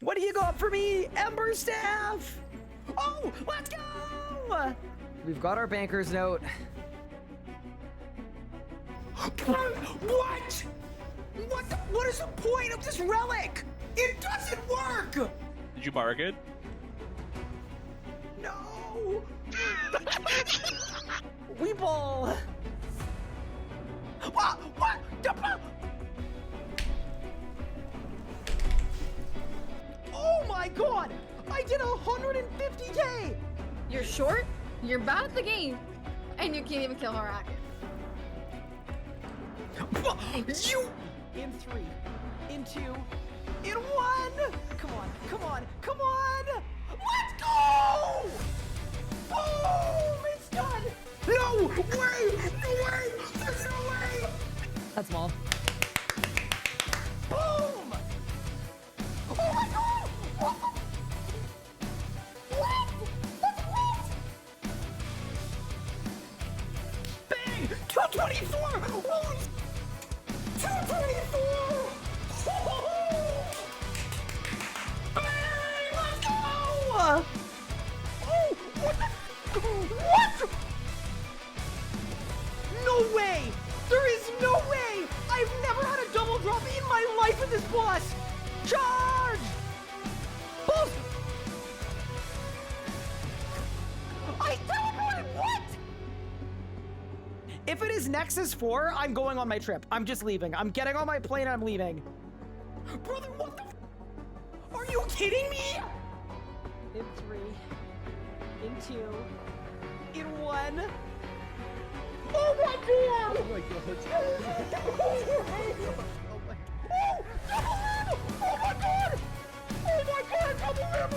What do you got for me, Ember Staff? Oh, let's go! We've got our banker's note. What? What is the point of this relic? It doesn't work! Did you bark it? No! Weeble! What? Oh my god! I did 150k! You're short, you're bad at the game, and you can't even kill Harak. You! In 3, in 2, in 1! Come on! Let's go! Boom! It's done! No way! There's no way! That's small. Boom! Oh my god! What? That's what? Bang! 224! Holy 224! Bang! Let's go! Oh! What the? What? No way! There is no way! I've never had a double drop in my life with this boss! Charge! Boss! I teleported! What? If it is Nexus 4, I'm going on my trip. I'm just leaving. I'm getting on my plane and I'm leaving. Brother, what the f? Are you kidding me? In 3, in 2, in 1. Oh my god! Oh my god. Oh my god! Oh my god, double rim!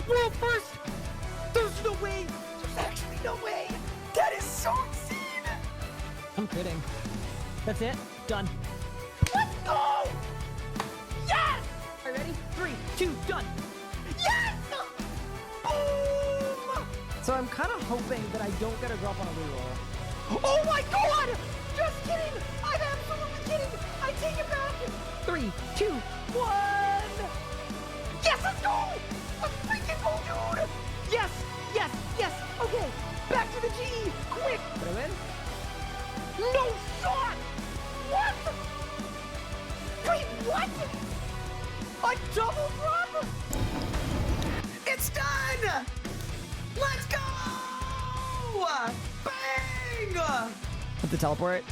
Well, first, there's no way. There's actually no way. That is so insane. I'm kidding. That's it. Done. Let's go! Yes! Are you ready? 3, 2, done. Yes! Boom! So I'm kind of hoping that I don't get a drop on a reroll. Oh my god! Just kidding! I'm absolutely kidding! I take it back! 3, 2, 1! Yes, let's go! Let's freaking go, dude! Yes! Okay, back to the G! Quick! Put him in. No shot! What? Wait, what? A double drop? It's done! Let's go! Bang! Put the teleport.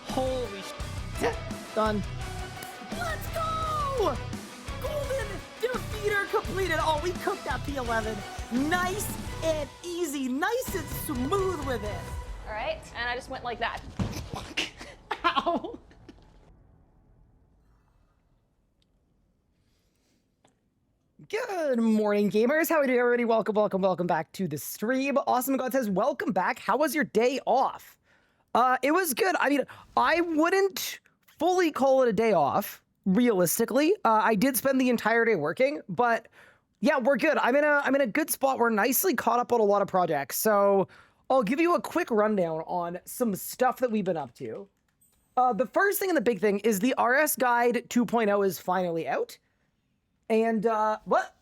Holy shit. Done. Let's go! Golden defeater completed. Oh, we cooked that P11. Nice and easy. Nice and smooth with it. All right, and I just went like that. Ow. Good morning, gamers. How are you doing, everybody? Welcome back to the stream. Awesome God says, welcome back. How was your day off? It was good. I mean, I wouldn't fully call it a day off, realistically. I did spend the entire day working, but yeah, we're good. I'm in a good spot. We're nicely caught up on a lot of projects. So I'll give you a quick rundown on some stuff that we've been up to. The first thing and the big thing is the RS Guide 2.0 is finally out. And, what?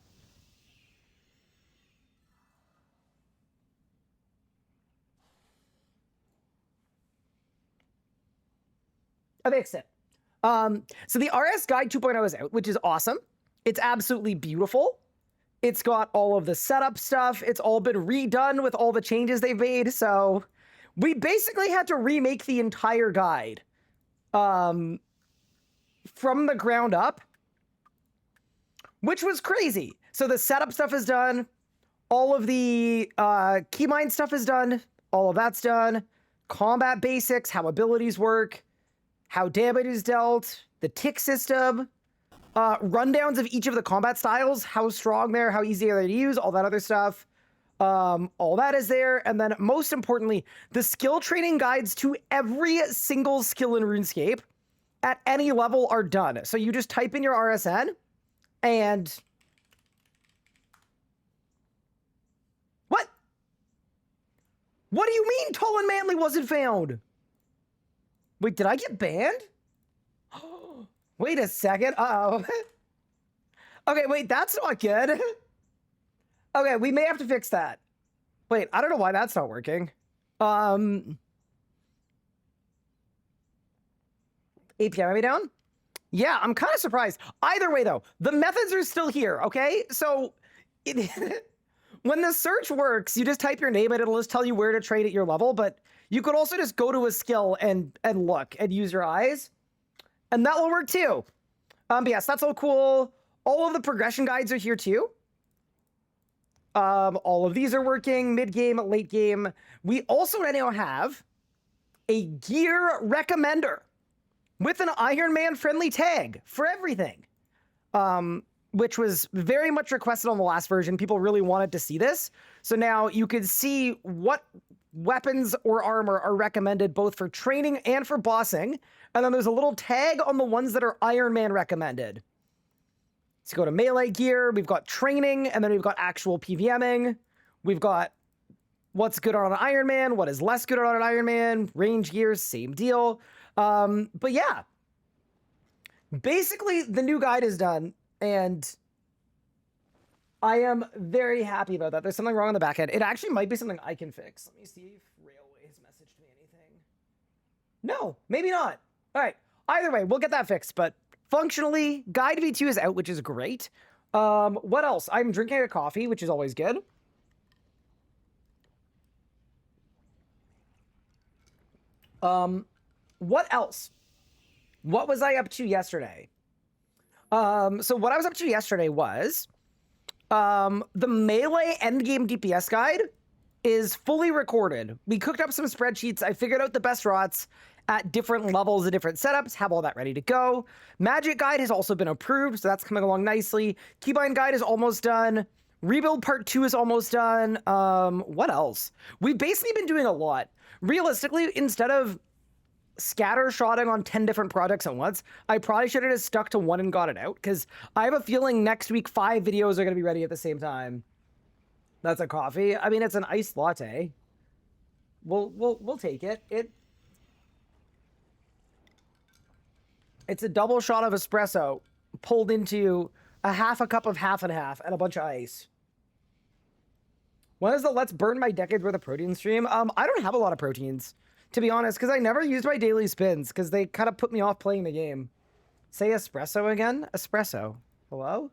I fixed it. So the RS Guide 2.0 is out, which is awesome. It's absolutely beautiful. It's got all of the setup stuff. It's all been redone with all the changes they've made. So we basically had to remake the entire guide, from the ground up, which was crazy. So the setup stuff is done. All of the keybind stuff is done. All of that's done. Combat basics, how abilities work, how damage is dealt, the tick system, rundowns of each of the combat styles, how strong they're, how easy are they to use, all that other stuff. All that is there. And then most importantly, the skill training guides to every single skill in RuneScape at any level are done. So you just type in your RSN and... What? What do you mean Tall and Manly wasn't found? Wait, did I get banned? Wait a second. Uh-oh. Okay, wait, that's not good. Okay, we may have to fix that. Wait, I don't know why that's not working. APM, am I down? Yeah, I'm kind of surprised. Either way, though, the methods are still here, okay? So when the search works, you just type your name and it'll just tell you where to trade at your level, but you could also just go to a skill and look and use your eyes, and that will work too. But yes, that's all cool. All of the progression guides are here too. All of these are working, mid-game, late game. We also now have a gear recommender with an Iron Man friendly tag for everything, which was very much requested on the last version. People really wanted to see this. So now you can see what weapons or armor are recommended both for training and for bossing. And then there's a little tag on the ones that are Iron Man recommended. So go to melee gear, we've got training, and then we've got actual PVMing. We've got what's good on an Iron Man, what is less good on an Iron Man, range gears, same deal. But yeah, basically the new guide is done, and I am very happy about that. There's something wrong on the back end. It actually might be something I can fix. Let me see if Railway has messaged me anything. No, maybe not. All right, either way, we'll get that fixed, but functionally, Guide V2 is out, which is great. What else? I'm drinking a coffee, which is always good. What else? What was I up to yesterday? So what I was up to yesterday was, the melee endgame DPS guide is fully recorded. We cooked up some spreadsheets. I figured out the best routes at different levels of different setups, have all that ready to go. Magic guide has also been approved, so that's coming along nicely. Keybind guide is almost done. Rebuild part 2 is almost done. What else? We've basically been doing a lot. Realistically, instead of scattershotting on 10 different projects at once, I probably should have just stuck to one and got it out, because I have a feeling next week 5 videos are going to be ready at the same time. That's a coffee. I mean, it's an iced latte. We'll take it. It's a double shot of espresso pulled into a half a cup of half and half and a bunch of ice. When is the Let's Burn My Decade worth of protein stream? I don't have a lot of proteins, to be honest, because I never used my daily spins because they kind of put me off playing the game. Say espresso again? Espresso. Hello?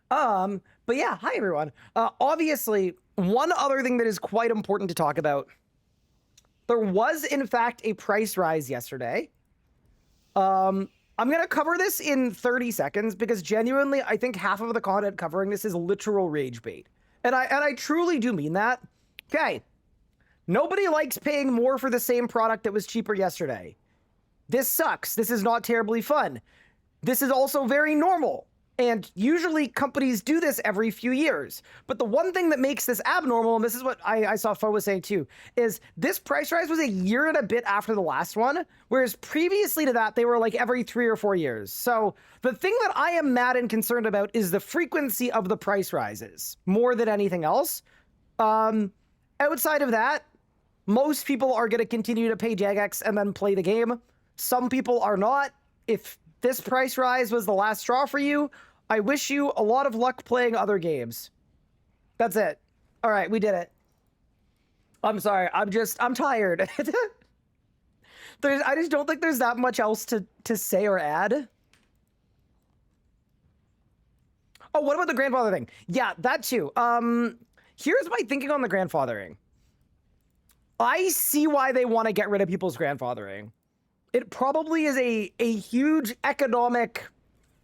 But yeah, hi everyone. Obviously, one other thing that is quite important to talk about. There was, in fact, a price rise yesterday. I'm going to cover this in 30 seconds because genuinely, I think half of the content covering this is literal rage bait. And I truly do mean that. Okay. Nobody likes paying more for the same product that was cheaper yesterday. This sucks. This is not terribly fun. This is also very normal. And usually companies do this every few years. But the one thing that makes this abnormal, and this is what I saw Fo was saying too, is this price rise was a year and a bit after the last one, whereas previously to that, they were like every 3 or 4 years. So the thing that I am mad and concerned about is the frequency of the price rises, more than anything else. Outside of that, most people are going to continue to pay Jagex and then play the game. Some people are not. If this price rise was the last straw for you, I wish you a lot of luck playing other games. That's it. All right, we did it. I'm sorry. I'm tired. I just don't think there's that much else to say or add. Oh, what about the grandfather thing? Yeah, that too. Here's my thinking on the grandfathering. I see why they want to get rid of people's grandfathering. It probably is a huge economic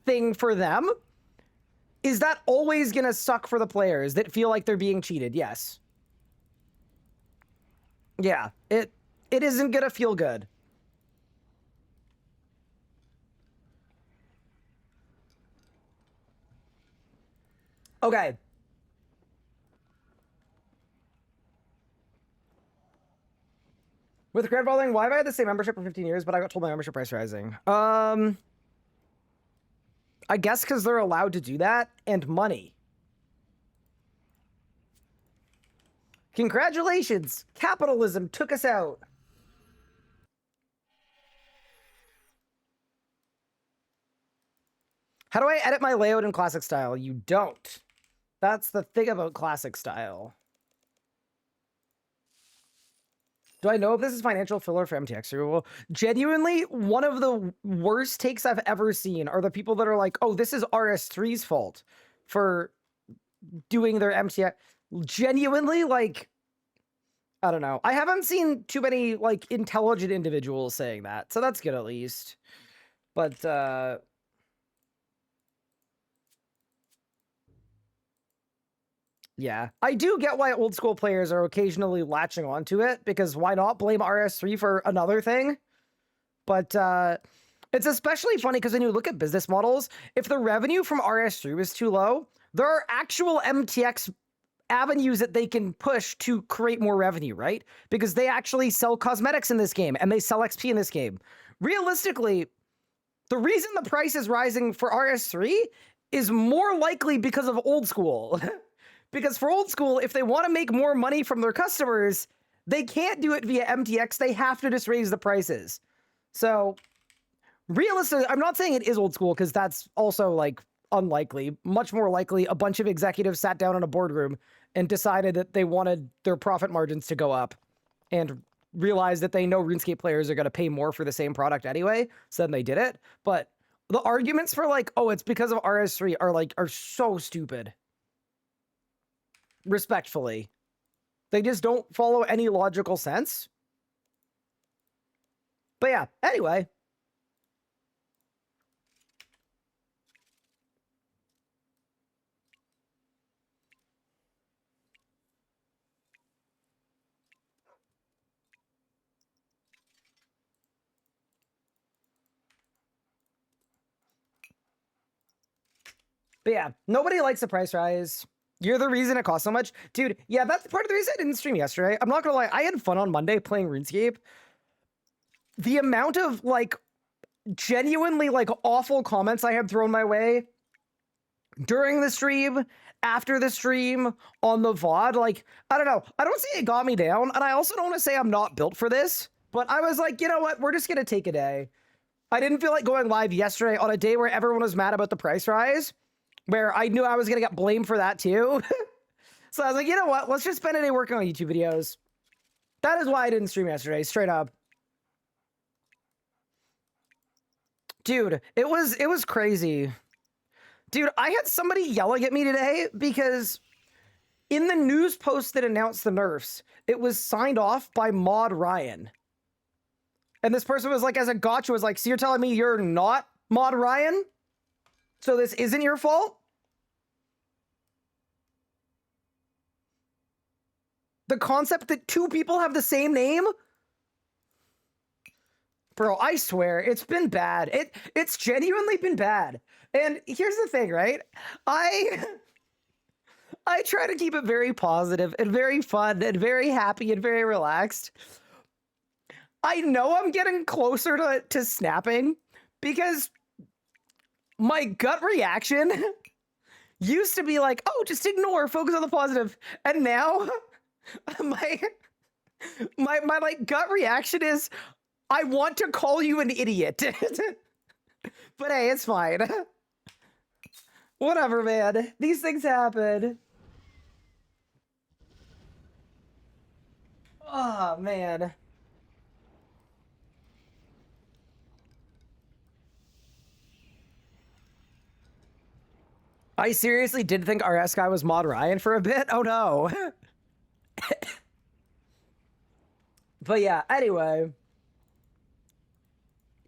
thing for them. Is that always going to suck for the players that feel like they're being cheated? Yes. Yeah, it isn't going to feel good. Okay. With grandfathering, why have I had the same membership for 15 years, but I got told my membership price rising? I guess because they're allowed to do that, and money. Congratulations! Capitalism took us out. How do I edit my layout in classic style? You don't. That's the thing about classic style. Do I know if this is financial filler for MTX removal? Genuinely, one of the worst takes I've ever seen are the people that are like, oh, this is RS3's fault for doing their MTX. Genuinely, like, I don't know. I haven't seen too many, like, intelligent individuals saying that, so that's good at least. But, yeah, I do get why old school players are occasionally latching onto it, because why not blame RS3 for another thing? But it's especially funny because when you look at business models, if the revenue from RS3 was too low, there are actual MTX avenues that they can push to create more revenue, right? Because they actually sell cosmetics in this game and they sell XP in this game. Realistically, the reason the price is rising for RS3 is more likely because of old school. Because for old school, if they want to make more money from their customers, they can't do it via MTX. They have to just raise the prices. So realistically, I'm not saying it is old school because that's also like unlikely. Much more likely, a bunch of executives sat down in a boardroom and decided that they wanted their profit margins to go up and realized that they know RuneScape players are going to pay more for the same product anyway. So then they did it. But the arguments for like, oh, it's because of RS3 are so stupid. Respectfully. They just don't follow any logical sense. But yeah, anyway. But yeah, nobody likes the price rise. You're the reason it costs so much. Dude, yeah, that's part of the reason I didn't stream yesterday. I'm not gonna lie, I had fun on Monday playing RuneScape. The amount of, like, genuinely, like, awful comments I had thrown my way during the stream, after the stream, on the VOD, like, I don't know. I don't say it got me down, and I also don't want to say I'm not built for this, but I was like, you know what? We're just gonna take a day. I didn't feel like going live yesterday on a day where everyone was mad about the price rise, where I knew I was gonna get blamed for that too. So I was like, you know what? Let's just spend a day working on YouTube videos. That is why I didn't stream yesterday, straight up. Dude, it was crazy. Dude, I had somebody yelling at me today because in the news post that announced the nerfs, it was signed off by Mod Ryan. And this person was like, as a gotcha, was like, so you're telling me you're not Mod Ryan? So this isn't your fault? The concept that two people have the same name? Bro, I swear, it's been bad. It's genuinely been bad. And here's the thing, right? I try to keep it very positive and very fun and very happy and very relaxed. I know I'm getting closer to snapping because my gut reaction used to be like, oh, just ignore, focus on the positive. And now my like gut reaction is, I want to call you an idiot. But hey, it's fine. Whatever, man. These things happen. Oh, man. I seriously did think RS guy was Mod Ryan for a bit. Oh, no. But yeah, anyway.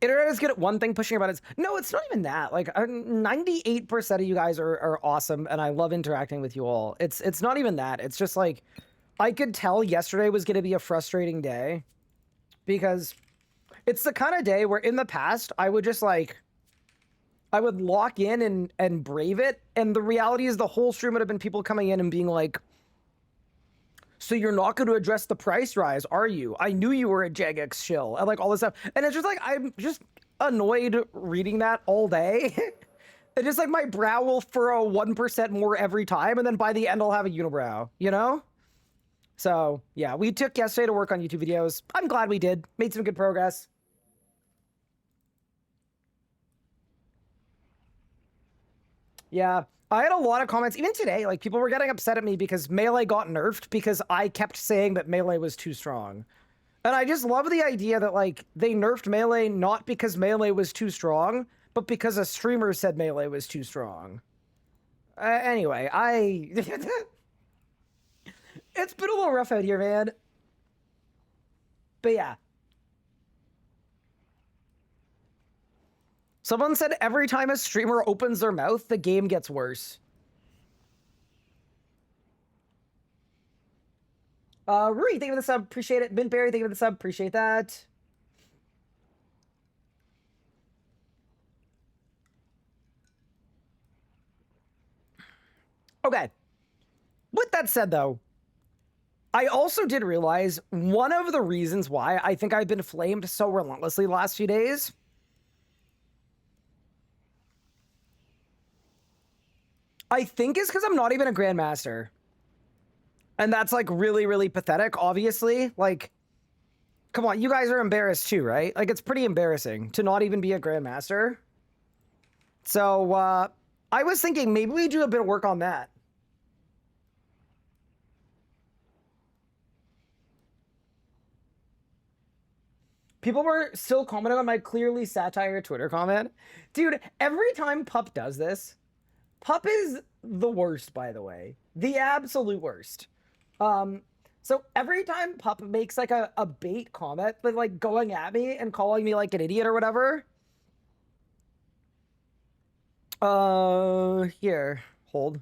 Internet is good at one thing, pushing about it. No, it's not even that. Like, 98% of you guys are awesome, and I love interacting with you all. It's not even that. It's just like, I could tell yesterday was going to be a frustrating day because it's the kind of day where in the past, I would just like, I would lock in and brave it. And the reality is the whole stream would have been people coming in and being like, so you're not going to address the price rise, are you? I knew you were a Jagex shill, and like all this stuff. And it's just like, I'm just annoyed reading that all day. It's just like my brow will furrow 1% more every time, and then by the end I'll have a unibrow, you know? So yeah, we took yesterday to work on YouTube videos. I'm glad we did. Made some good progress. Yeah, I had a lot of comments, even today, like people were getting upset at me because Melee got nerfed because I kept saying that Melee was too strong. And I just love the idea that like they nerfed Melee not because Melee was too strong, but because a streamer said Melee was too strong. Anyway, it's been a little rough out here, man. But yeah. Someone said every time a streamer opens their mouth, the game gets worse. Rui, thank you for the sub, appreciate it. Mintberry, thank you for the sub, appreciate that. Okay. With that said, though, I also did realize one of the reasons why I think I've been flamed so relentlessly the last few days I think is because I'm not even a Grandmaster. And that's like really, really pathetic, obviously. Like, come on, you guys are embarrassed too, right? Like, it's pretty embarrassing to not even be a Grandmaster. So, I was thinking maybe we do a bit of work on that. People were still commenting on my clearly satire Twitter comment. Dude, every time Pup does this, Pup is the worst, by the way. The absolute worst. So every time Pup makes like a bait comment, but like going at me and calling me like an idiot or whatever. Here, hold.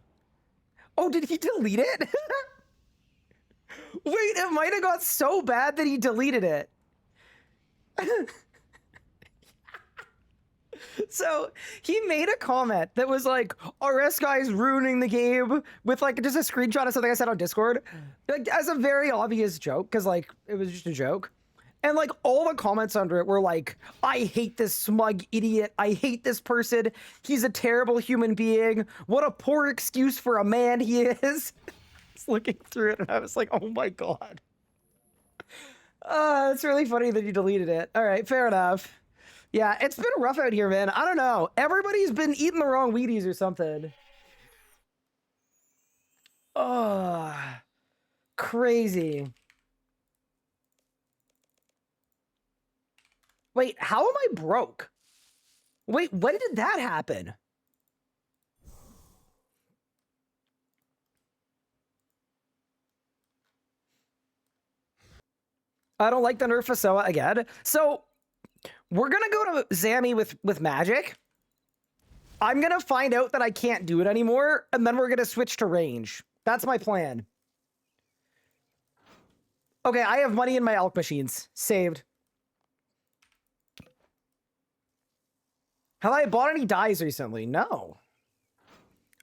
Oh, did he delete it? Wait, it might have got so bad that he deleted it. So he made a comment that was like, RS guy's ruining the game with like just a screenshot of something I said on Discord, like as a very obvious joke, because like it was just a joke. And like all the comments under it were like, I hate this smug idiot. I hate this person. He's a terrible human being. What a poor excuse for a man he is. I was looking through it and I was like, oh my God. It's really funny that you deleted it. All right, fair enough. Yeah, it's been rough out here, man. I don't know. Everybody's been eating the wrong Wheaties or something. Oh, crazy. Wait, how am I broke? Wait, when did that happen? I don't like the nerf of Soa again. So we're gonna go to Zammy with magic. I'm gonna find out that I can't do it anymore, and then we're gonna switch to range. That's my plan. Okay, I have money in my alch machines. Saved. Have I bought any dies recently? No.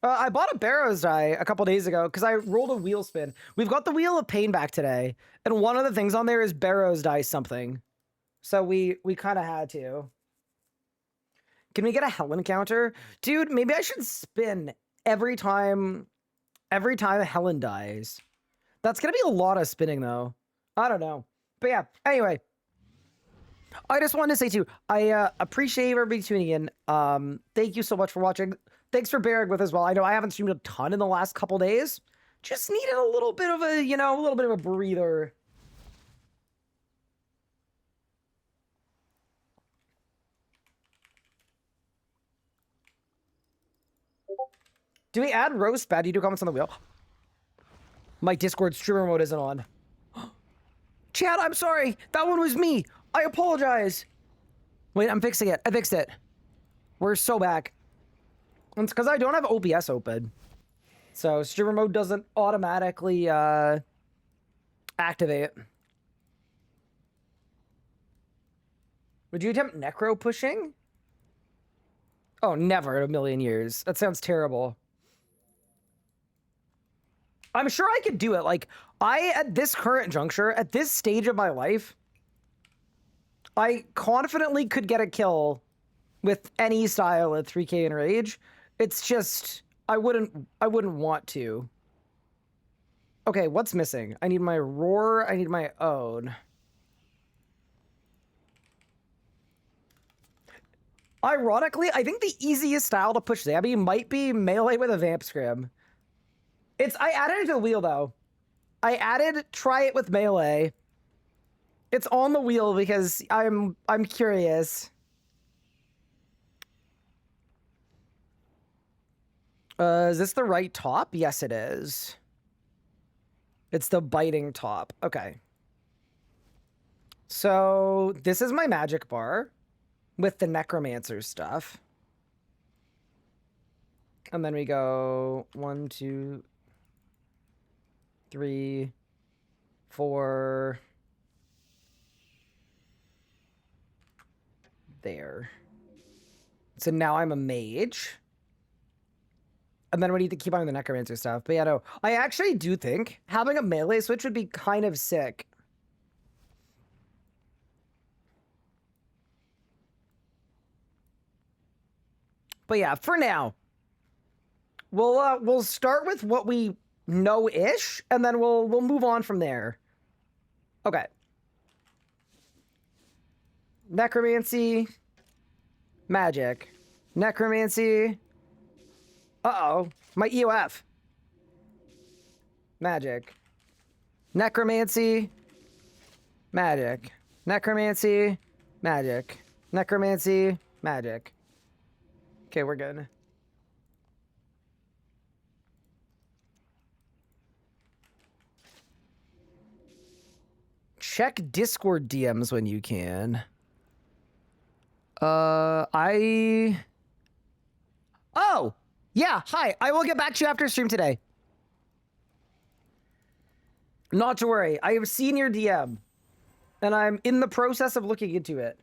I bought a Barrows die a couple days ago because I rolled a wheel spin. We've got the Wheel of Pain back today, and one of the things on there is Barrows die something. So we kind of had to. Can we get a Helen counter? Dude, maybe I should spin every time Helen dies. That's gonna be a lot of spinning though. I don't know. But yeah, anyway. I just wanted to say too, I appreciate everybody tuning in. Thank you so much for watching. Thanks for bearing with as well. I know I haven't streamed a ton in the last couple days. Just needed a little bit of a, a little bit of a breather. Do we add roast bad? Do you do comments on the wheel? My Discord streamer mode isn't on. Chad, I'm sorry. That one was me. I apologize. Wait, I'm fixing it. I fixed it. We're so back. It's because I don't have OBS open. So streamer mode doesn't automatically activate. Would you attempt necro pushing? Oh, never in a million years. That sounds terrible. I'm sure I could do it. Like, at this current juncture, at this stage of my life, I confidently could get a kill with any style at 3K enrage. It's just, I wouldn't want to. Okay, what's missing? I need my roar, I need my own. Ironically, I think the easiest style to push Zammy might be melee with a Vamp Scrim. I added it to the wheel, though. I added try it with melee. It's on the wheel because I'm curious. Is this the right top? Yes, it is. It's the biting top. Okay. So this is my magic bar with the necromancer stuff. And then we go 1, 2, 3, 4. There. So now I'm a mage. And then we need to keep on the necromancer stuff. But yeah, no, I actually do think having a melee switch would be kind of sick. But yeah, for now, we'll start with what we know-ish, and then we'll move on from there. Okay. Necromancy, magic, necromancy. Uh-oh, my EOF. Magic. Necromancy. Magic. Necromancy. Magic. Necromancy. Magic. Okay, we're good. Check Discord DMs when you can. Oh! Yeah, hi. I will get back to you after stream today. Not to worry. I have seen your DM. And I'm in the process of looking into it.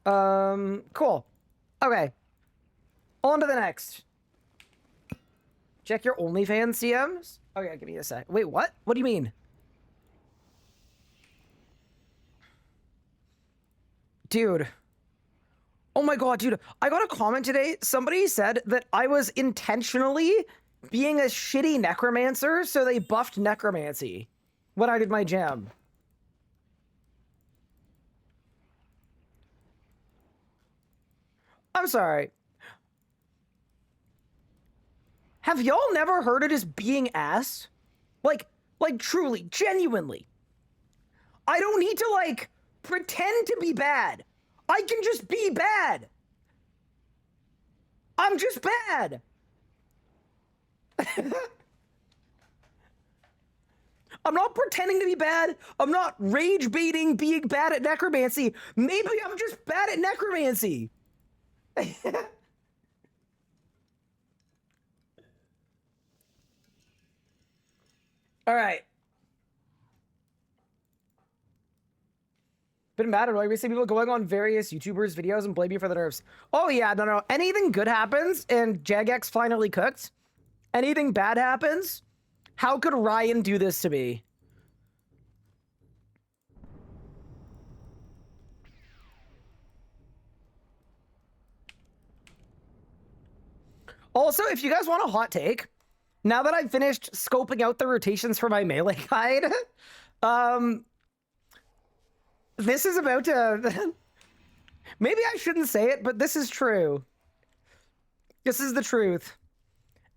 Cool. Okay. On to the next. Check your OnlyFans DMs? Okay, give me a sec. Wait, what? What do you mean? Dude. Oh my god, dude. I got a comment today. Somebody said that I was intentionally being a shitty necromancer, so they buffed necromancy when I did my gem. I'm sorry. Have y'all never heard of just being ass? Like truly, genuinely. I don't need to, like, pretend to be bad. I can just be bad. I'm just bad. I'm not pretending to be bad. I'm not rage baiting being bad at necromancy. Maybe I'm just bad at necromancy. All right. Been mad at, like, we see people going on various YouTubers' videos and blame you for the nerfs. Oh yeah, no. Anything good happens and Jagex finally cooked. Anything bad happens. How could Ryan do this to me? Also, if you guys want a hot take, now that I've finished scoping out the rotations for my melee guide, this is about to... Maybe I shouldn't say it, but this is true. This is the truth.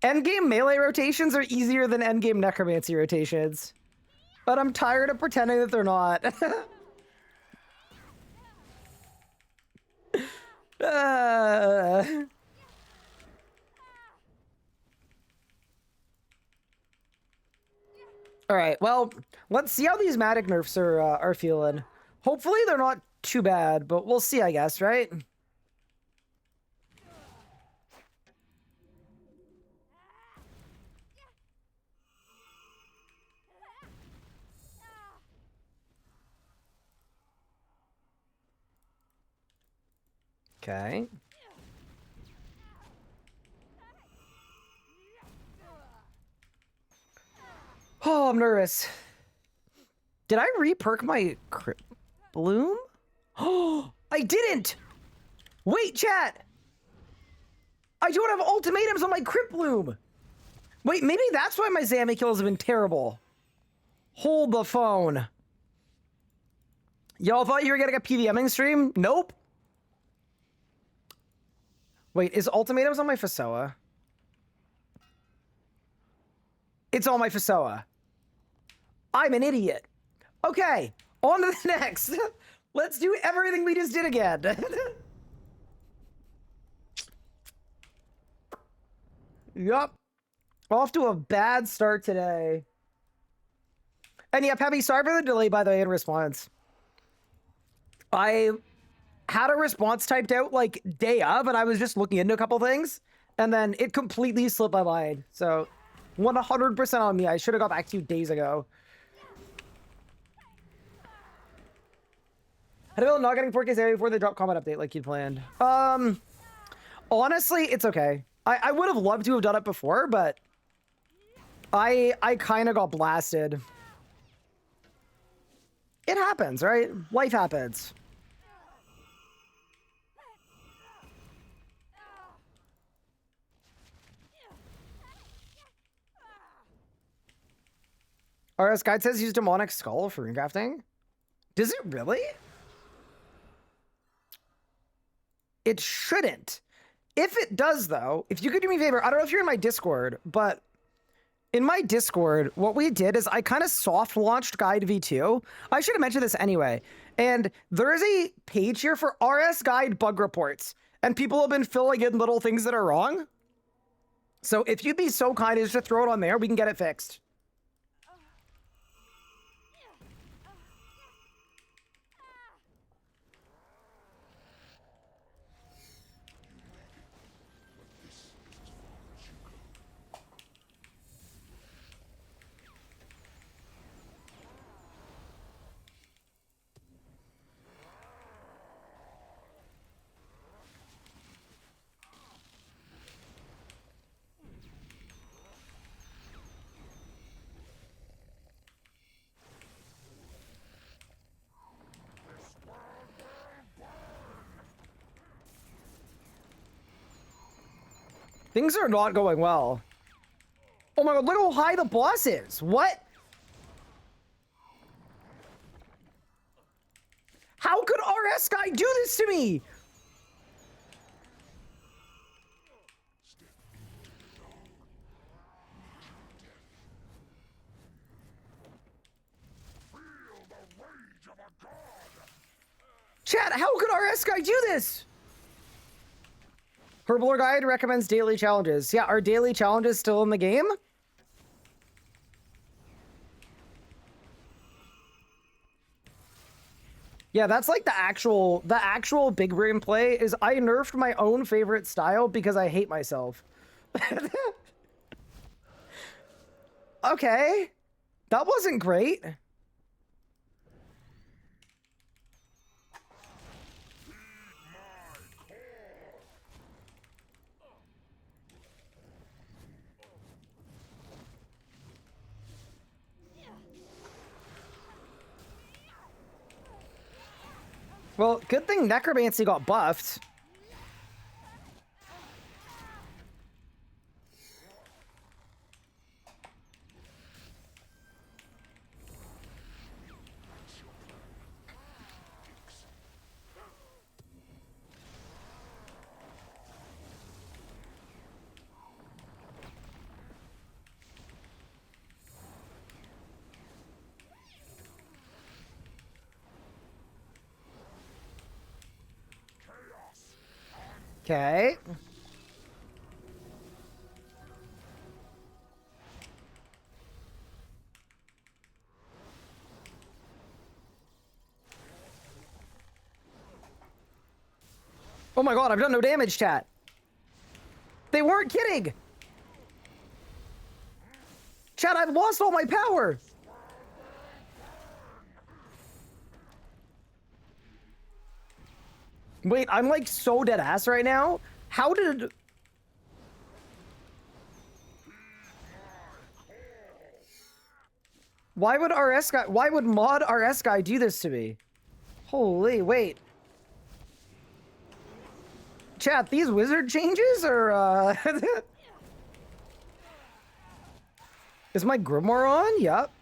Endgame melee rotations are easier than endgame necromancy rotations. But I'm tired of pretending that they're not. All right, well, let's see how these magic nerfs are feeling. Hopefully they're not too bad, but we'll see, I guess, right? Okay. Oh, I'm nervous. Did I re-perk my Crypt Bloom? Oh, I didn't! Wait, chat! I don't have ultimatums on my Crypt Bloom! Wait, maybe that's why my Zammy kills have been terrible. Hold the phone. Y'all thought you were getting a PVMing stream? Nope. Wait, is ultimatums on my Fasoa? It's on my Fasoa. I'm an idiot. Okay, on to the next. Let's do everything we just did again. Yup. Off to a bad start today. And yeah, Peppy, sorry for the delay, by the way, in response. I had a response typed out like day of, and I was just looking into a couple things, and then it completely slipped my mind. So 100% on me. I should have got back to you days ago. How about not getting 4K area before the drop comment update like you'd planned? Honestly, it's okay. I would have loved to have done it before, but I kind of got blasted. It happens, right? Life happens. RS Guide says use Demonic Skull for crafting. Does it really? It shouldn't. If it does, though, if you could do me a favor, I don't know if you're in my Discord, but in my Discord, what we did is I kind of soft launched Guide V2. I should have mentioned this anyway. And there is a page here for RS Guide bug reports, and people have been filling in little things that are wrong. So if you'd be so kind as to throw it on there, we can get it fixed. Things are not going well. Oh my god, look how high the boss is. What? How could RS Guy do this to me? Chat, how could RS Guy do this? Herblore Guide recommends daily challenges. Yeah, are daily challenges still in the game? Yeah, that's like the actual big brain play is I nerfed my own favorite style because I hate myself. Okay. That wasn't great. Well, good thing Necromancy got buffed. Okay. Oh my god, I've done no damage, chat. They weren't kidding. Chat, I've lost all my power. Wait, I'm like so dead ass right now. How did... Why would mod RS Guy do this to me? Holy, wait. Chat, these wizard changes are, Is my Grimoire on? Yup.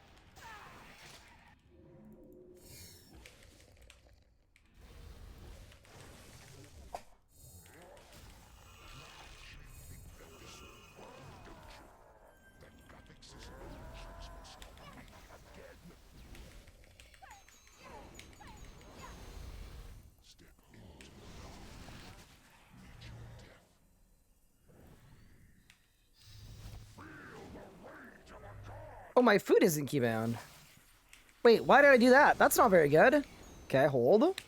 Oh, my food isn't keybound. Wait, why did I do that? That's not very good. Okay, hold.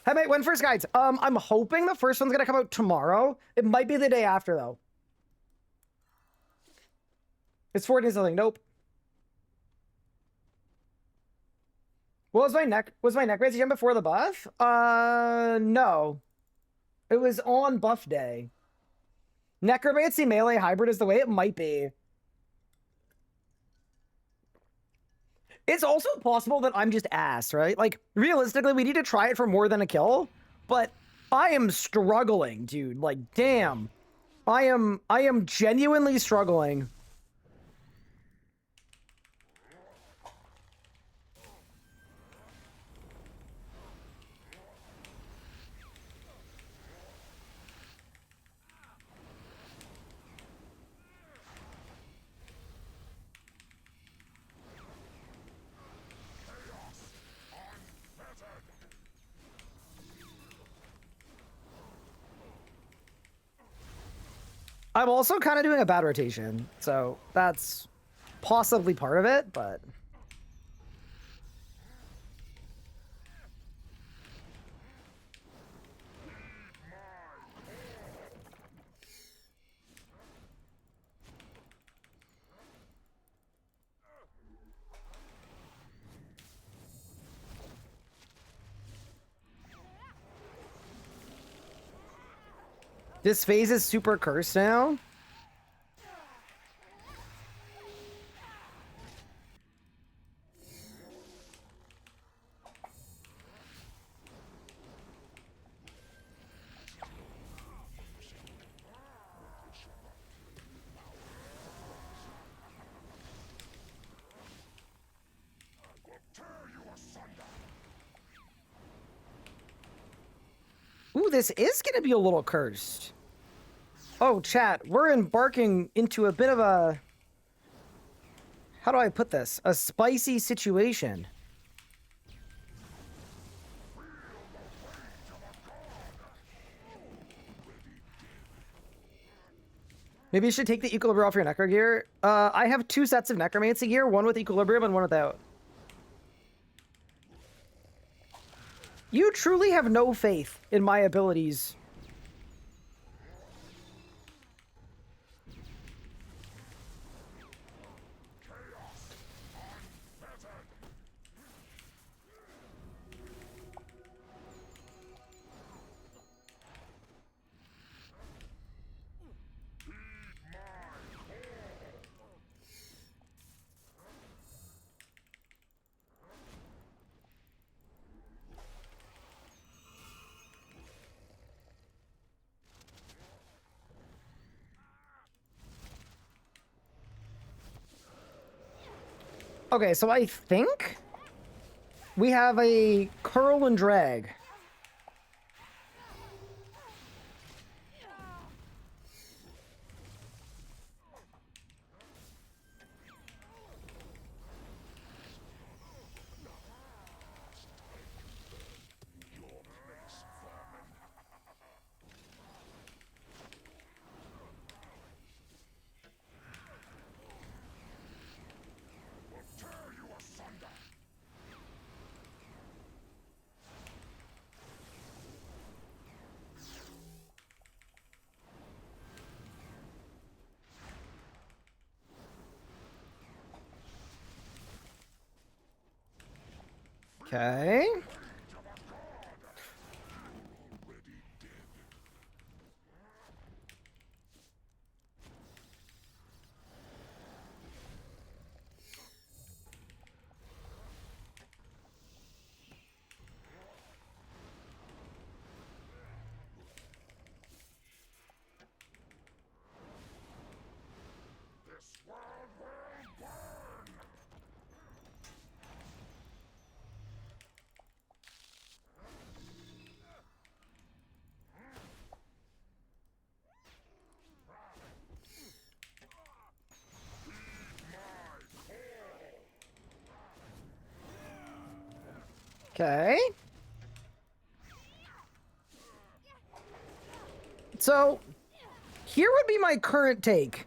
Hey, mate, when first guides? I'm hoping the first one's gonna come out tomorrow. It might be the day after, though. It's 14 something. Nope. What was my necromancy gem before the buff? No. It was on buff day. Necromancy melee hybrid is the way it might be. It's also possible that I'm just ass, right? Like, realistically, we need to try it for more than a kill, but I am struggling, dude. Like, damn. I am genuinely struggling. I'm also kind of doing a bad rotation, so that's possibly part of it, but... This phase is super cursed now. Ooh, this is going to be a little cursed. Oh, chat, we're embarking into a bit of a... How do I put this? A spicy situation. Maybe you should take the equilibrium off your necro gear. I have 2 sets of necromancy gear, one with equilibrium and one without. You truly have no faith in my abilities. Okay, so I think we have a curl and drag. Okay. Okay. So, here would be my current take.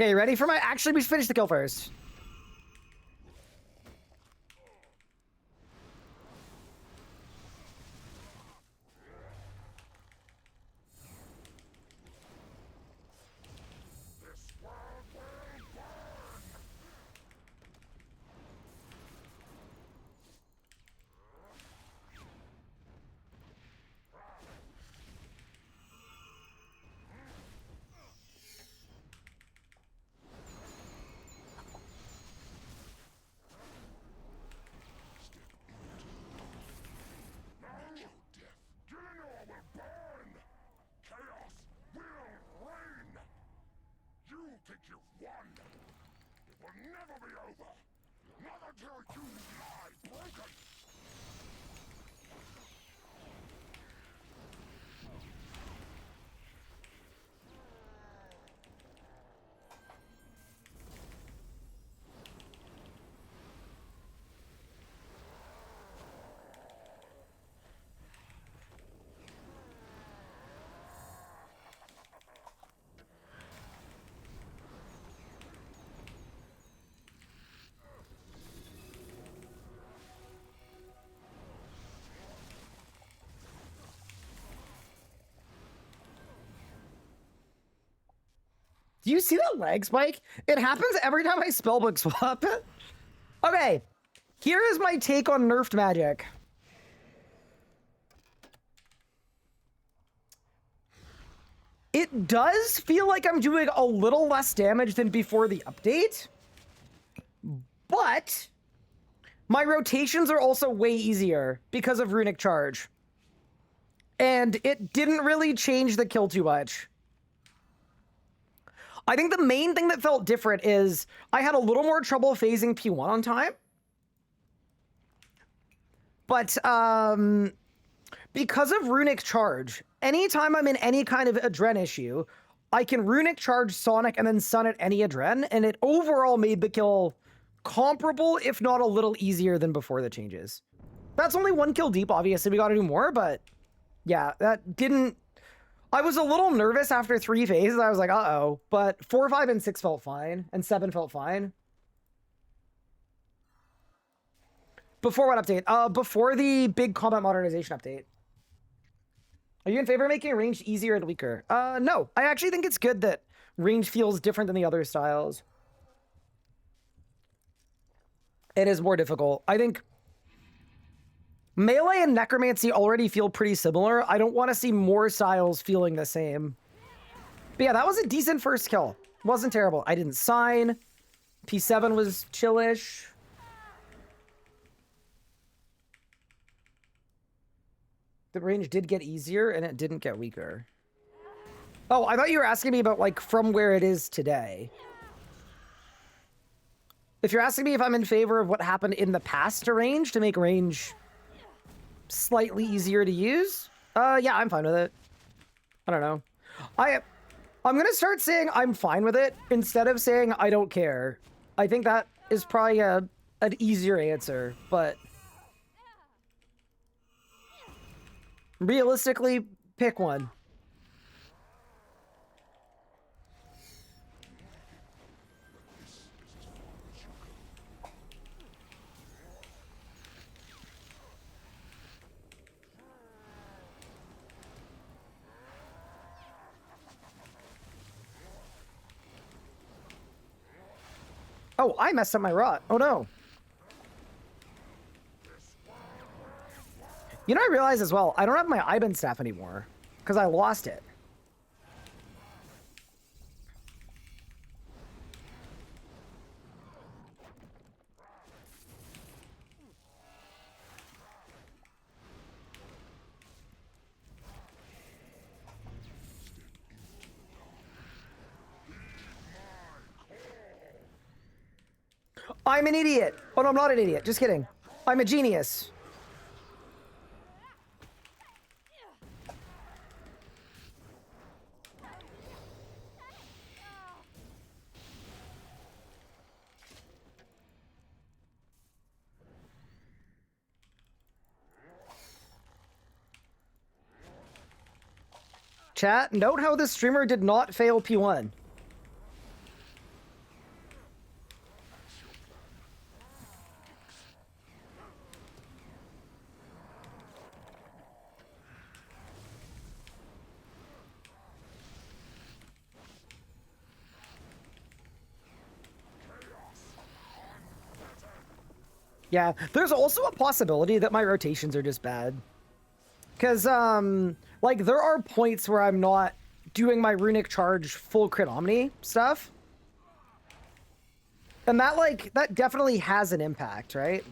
Okay, ready for my... Actually, we should finish the kill first. Do you see that lag spike? It happens every time I spellbook swap. Okay, here is my take on nerfed magic. It does feel like I'm doing a little less damage than before the update, but my rotations are also way easier because of Runic Charge. And it didn't really change the kill too much. I think the main thing that felt different is I had a little more trouble phasing P1 on time. But because of Runic Charge, anytime I'm in any kind of Adren issue, I can Runic Charge Sonic and then Sun at any Adren, and it overall made the kill comparable, if not a little easier than before the changes. That's only one kill deep, obviously, we gotta do more, but yeah, that didn't... I was a little nervous after 3 phases. I was like, uh-oh. But 4, 5, and 6 felt fine. And 7 felt fine. Before what update? Before the big combat modernization update. Are you in favor of making ranged easier and weaker? No. I actually think it's good that range feels different than the other styles. It is more difficult. I think melee and necromancy already feel pretty similar. I don't want to see more styles feeling the same. But yeah, that was a decent first kill. Wasn't terrible. I didn't sign. P7 was chillish. The range did get easier and it didn't get weaker. Oh, I thought you were asking me about like from where it is today. If you're asking me if I'm in favor of what happened in the past to range to make range slightly easier to use, yeah, I'm fine with it. I don't know. I'm gonna start saying I'm fine with it instead of saying I don't care. I think that is probably an easier answer, but realistically, pick one. Oh, I messed up my rot. Oh no. You know, I realize as well, I don't have my Iban staff anymore because I lost it. I'm an idiot. Oh, no, I'm not an idiot. Just kidding. I'm a genius. Chat, note how the streamer did not fail P1. Yeah, there's also a possibility that my rotations are just bad. Because, like, there are points where I'm not doing my runic charge full crit omni stuff. And that, like, that definitely has an impact, right?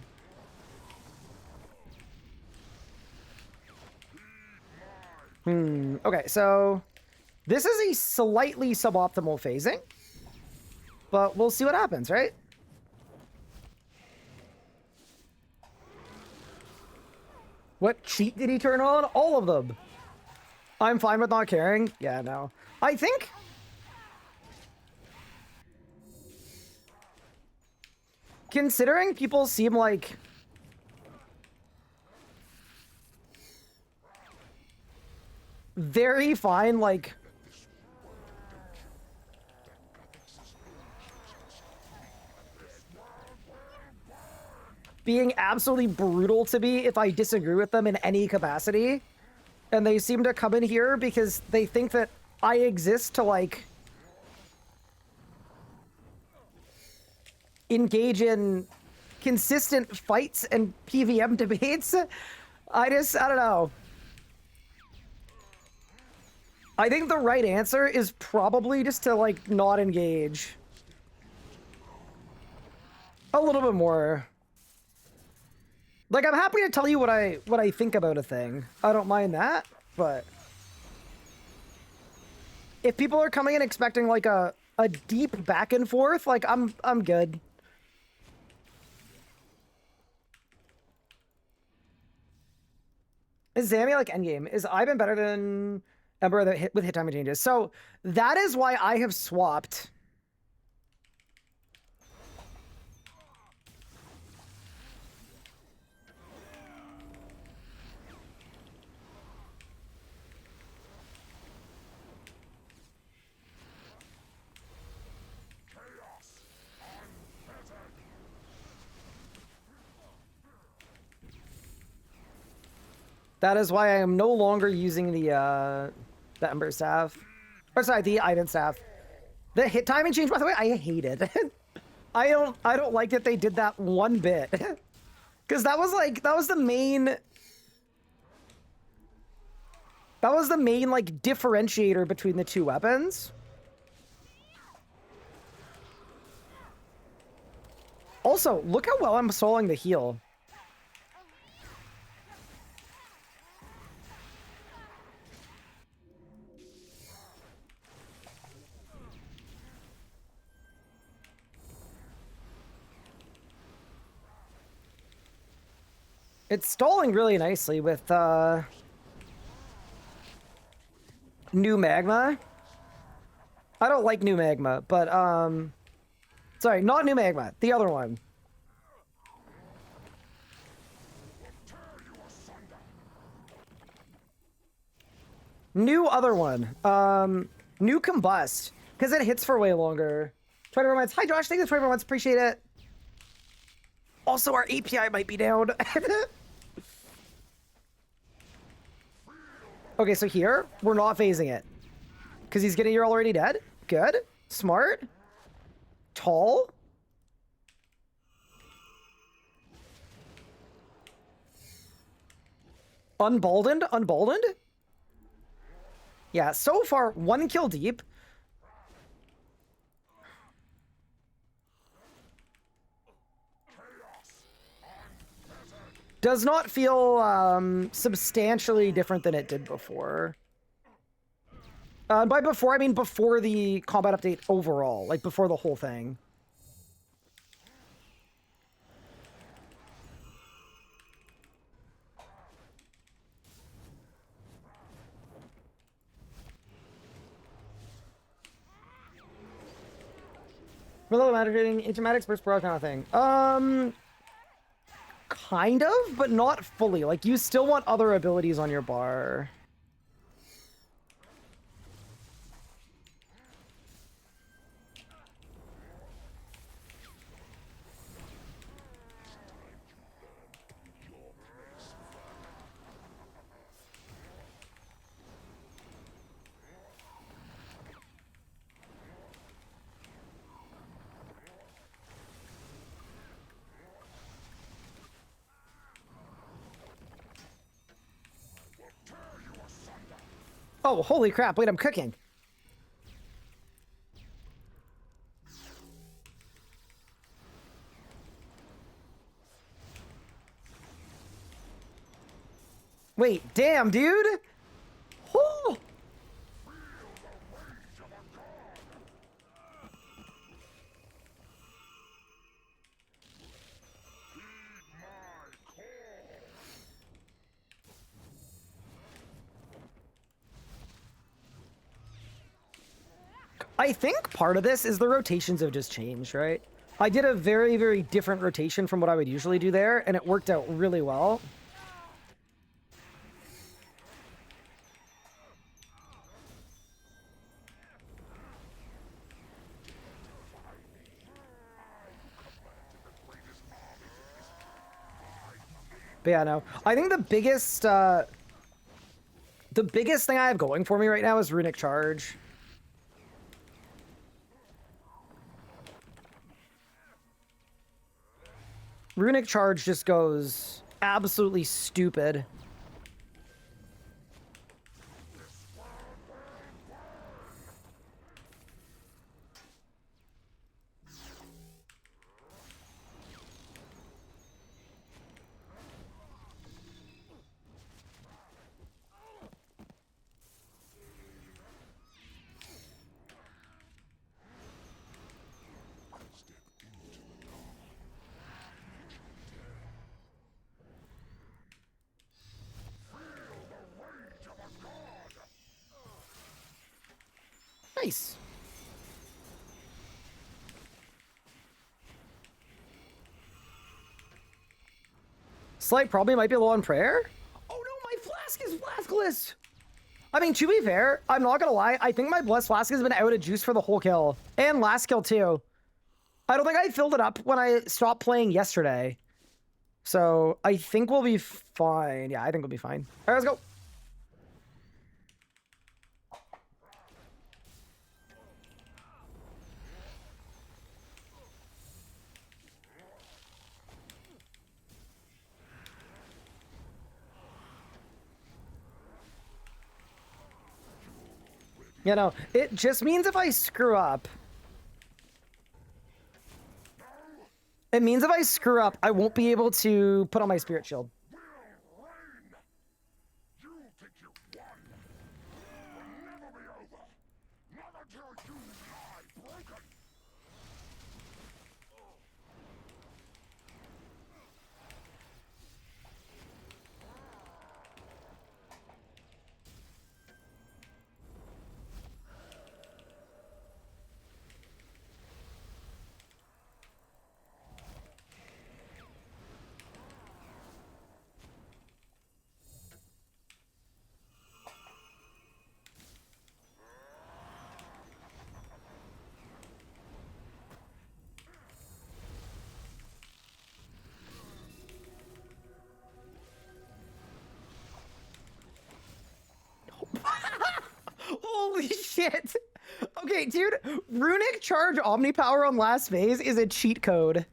Okay, so this is a slightly suboptimal phasing. But we'll see what happens, right? What cheat did he turn on? All of them. I'm fine with not caring. Yeah, no. I think... considering people seem like... very fine, like... being absolutely brutal to me if I disagree with them in any capacity. And they seem to come in here because they think that I exist to, like, engage in consistent fights and PVM debates. I don't know. I think the right answer is probably just to, like, not engage. A little bit more. Like, I'm happy to tell you what I think about a thing. I don't mind that, but if people are coming in expecting like a deep back and forth, like I'm good. Is Zami like Endgame? Is Ivan better than Ember with hit time changes? So that is why I have swapped. That is why I am no longer using the Ember staff. Or sorry, the Ivan staff. The hit timing change, by the way, I hate it. I don't like that they did that one bit. Cause that was the main like differentiator between the two weapons. Also, look how well I'm soloing the heal. It's stalling really nicely with new magma. I don't like new magma, but sorry, not new magma, the other one. New other one. New combust. Because it hits for way longer. 24 months. Hi Josh, thank you for 24 months, appreciate it. Also, our API might be down. Okay, so here, we're not phasing it. Because he's getting, you're already dead. Good. Smart. Tall. Unboldened? Yeah, so far, 1 kill deep. Does not feel substantially different than it did before. By before, I mean before the combat update overall, like before the whole thing. Reload meditating, automatics burst pro kind of thing. Kind of, but not fully. Like, you still want other abilities on your bar. Oh, holy crap. Wait, I'm cooking. Wait, damn, dude. Oh. I think part of this is the rotations have just changed, right? I did a very, very different rotation from what I would usually do there, and it worked out really well. But yeah, no. I think the biggest thing I have going for me right now is Runic Charge. Runic Charge just goes absolutely stupid. Nice. Slight probably might be low on prayer. Oh no, my flask is flaskless. I mean, to be fair, I'm not gonna lie. I think my blessed flask has been out of juice for the whole kill and last kill too. I don't think I filled it up when I stopped playing yesterday. So I think we'll be fine. Yeah, I think we'll be fine. All right, let's go. You know, it just means if I screw up. It means if I screw up, I won't be able to put on my spirit shield. Holy shit. Okay, dude, Runic Charge Omnipower on last phase is a cheat code.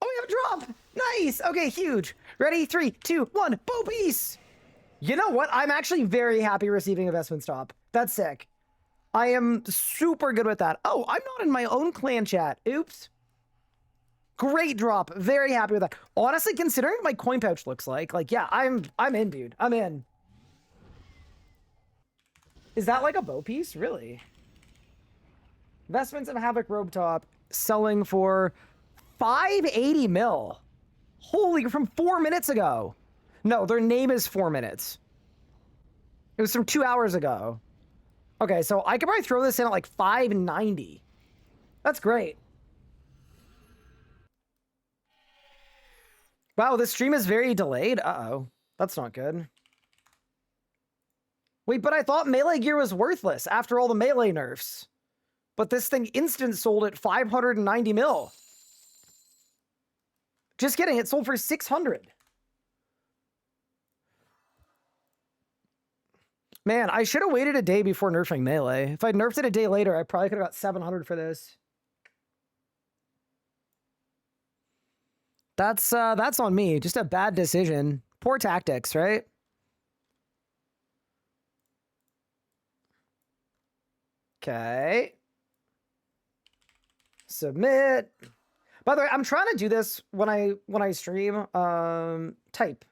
Oh, we have a drop. Nice. Okay, huge. Ready? 3, 2, 1. Bow piece. You know what? I'm actually very happy receiving investment stop. That's sick. I am super good with that. Oh, I'm not in my own clan chat. Oops. Great drop. Very happy with that. Honestly, considering what my coin pouch looks like yeah, I'm in, dude. I'm in. Is that like a bow piece? Really? Investments in Havoc Robe Top selling for 580 mil. Holy, from 4 minutes ago. No, their name is 4 minutes. It was from 2 hours ago. Okay, so I could probably throw this in at like 590. That's great. Wow, this stream is very delayed. Uh-oh. That's not good. Wait, but I thought melee gear was worthless after all the melee nerfs. But this thing instant sold at 590 mil. Just kidding, it sold for 600. Man, I should have waited a day before nerfing melee. If I'd nerfed it a day later, I probably could have got 700 for this. That's on me. Just a bad decision. Poor tactics, right? Okay. Submit. By the way, I'm trying to do this when I stream. Type.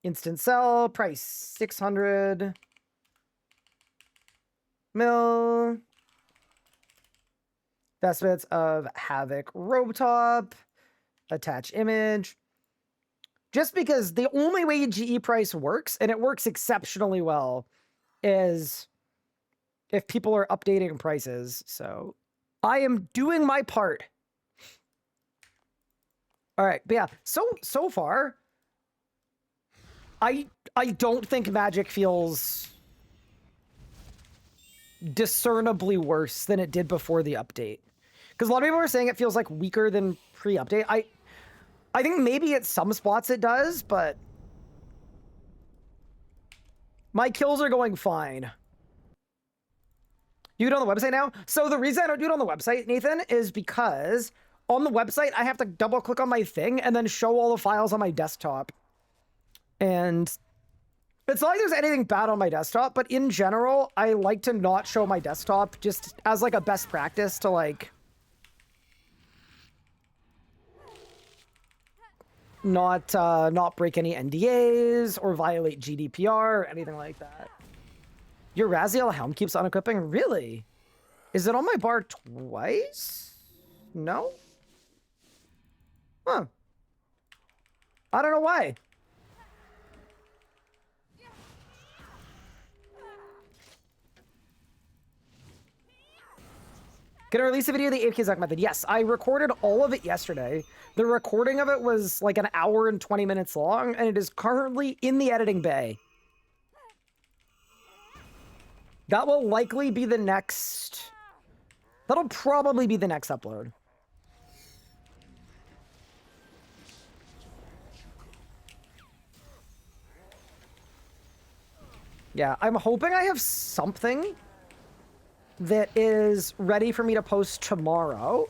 Instant sell, price 600 mil. Investments of Havoc Robe Top. Attach image. Just because the only way GE price works, and it works exceptionally well, is if people are updating prices. So I am doing my part. All right, but yeah, so far, I don't think Magic feels discernibly worse than it did before the update. Because a lot of people are saying it feels like weaker than pre-update. I think maybe at some spots it does, but my kills are going fine. You do it on the website now? So the reason I don't do it on the website, Nathan, is because on the website, I have to double click on my thing and then show all the files on my desktop. And it's not like there's anything bad on my desktop, but in general, I like to not show my desktop just as like a best practice to like not break any NDAs or violate GDPR or anything like that. Your Raziel helm keeps on equipping? Really? Is it on my bar twice? No? Huh. I don't know why. Gonna release a video of the AFK Zac method. Yes, I recorded all of it yesterday. The recording of it was like an hour and 20 minutes long, and it is currently in the editing bay. That will likely be the next... That'll probably be the next upload. Yeah, I'm hoping I have something that is ready for me to post tomorrow.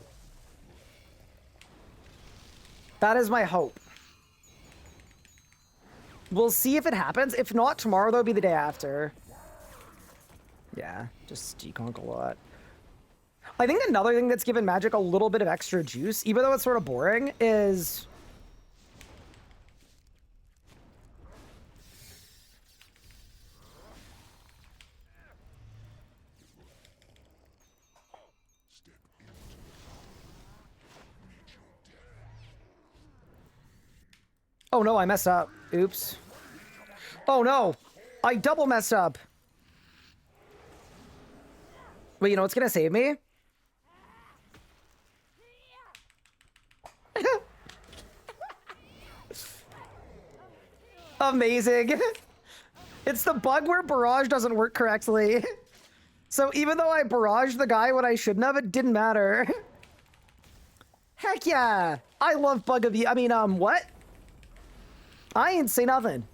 That is my hope. We'll see if it happens. If not tomorrow, that'll be the day after. Yeah, just deconk a lot. I think another thing that's given Magic a little bit of extra juice, even though it's sort of boring, is... Oh no, I messed up. Oops. Oh no, I double messed up. Wait, you know what's gonna save me? Amazing. It's the bug where barrage doesn't work correctly. So even though I barraged the guy when I shouldn't have, it didn't matter. Heck yeah. I love bug abuse. I mean, what? I ain't say nothing.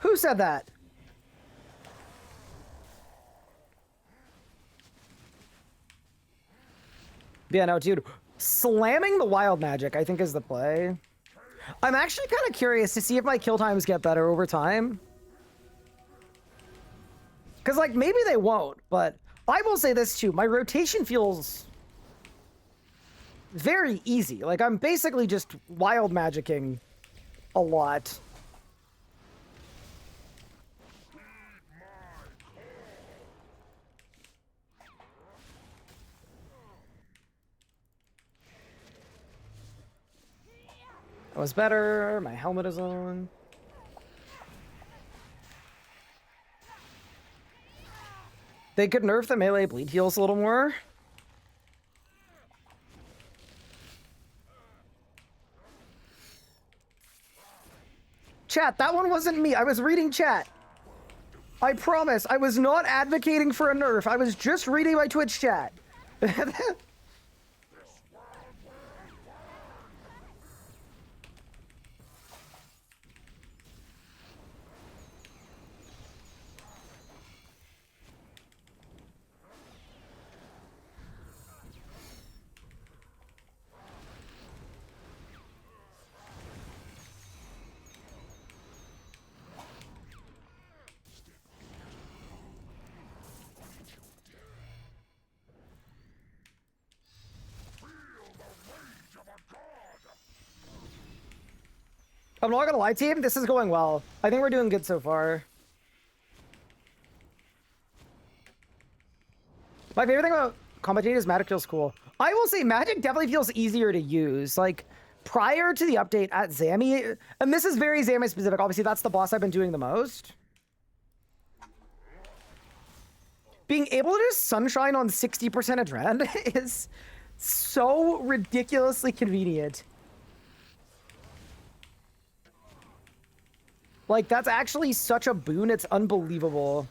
Who said that? Yeah, no, dude. Slamming the wild magic, I think, is the play. I'm actually kind of curious to see if my kill times get better over time. Because, like, maybe they won't, but I will say this, too. My rotation feels very easy. Like, I'm basically just wild magicking a lot. That was better. My helmet is on. They could nerf the melee bleed heals a little more. Chat, that one wasn't me. I was reading chat. I promise. I was not advocating for a nerf. I was just reading my Twitch chat. I'm not gonna lie, team. This is going well. I think we're doing good so far. My favorite thing about Combating is Magic feels cool. I will say Magic definitely feels easier to use. Like, prior to the update at Zami, and this is very Zami specific. Obviously, that's the boss I've been doing the most. Being able to just sunshine on 60% adrenaline is so ridiculously convenient. Like, that's actually such a boon, it's unbelievable.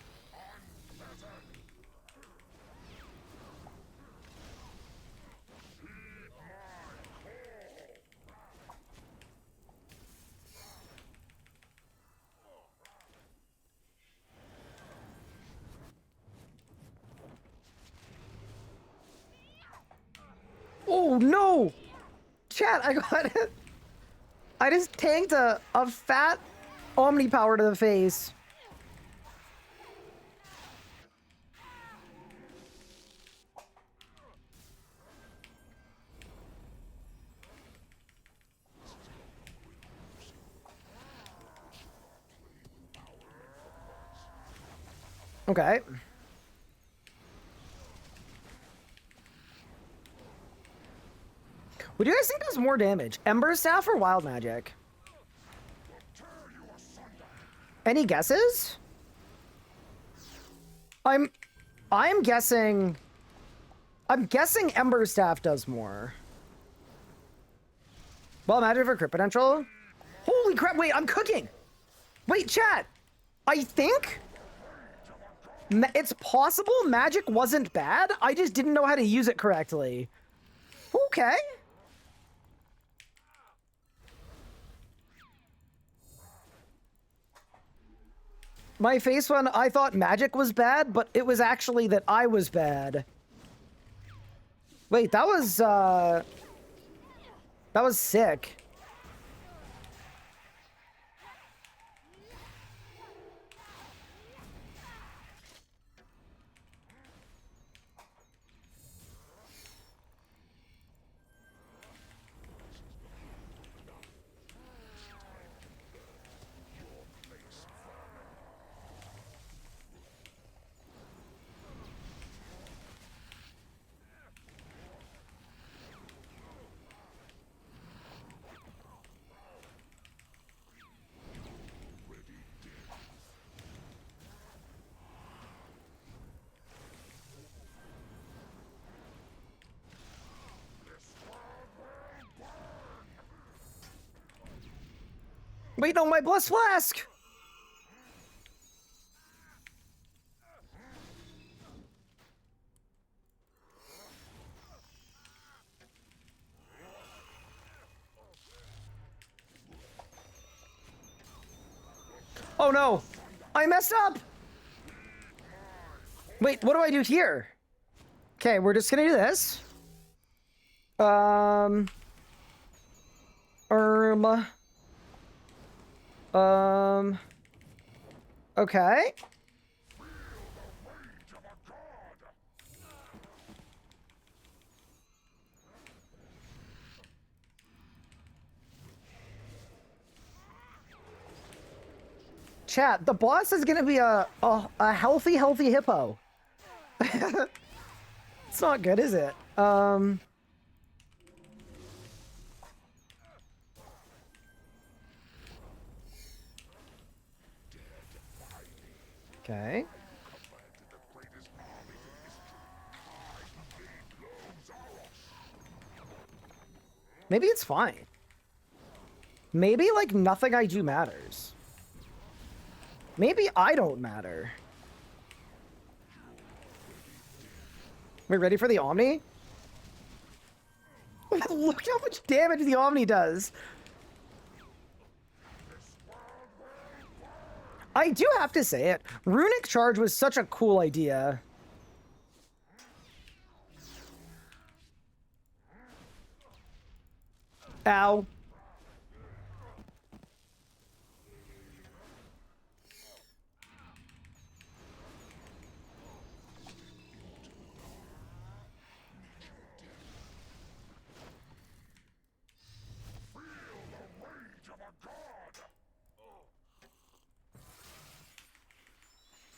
Oh, no! Chat, I got it. I just tanked a fat Omni power to the face. Okay. What do you guys think does more damage? Ember Staff or Wild Magic? Any guesses? I'm guessing Ember Staff does more. Well, Magic for crit potential. Holy crap, wait, I'm cooking. Wait, chat. I think it's possible Magic wasn't bad. I just didn't know how to use it correctly. Okay. My face when I thought Magic was bad, but it was actually that I was bad. Wait, that was sick. Wait, no, my Blessed Flask! Oh no! I messed up! Wait, what do I do here? Okay, we're just gonna do this. Um. Okay. Chat, the boss is gonna be a healthy hippo. It's not good, is it? Okay. Maybe it's fine. Maybe, like, nothing I do matters. Maybe I don't matter. We ready for the Omni? Look how much damage the Omni does. I do have to say it. Runic Charge was such a cool idea. Ow.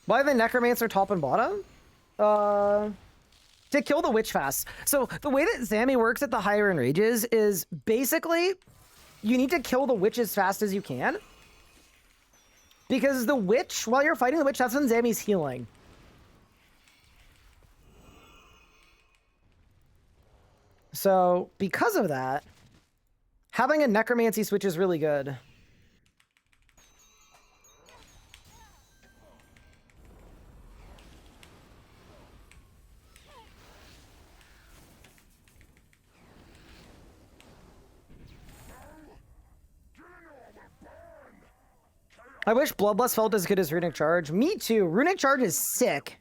Why the Necromancer top and bottom? To kill the witch fast. So the way that Zami works at the higher enrages is basically you need to kill the witch as fast as you can. Because the witch, while you're fighting the witch, that's when Zami's healing. So because of that, having a Necromancy switch is really good. I wish Bloodlust felt as good as Runic Charge. Me too. Runic Charge is sick.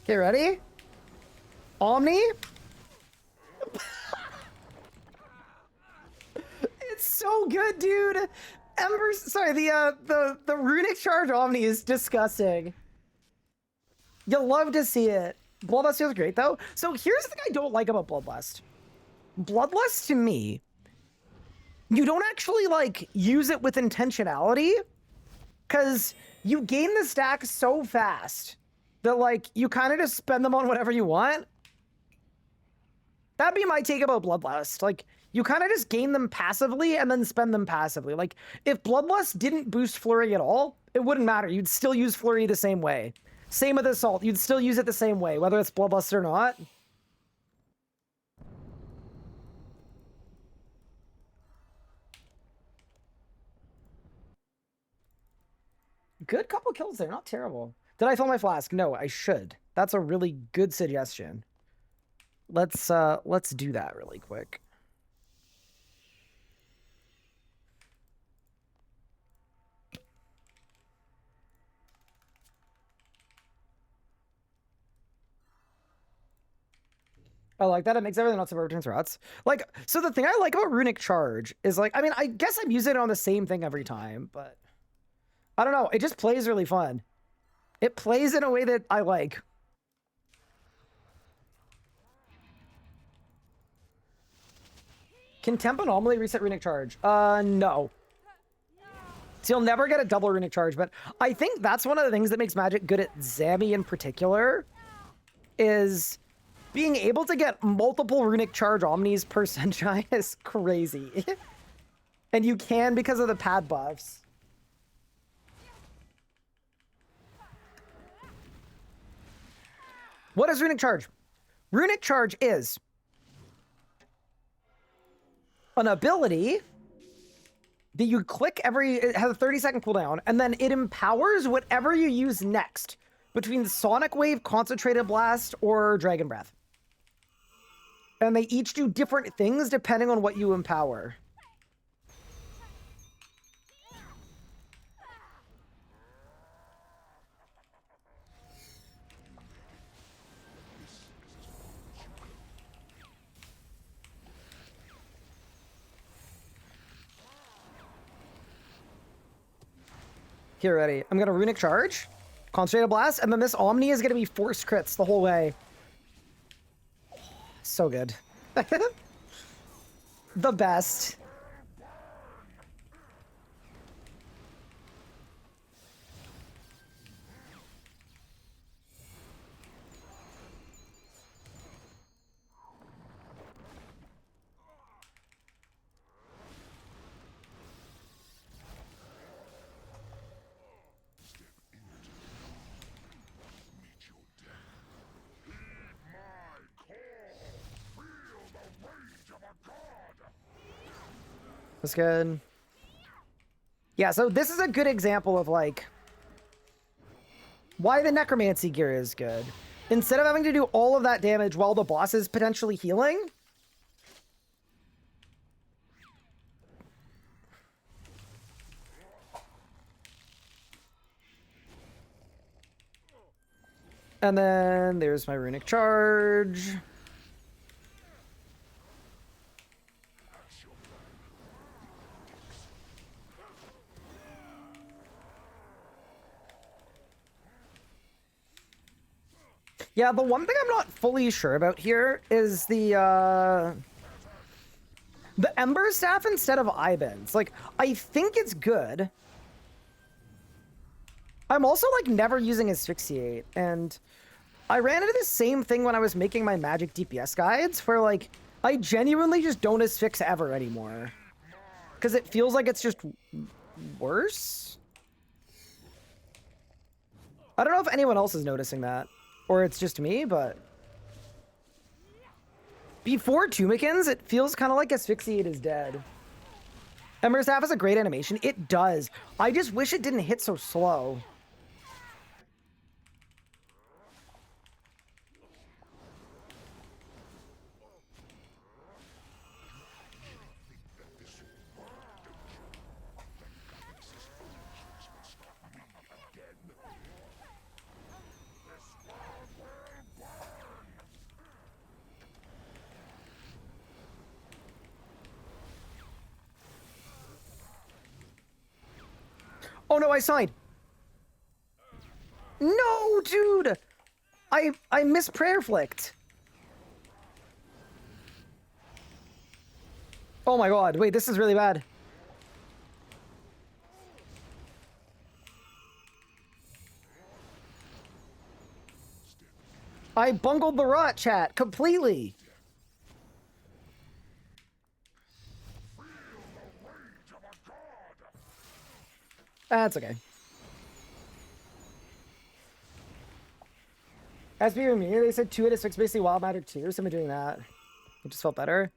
Okay, ready? Omni? It's so good, dude. Sorry, the Runic Charge Omni is disgusting. You'll love to see it. Bloodlust feels great, though. So here's the thing I don't like about Bloodlust. Bloodlust, to me, you don't actually, like, use it with intentionality, because you gain the stack so fast that, like, you kind of just spend them on whatever you want. That'd be my take about Bloodlust. Like, you kind of just gain them passively and then spend them passively. Like, if Bloodlust didn't boost Flurry at all, it wouldn't matter. You'd still use Flurry the same way. Same with Assault. You'd still use it the same way, whether it's Bloodlust or not. Good couple kills there. Not terrible. Did I fill my flask? No, I should. That's a really good suggestion. Let's do that really quick. I like that. It makes everything not super returns routes. Like, so the thing I like about Runic Charge is, like, I mean, I guess I'm using it on the same thing every time, but I don't know. It just plays really fun. It plays in a way that I like. Can Temp Anomaly reset Runic Charge? No. So you'll never get a double Runic Charge, but I think that's one of the things that makes Magic good at Zami in particular, is being able to get multiple Runic Charge Omnis per Sunshine is crazy. And you can because of the pad buffs. What is Runic Charge? Runic Charge is an ability that you click it has a 30-second cooldown, and then it empowers whatever you use next between Sonic Wave, Concentrated Blast, or Dragon Breath. And they each do different things depending on what you empower. Here, ready. I'm gonna Runic Charge, Concentrated Blast, and then this Omni is gonna be forced crits the whole way. So good. The best. That's good. Yeah, so this is a good example of, like, why the Necromancy gear is good. Instead of having to do all of that damage while the boss is potentially healing, and then there's my Runic Charge. Yeah, the one thing I'm not fully sure about here is the Ember Staff instead of Ibans. Like, I think it's good. I'm also, like, never using Asphyxiate, and I ran into the same thing when I was making my Magic DPS guides, where, like, I genuinely just don't Asphyx ever anymore. Because it feels like it's just worse? I don't know if anyone else is noticing that. Or it's just me, but before Tumikins, it feels kind of like Asphyxiate is dead. Ember Staff is a great animation. It does. I just wish it didn't hit so slow. Oh no, I signed. No, dude. I miss Prayer Flicked. Oh my god, wait, this is really bad. I bungled the rot chat completely. That's okay. SB and me, they said 2 out of 6 basically wild matter too, so I'm doing that. It just felt better.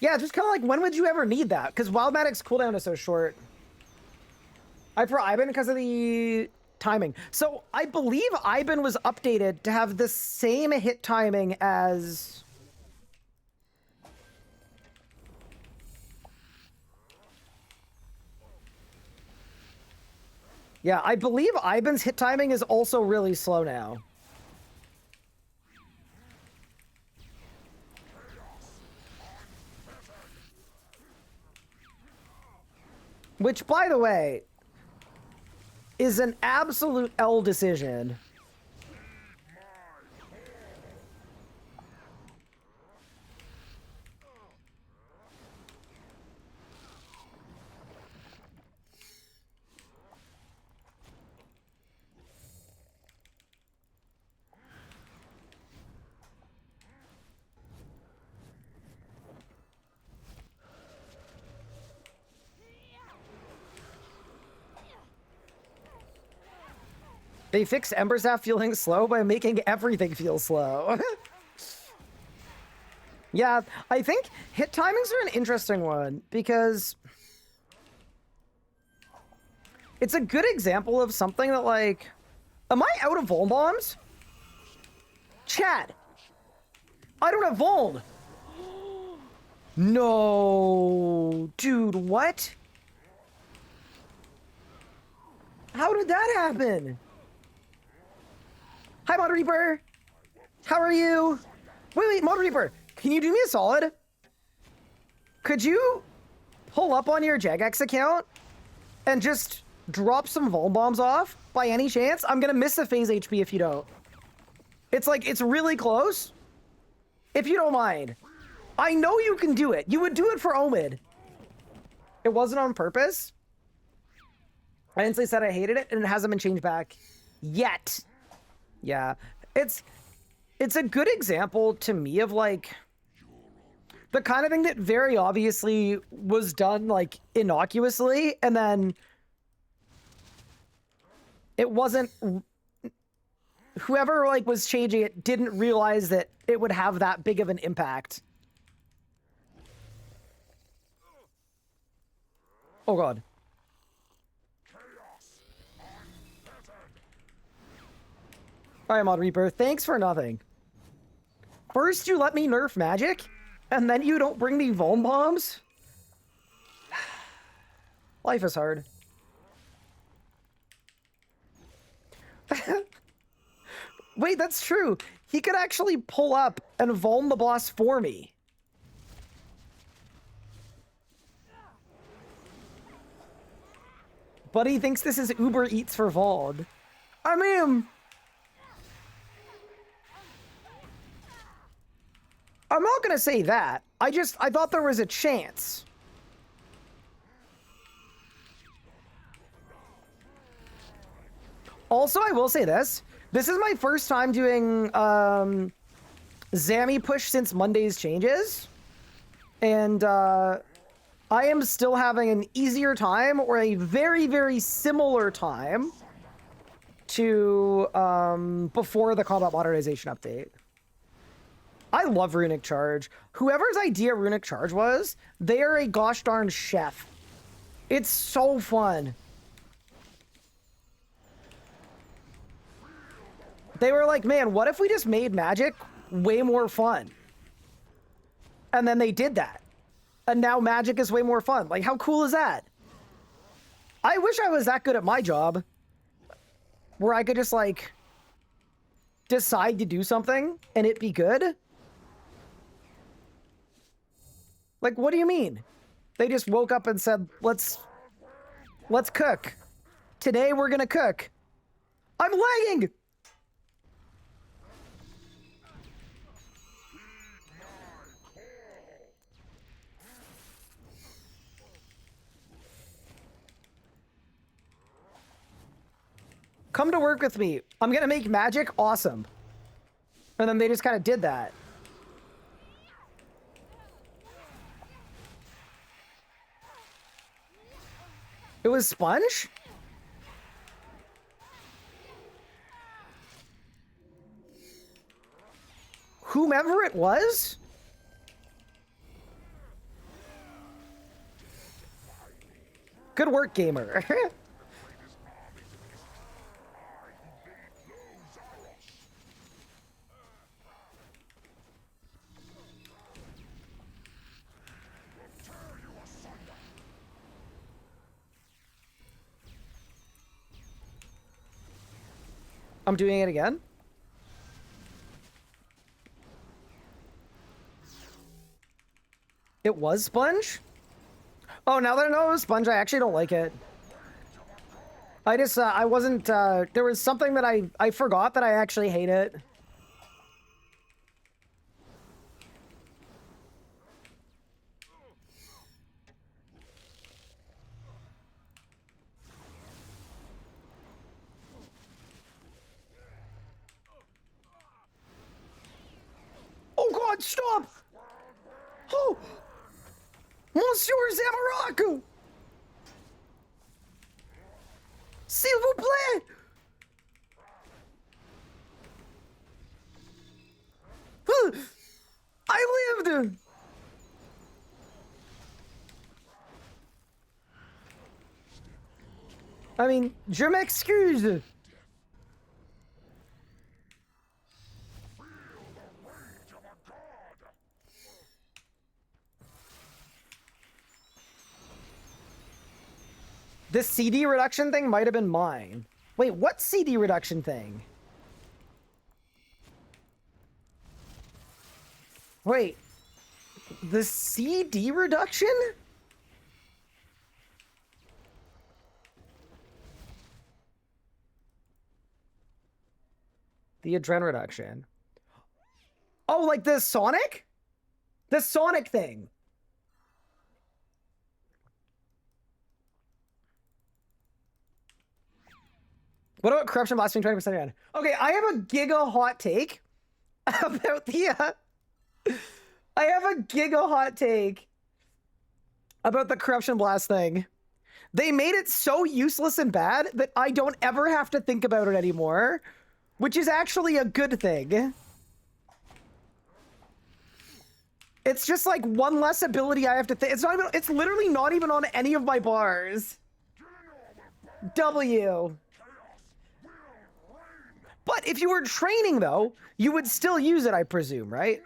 Yeah, just kind of like, when would you ever need that? Because wild magic's cooldown is so short. I prefer Iban because of the timing. So I believe Iban was updated to have the same hit timing as... Yeah, I believe Iban's hit timing is also really slow now. Which, by the way, is an absolute L decision. They fix Ember Staff feeling slow by making everything feel slow. Yeah, I think hit timings are an interesting one because it's a good example of something that, like, am I out of Vuln bombs? Chad, I don't have Vuln. No, dude, what? How did that happen? Hi, Mod Reaper. How are you? Wait, Mod Reaper, can you do me a solid? Could you pull up on your Jagex account and just drop some Vuln bombs off by any chance? I'm gonna miss the phase HP if you don't. It's like, it's really close. If you don't mind. I know you can do it. You would do it for Omid. It wasn't on purpose. I instantly said I hated it, and it hasn't been changed back yet. Yeah, it's a good example to me of, like, the kind of thing that very obviously was done, like, innocuously, and then it wasn't... Whoever, like, was changing it didn't realize that it would have that big of an impact. Oh, God. Alright, Mod Reaper, thanks for nothing. First you let me nerf magic, and then you don't bring me Vuln bombs? Life is hard. Wait, that's true. He could actually pull up and Vuln the boss for me. Buddy thinks this is Uber Eats for Vuln. I mean... I'm not gonna say that. I thought there was a chance. Also, I will say this. This is my first time doing Zammy push since Monday's changes. And I am still having an easier time, or a very, very similar time to before the combat modernization update. I love Runic Charge. Whoever's idea Runic Charge was, they are a gosh darn chef. It's so fun. They were like, man, what if we just made magic way more fun? And then they did that. And now magic is way more fun. Like, how cool is that? I wish I was that good at my job, where I could just, like, decide to do something and it be good. Like, what do you mean? They just woke up and said, let's cook. Today we're gonna cook. I'm lagging! Come to work with me. I'm gonna make magic awesome. And then they just kind of did that. It was Sponge? Whomever it was? Good work, gamer. I'm doing it again. It was Sponge? Oh, now that I know it was Sponge, I actually don't like it. I just, I wasn't, there was something that I forgot that I actually hate it. Oh God, stop! Oh! Monsieur Zamorak! S'il vous plaît! I mean, je m'excuse. This CD reduction thing might have been mine. Wait, what CD reduction thing? Wait, the CD reduction? The adren reduction. Oh, like the Sonic? The Sonic thing. What about corruption blast being 20% again? Okay, I have a giga hot take about the I have a giga hot take about the corruption blast thing. They made it so useless and bad that I don't ever have to think about it anymore, which is actually a good thing. It's just like one less ability I have to think. It's not even, it's literally not even on any of my bars. W. But if you were training though, you would still use it, I presume, right?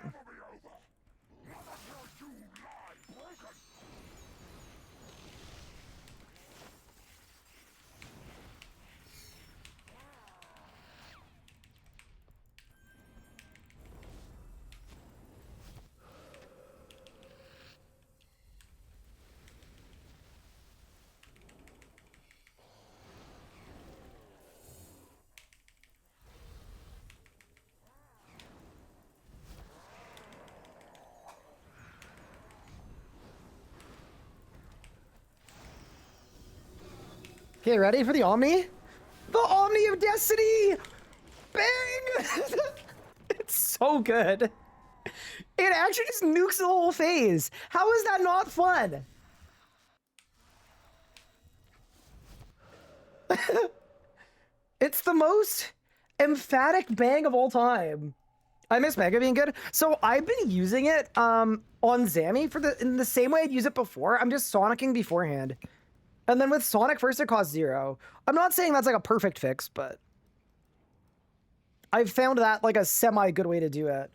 Okay, ready for the Omni? The Omni of Destiny! Bang! It's so good. It actually just nukes the whole phase. How is that not fun? It's the most emphatic bang of all time. I miss Mega being good. So I've been using it on Zammy in the same way I'd use it before. I'm just Sonicking beforehand. And then with Sonic first, it costs 0. I'm not saying that's like a perfect fix, but I've found that like a semi-good way to do it.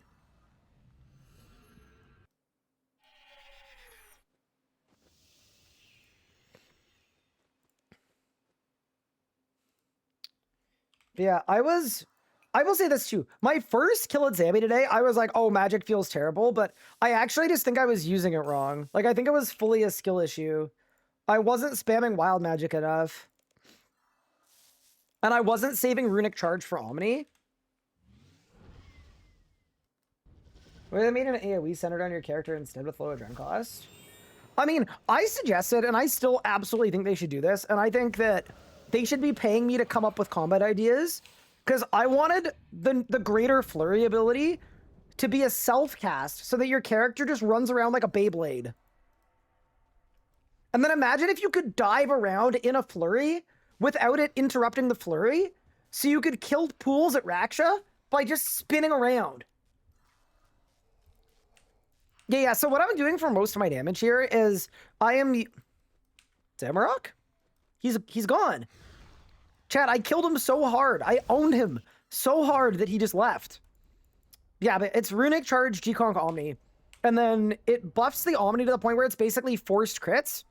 Yeah, I will say this too. My first kill at Zammy today, I was like, oh, magic feels terrible, but I actually just think I was using it wrong. Like, I think it was fully a skill issue. I wasn't spamming wild magic enough. And I wasn't saving runic charge for Omni. Well, they made an AoE centered on your character instead with low adren cost. I mean, I suggested, and I still absolutely think they should do this, and I think that they should be paying me to come up with combat ideas, because I wanted the greater flurry ability to be a self-cast, so that your character just runs around like a Beyblade. And then imagine if you could dive around in a flurry without it interrupting the flurry, so you could kill pools at Raksha by just spinning around. Yeah, so what I'm doing for most of my damage here is I am... Zamorak? He's gone. Chat, I killed him so hard. I owned him so hard that he just left. Yeah, but it's Runic Charge, G-Conk Omni. And then it buffs the Omni to the point where it's basically forced crits.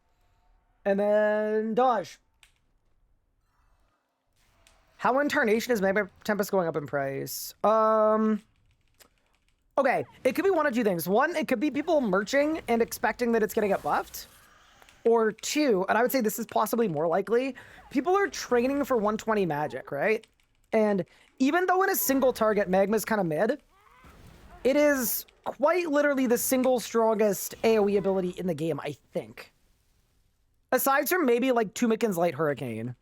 And then dodge. How in Tarnation is Magma Tempest going up in price? Okay, it could be one of two things. One, it could be people merching and expecting that it's going to get buffed. Or two, and I would say this is possibly more likely, people are training for 120 magic, right? And even though in a single target, Magma's kind of mid, it is quite literally the single strongest AoE ability in the game, I think. Aside from maybe like Tumikin's Light Hurricane.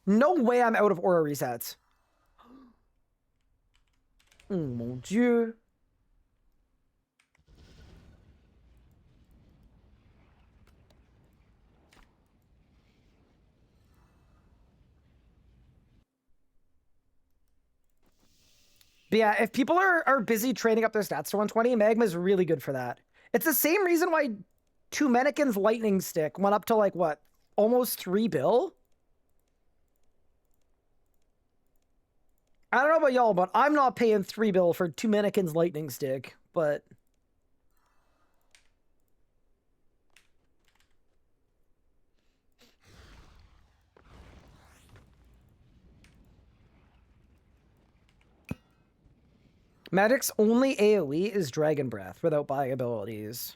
No way I'm out of aura resets. Oh mon dieu. But yeah, if people are busy training up their stats to 120, Magma's really good for that. It's the same reason why Two Mannequin's Lightning Stick went up to like, what, almost 3 bill? I don't know about y'all, but I'm not paying 3 bill for Two Mannequin's Lightning Stick, but... Magic's only AoE is Dragon Breath without buying abilities.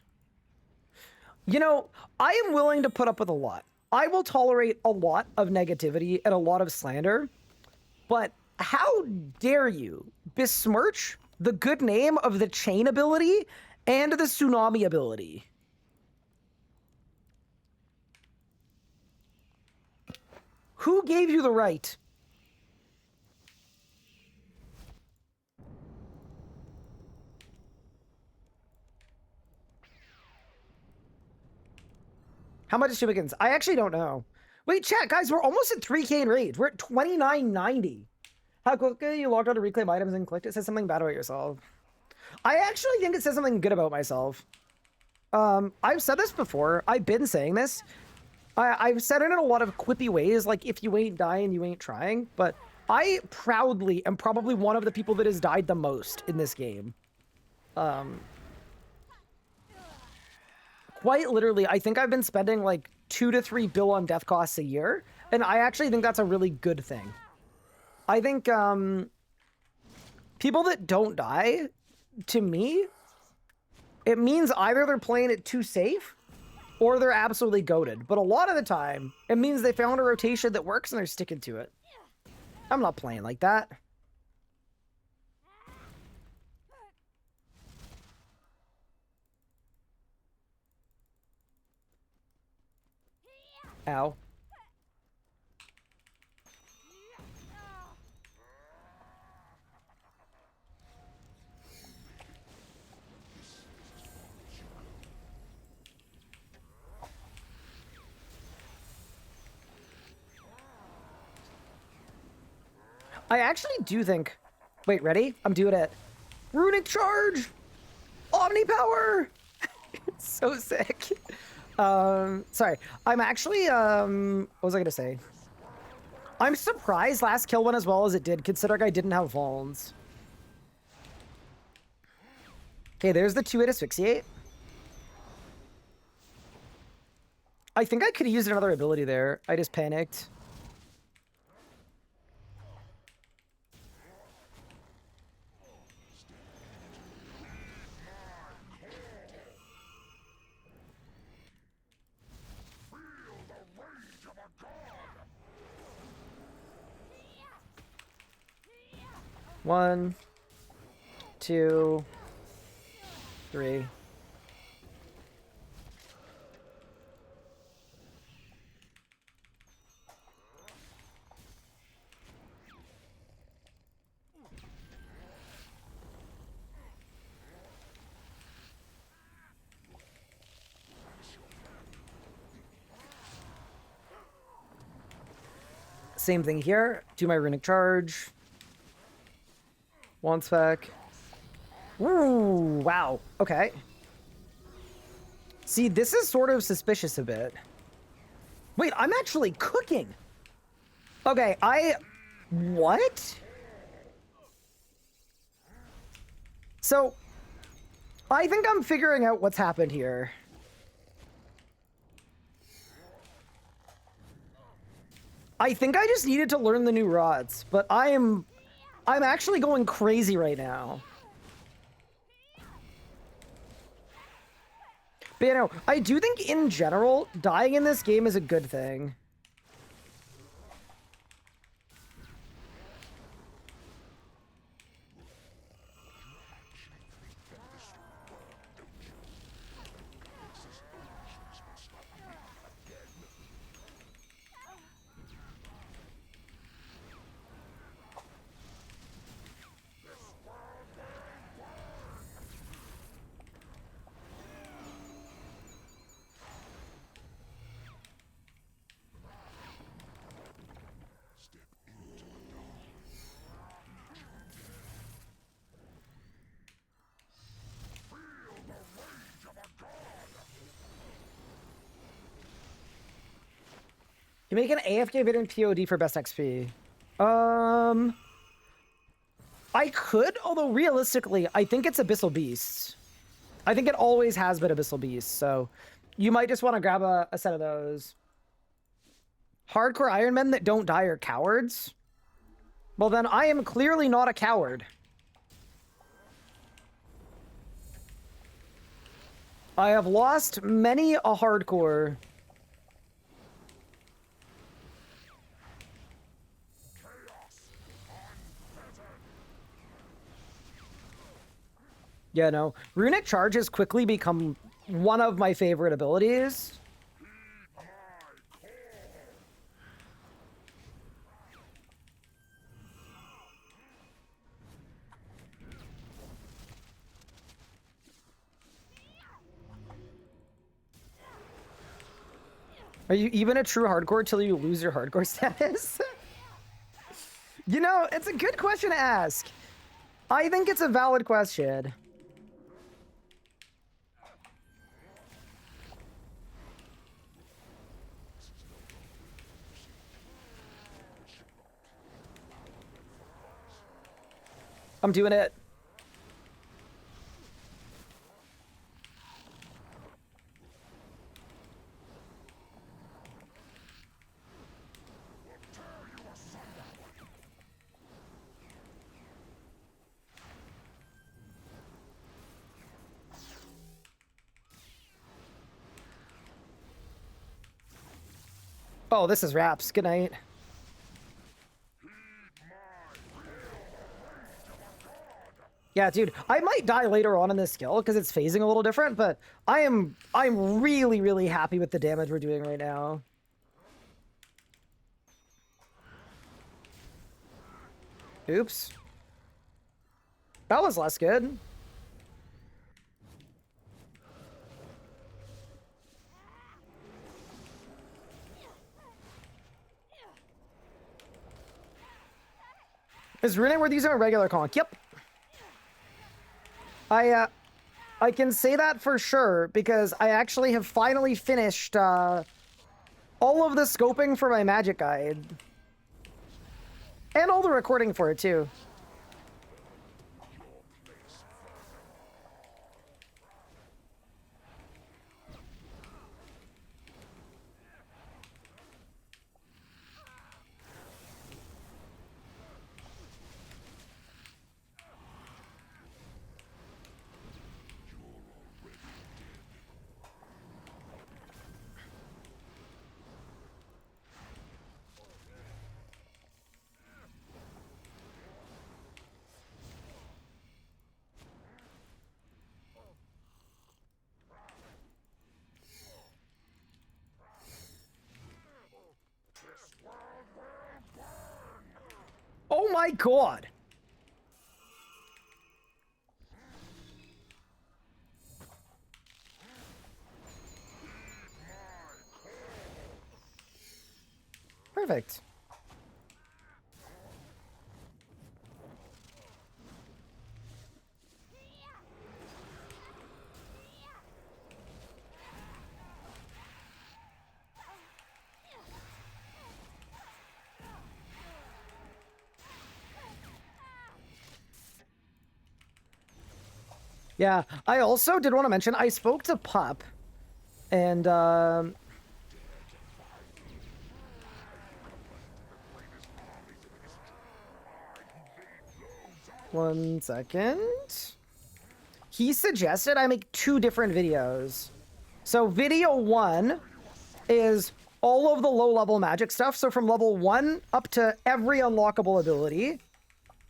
You know, I am willing to put up with a lot. I will tolerate a lot of negativity and a lot of slander, but how dare you besmirch the good name of the chain ability and the tsunami ability? Who gave you the right? How much is Shubikins? I actually don't know. Wait, chat, guys, we're almost at 3K in rage. We're at 2990. How quickly you logged on to reclaim items and clicked? It says something bad about yourself. I actually think it says something good about myself. I've said this before. I've been saying this. I've said it in a lot of quippy ways, like, if you ain't dying, you ain't trying. But I proudly am probably one of the people that has died the most in this game. Quite literally, I think I've been spending like 2 to 3 bill on death costs a year, and I actually think that's a really good thing. I think people that don't die, to me, it means either they're playing it too safe or they're absolutely goated. But a lot of the time, it means they found a rotation that works and they're sticking to it. I'm not playing like that. Ow. I actually do think... Wait, ready? I'm doing it. Runic Charge! Omni Power! It's so sick. Sorry. I'm actually, what was I gonna say? I'm surprised last kill went as well as it did, considering I didn't have Vulns. Okay, there's the 2-hit Asphyxiate. I think I could have used another ability there. I just panicked. One, two, three. Same thing here. Do my Runic Charge. One spec. Ooh, wow. Okay. See, this is sort of suspicious a bit. Wait, I'm actually cooking. Okay, what? So, I think I'm figuring out what's happened here. I think I just needed to learn the new rods, but I'm actually going crazy right now. But you know, I do think in general, dying in this game is a good thing. You make an AFK video in POD for best XP. I could, although realistically, I think it's Abyssal Beasts. I think it always has been Abyssal Beasts, so you might just want to grab a set of those. Hardcore Iron Men that don't die are cowards? Well, then I am clearly not a coward. I have lost many a hardcore. Yeah, no. Runic Charge has quickly become one of my favorite abilities. Are you even a true hardcore till you lose your hardcore status? You know, it's a good question to ask. I think it's a valid question. I'm doing it. Oh, this is wraps. Good night. Yeah, dude, I might die later on in this skill because it's phasing a little different, but I'm really, really happy with the damage we're doing right now. Oops. That was less good. Is Rune worth using a regular conk? Yep. I can say that for sure because I actually have finally finished all of the scoping for my magic guide. And all the recording for it too. Oh my god! Perfect. Yeah, I also did want to mention, I spoke to Pup, and, one second. He suggested I make 2 different videos. So video 1 is all of the low-level magic stuff, so from level 1 up to every unlockable ability.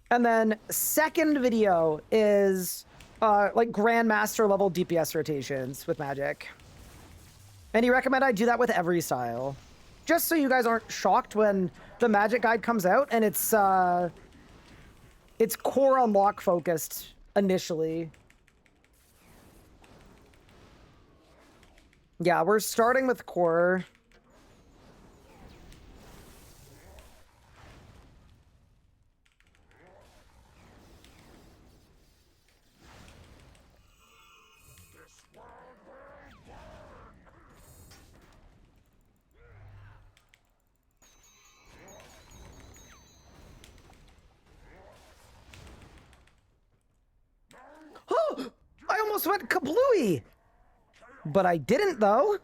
And then second video is like Grandmaster level DPS rotations with magic. And he recommended I do that with every style. Just so you guys aren't shocked when the magic guide comes out and it's core unlock focused initially. Yeah, we're starting with core. almost went kablooey. But I didn't, though.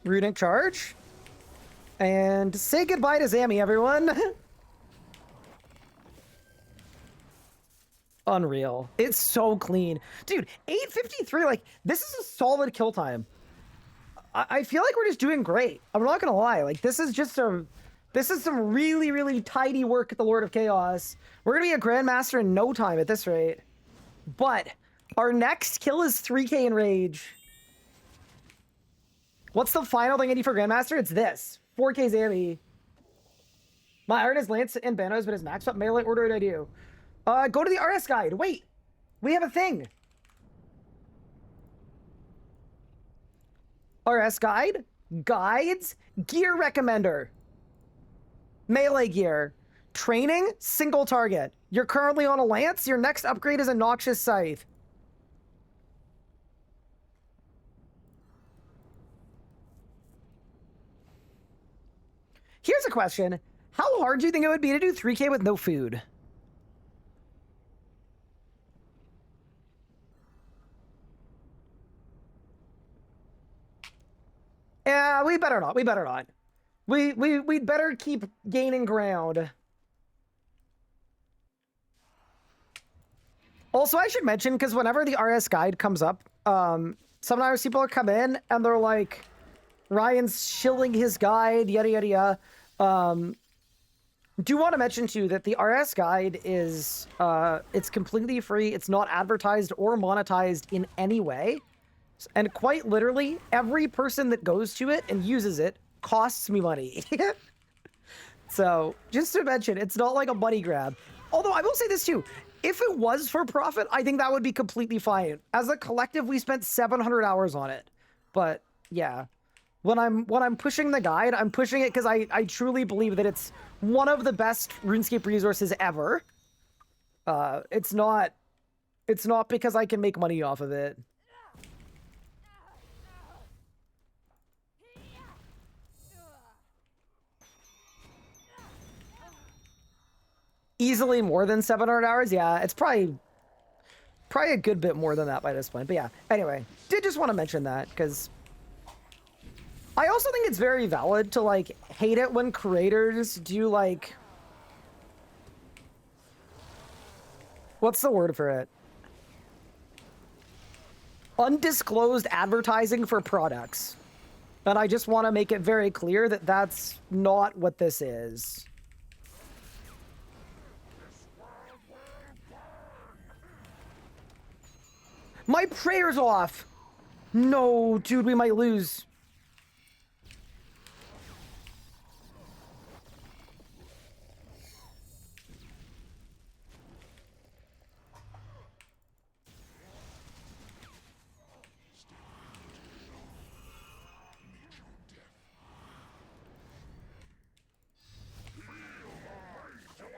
Runic charge. And say goodbye to Zammy, everyone. Unreal. It's so clean. Dude, 853, like, this is a solid kill time. I feel like we're just doing great. I'm not gonna lie. Like, this is some really, really tidy work at the Lord of Chaos. We're gonna be a Grandmaster in no time at this rate. But our next kill is 3K in Rage. What's the final thing I need for Grandmaster? It's this. 4K Zammy. My Iron is Lance and Banos, but his max up melee order did I do? Go to the RS guide. Wait. We have a thing. RS guide. Guides. Gear recommender. Melee gear. Training. Single target. You're currently on a Lance. Your next upgrade is a Noxious Scythe. Here's a question. How hard do you think it would be to do 3K with no food? Yeah, we better not. We better not. We'd better keep gaining ground. Also, I should mention, because whenever the RS guide comes up, sometimes people come in and they're like, Ryan's shilling his guide, yada, yada, yada. Do want to mention, too, that the RS guide is, it's completely free. It's not advertised or monetized in any way. And quite literally, every person that goes to it and uses it costs me money. So, just to mention, it's not like a money grab. Although, I will say this, too. If it was for profit, I think that would be completely fine. As a collective, we spent 700 hours on it. But, yeah. When I'm pushing the guide, I'm pushing it because I truly believe that it's one of the best RuneScape resources ever. It's not because I can make money off of it. Easily more than 700 hours? Yeah, it's probably a good bit more than that by this point. But yeah, anyway, did just want to mention that because I also think it's very valid to, like, hate it when creators do, like... What's the word for it? Undisclosed advertising for products. And I just want to make it very clear that that's not what this is. My prayer's off! No, dude, we might lose.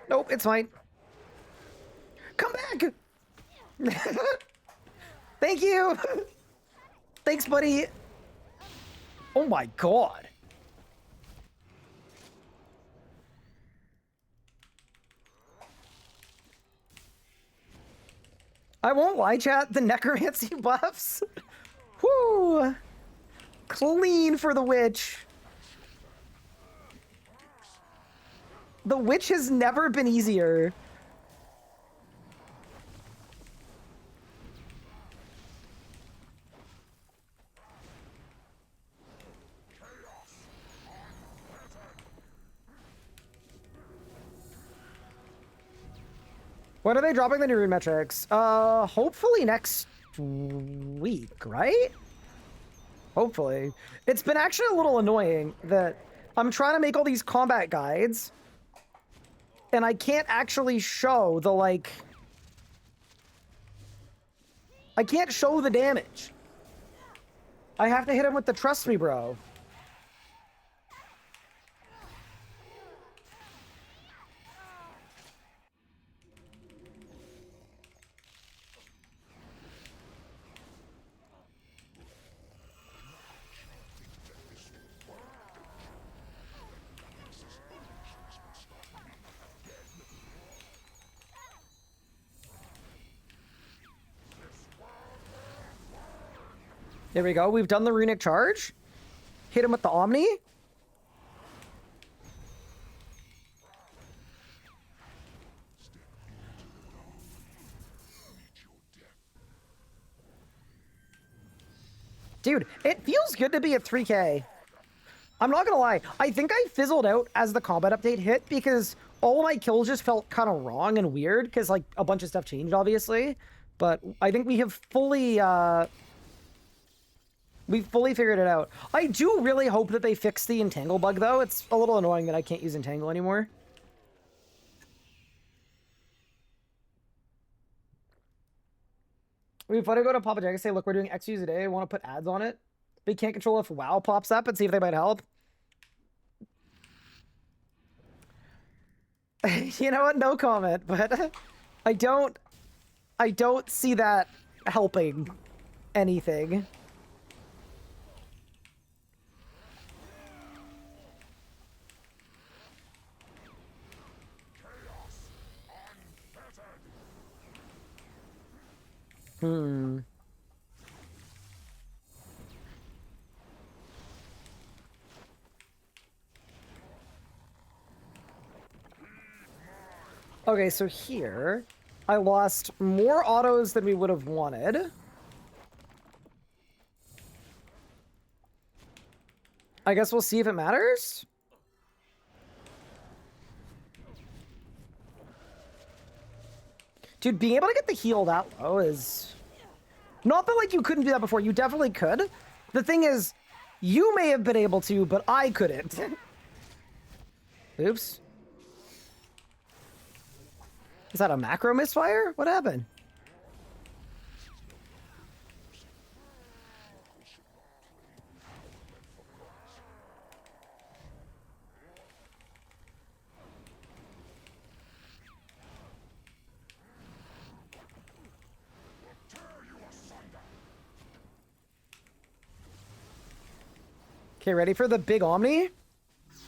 Nope, it's fine. Come back! Thank you! Thanks, buddy! Oh my god. I won't lie, chat. The Necromancy buffs. Whoo! Clean for the witch. The witch has never been easier. When are they dropping the new rune metrics? Hopefully next week, right? Hopefully. It's been actually a little annoying that I'm trying to make all these combat guides. And I can't actually show the, like... I can't show the damage. I have to hit him with the trust me, bro. There we go. We've done the runic charge. Hit him with the Omni. Dude, it feels good to be at 3K. I'm not gonna lie. I think I fizzled out as the combat update hit because all my kills just felt kind of wrong and weird because, like, a bunch of stuff changed, obviously. But I think we have fully... We've fully figured it out. I do really hope that they fix the entangle bug, though. It's a little annoying that I can't use entangle anymore. We've got to go to Papa Jagex and say, look, we're doing X views a day. I want to put ads on it. They can't control if WoW pops up and see if they might help. You know what? No comment, but I don't see that helping anything. Okay, so here, I lost more autos than we would have wanted. I guess we'll see if it matters. Dude, being able to get the heal that low is... Not that, like, you couldn't do that before. You definitely could. The thing is, you may have been able to, but I couldn't. Oops. Is that a macro misfire? What happened? Okay, ready for the big Omni?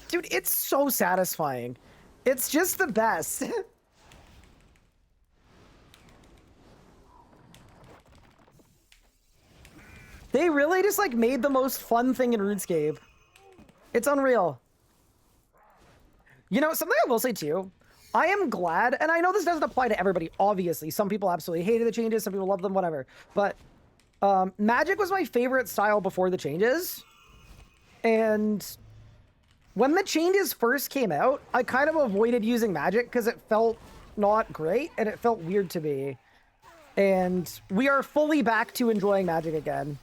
Dude, it's so satisfying. It's just the best. They really just, like, made the most fun thing in RuneScape. It's unreal. You know, something I will say too, I am glad, and I know this doesn't apply to everybody, obviously. Some people absolutely hated the changes, some people love them, whatever. But Magic was my favorite style before the changes. And when the changes first came out, I kind of avoided using Magic because it felt not great and it felt weird to me. And we are fully back to enjoying Magic again.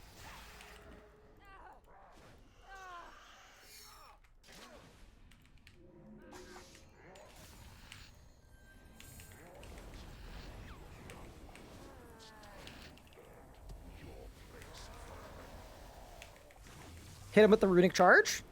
Hit him with the runic charge.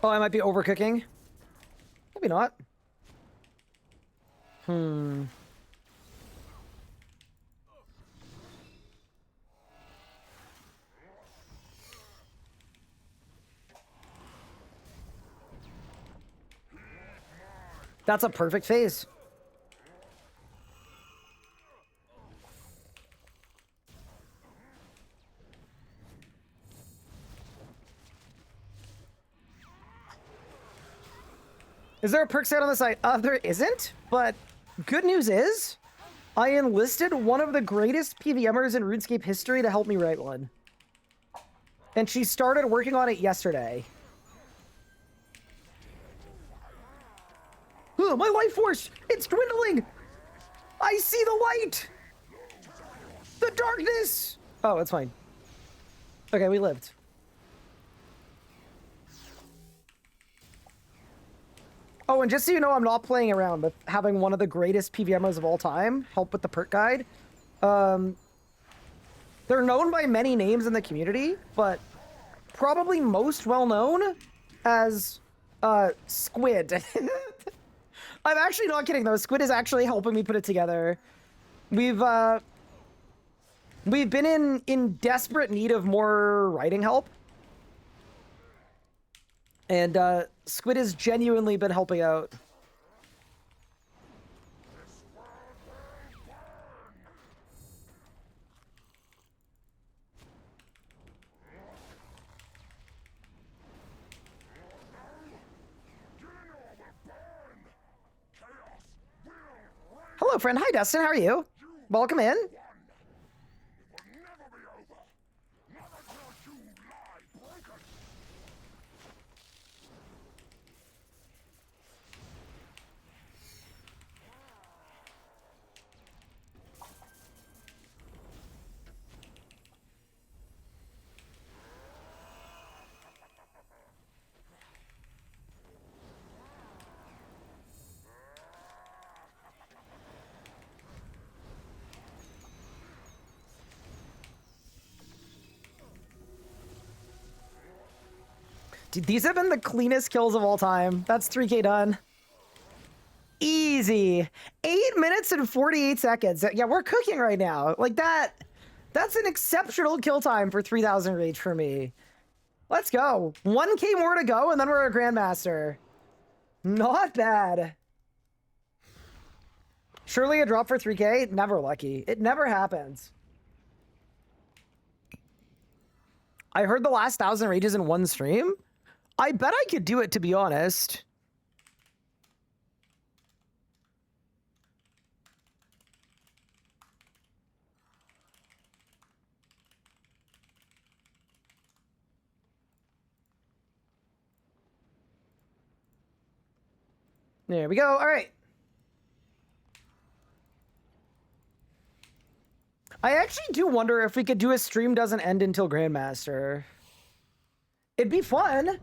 Oh, I might be overcooking. Maybe not. That's a perfect phase. Is there a perk set on the site? There isn't, but good news is I enlisted one of the greatest PVMers in RuneScape history to help me write one. And she started working on it yesterday. Oh, my life force! It's dwindling! I see the light! The darkness! Oh, it's fine. Okay, we lived. Oh, and just so you know, I'm not playing around with having one of the greatest PVMers of all time help with the perk guide. They're known by many names in the community, but probably most well known as Squid. I'm actually not kidding though. Squid is actually helping me put it together. We've been in desperate need of more writing help. And Squid has genuinely been helping out. Hello, friend. Hi, Dustin. How are you? Welcome in. Dude, these have been the cleanest kills of all time. That's 3K done. Easy. 8 minutes and 48 seconds. Yeah, we're cooking right now. Like that. That's an exceptional kill time for 3000 rage for me. Let's go. 1K more to go, and then we're a Grandmaster. Not bad. Surely a drop for 3K? Never lucky. It never happens. I heard the last 1000 rages in one stream. I bet I could do it, to be honest. There we go. All right. I actually do wonder if we could do a stream doesn't end until Grandmaster. It'd be fun.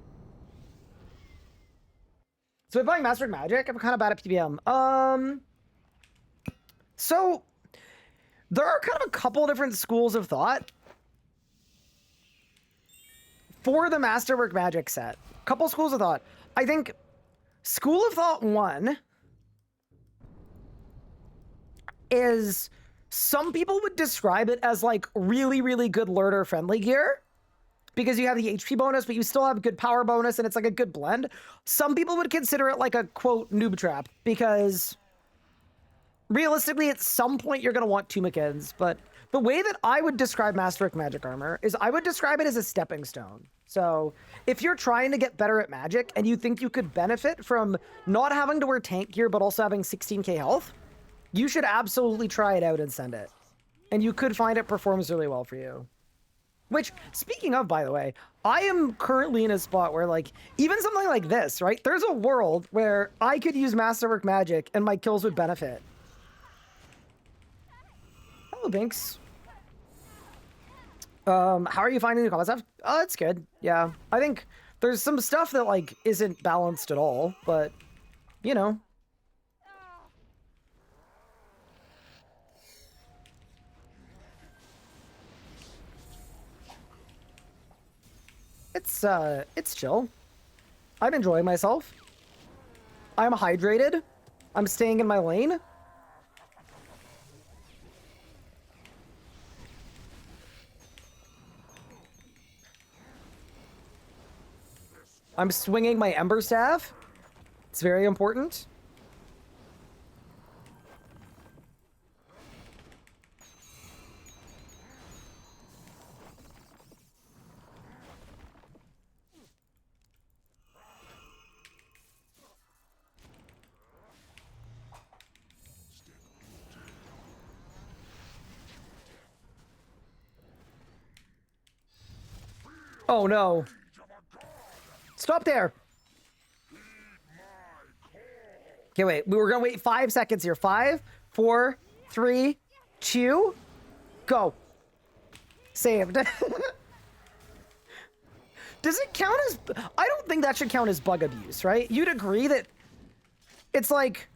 So we're playing Masterwork Magic. I'm kind of bad at PBM. So there are kind of a couple different schools of thought for the Masterwork Magic set. Couple schools of thought. I think School of Thought 1 is, some people would describe it as like really, really good lurder friendly gear, because you have the HP bonus, but you still have good power bonus, and it's like a good blend. Some people would consider it like a, quote, noob trap, because realistically, at some point, you're going to want two Mckins. But the way that I would describe Masterwork Magic Armor is I would describe it as a stepping stone. So if you're trying to get better at Magic, and you think you could benefit from not having to wear tank gear, but also having 16k health, you should absolutely try it out and send it. And you could find it performs really well for you. Which, speaking of, by the way, I am currently in a spot where, like, even something like this, right? There's a world where I could use Masterwork Magic and my kills would benefit. Hello, Binks. How are you finding the combat stuff? Oh, it's good. Yeah. I think there's some stuff that, like, isn't balanced at all, but, you know. It's chill. I'm enjoying myself. I'm hydrated. I'm staying in my lane. I'm swinging my Ember Staff. It's very important. Oh no. Stop there. Okay, wait. We were gonna wait 5 seconds here. 5, 4, 3, 2, go. Saved. Does it count as... I don't think that should count as bug abuse, right? You'd agree that it's like...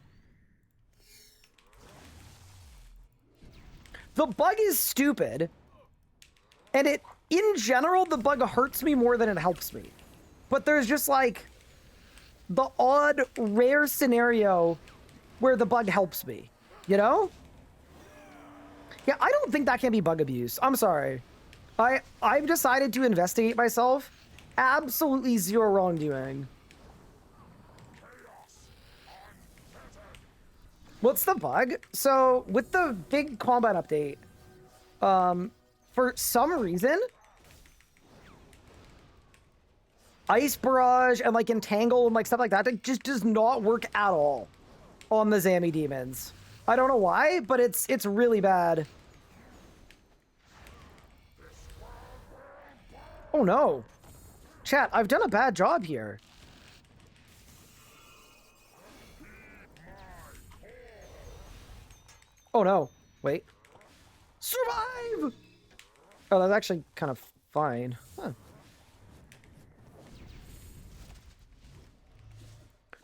The bug is stupid. And it... In general, the bug hurts me more than it helps me. But there's just like... the odd, rare scenario where the bug helps me. You know? Yeah, I don't think that can be bug abuse. I'm sorry. I've decided to investigate myself. Absolutely zero wrongdoing. What's the bug? So, with the big combat update, for some reason, Ice Barrage and like Entangle and like stuff like that, it just does not work at all on the Zami demons. I don't know why, but it's really bad. Oh no. Chat, I've done a bad job here. Oh no. Wait. Survive! Oh, that's actually kind of fine. Huh.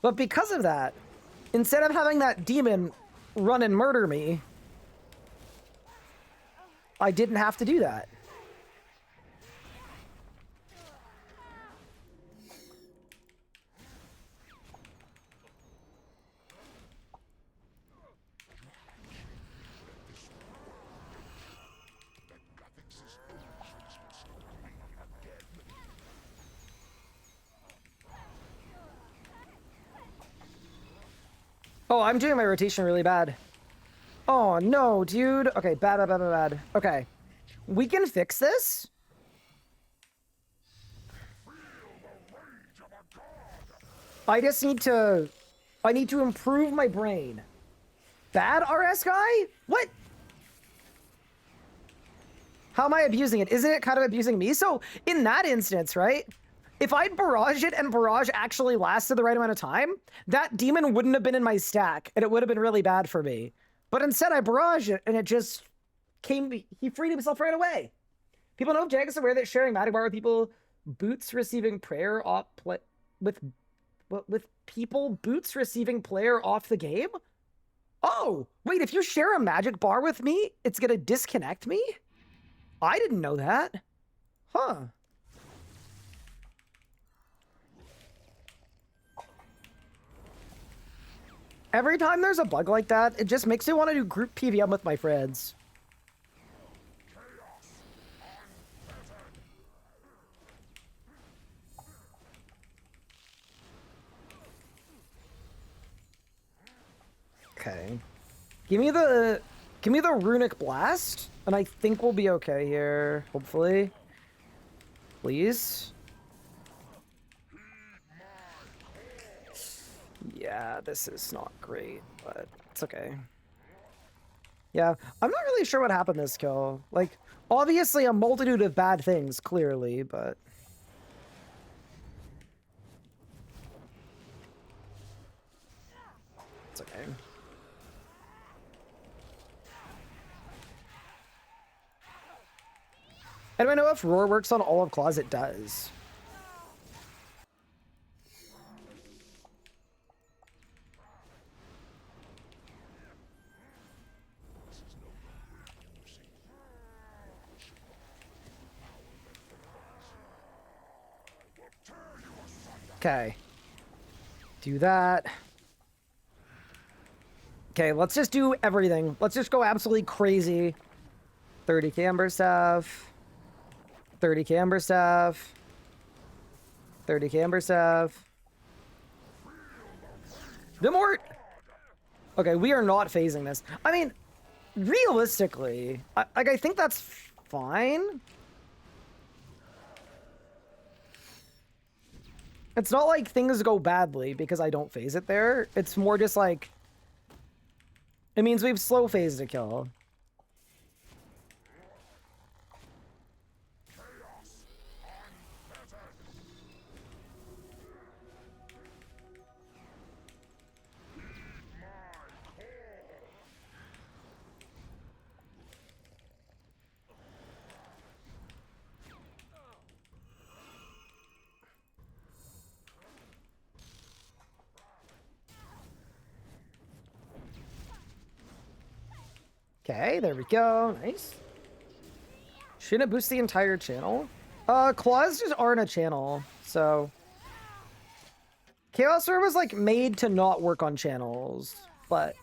But because of that, instead of having that demon run and murder me, I didn't have to do that. Oh, I'm doing my rotation really bad. Oh, no, dude. Okay, bad. Okay. We can fix this. I just need to... I need to improve my brain. Bad RS guy? What? How am I abusing it? Isn't it kind of abusing me? So, in that instance, right? If I'd barraged it and barrage actually lasted the right amount of time, that demon wouldn't have been in my stack, and it would have been really bad for me. But instead, I barraged it, and it just came... He freed himself right away. People know if Jagex is aware that sharing Magic Bar with people boots receiving prayer off... With people boots receiving player off the game? Oh, wait, if you share a Magic Bar with me, it's gonna disconnect me? I didn't know that. Huh. Every time there's a bug like that, it just makes me want to do group PVM with my friends. Okay. Give me the runic blast, and I think we'll be okay here, hopefully. Please. Yeah, this is not great, but it's okay. Yeah, I'm not really sure what happened this kill. Like, obviously a multitude of bad things, clearly, but... It's okay. And do I know if Roar works on all of Claws? It does. Okay. Do that. Okay, let's just do everything. Let's just go absolutely crazy. 30k Ember Staff. 30k Ember Staff. 30k Ember Staff. Demort! Okay, we are not phasing this. I mean, realistically, I think that's fine. It's not like things go badly because I don't phase it there. It's more just like... It means we've slow phased a kill. Okay, there we go. Nice. Shouldn't it boost the entire channel? Claws just aren't a channel, so... Chaos Orb was, like, made to not work on channels, but...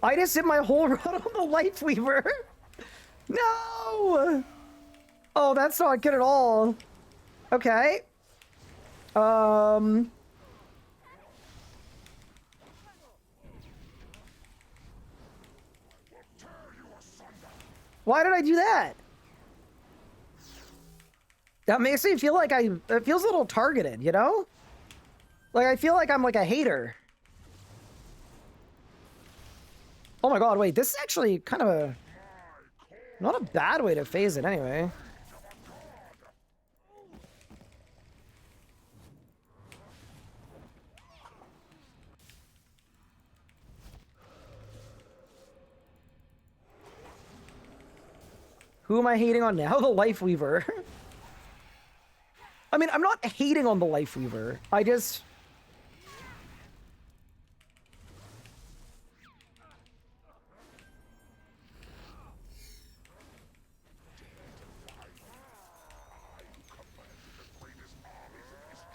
I just did my whole run on the Life Weaver! No! Oh, that's not good at all. Okay. Why did I do that? That makes me feel like it feels a little targeted, you know? Like, I feel like I'm like a hater. Oh my god, wait, this is actually kind of a... Not a bad way to phase it, anyway. Who am I hating on now? The Life Weaver. I mean, I'm not hating on the Life Weaver. I just...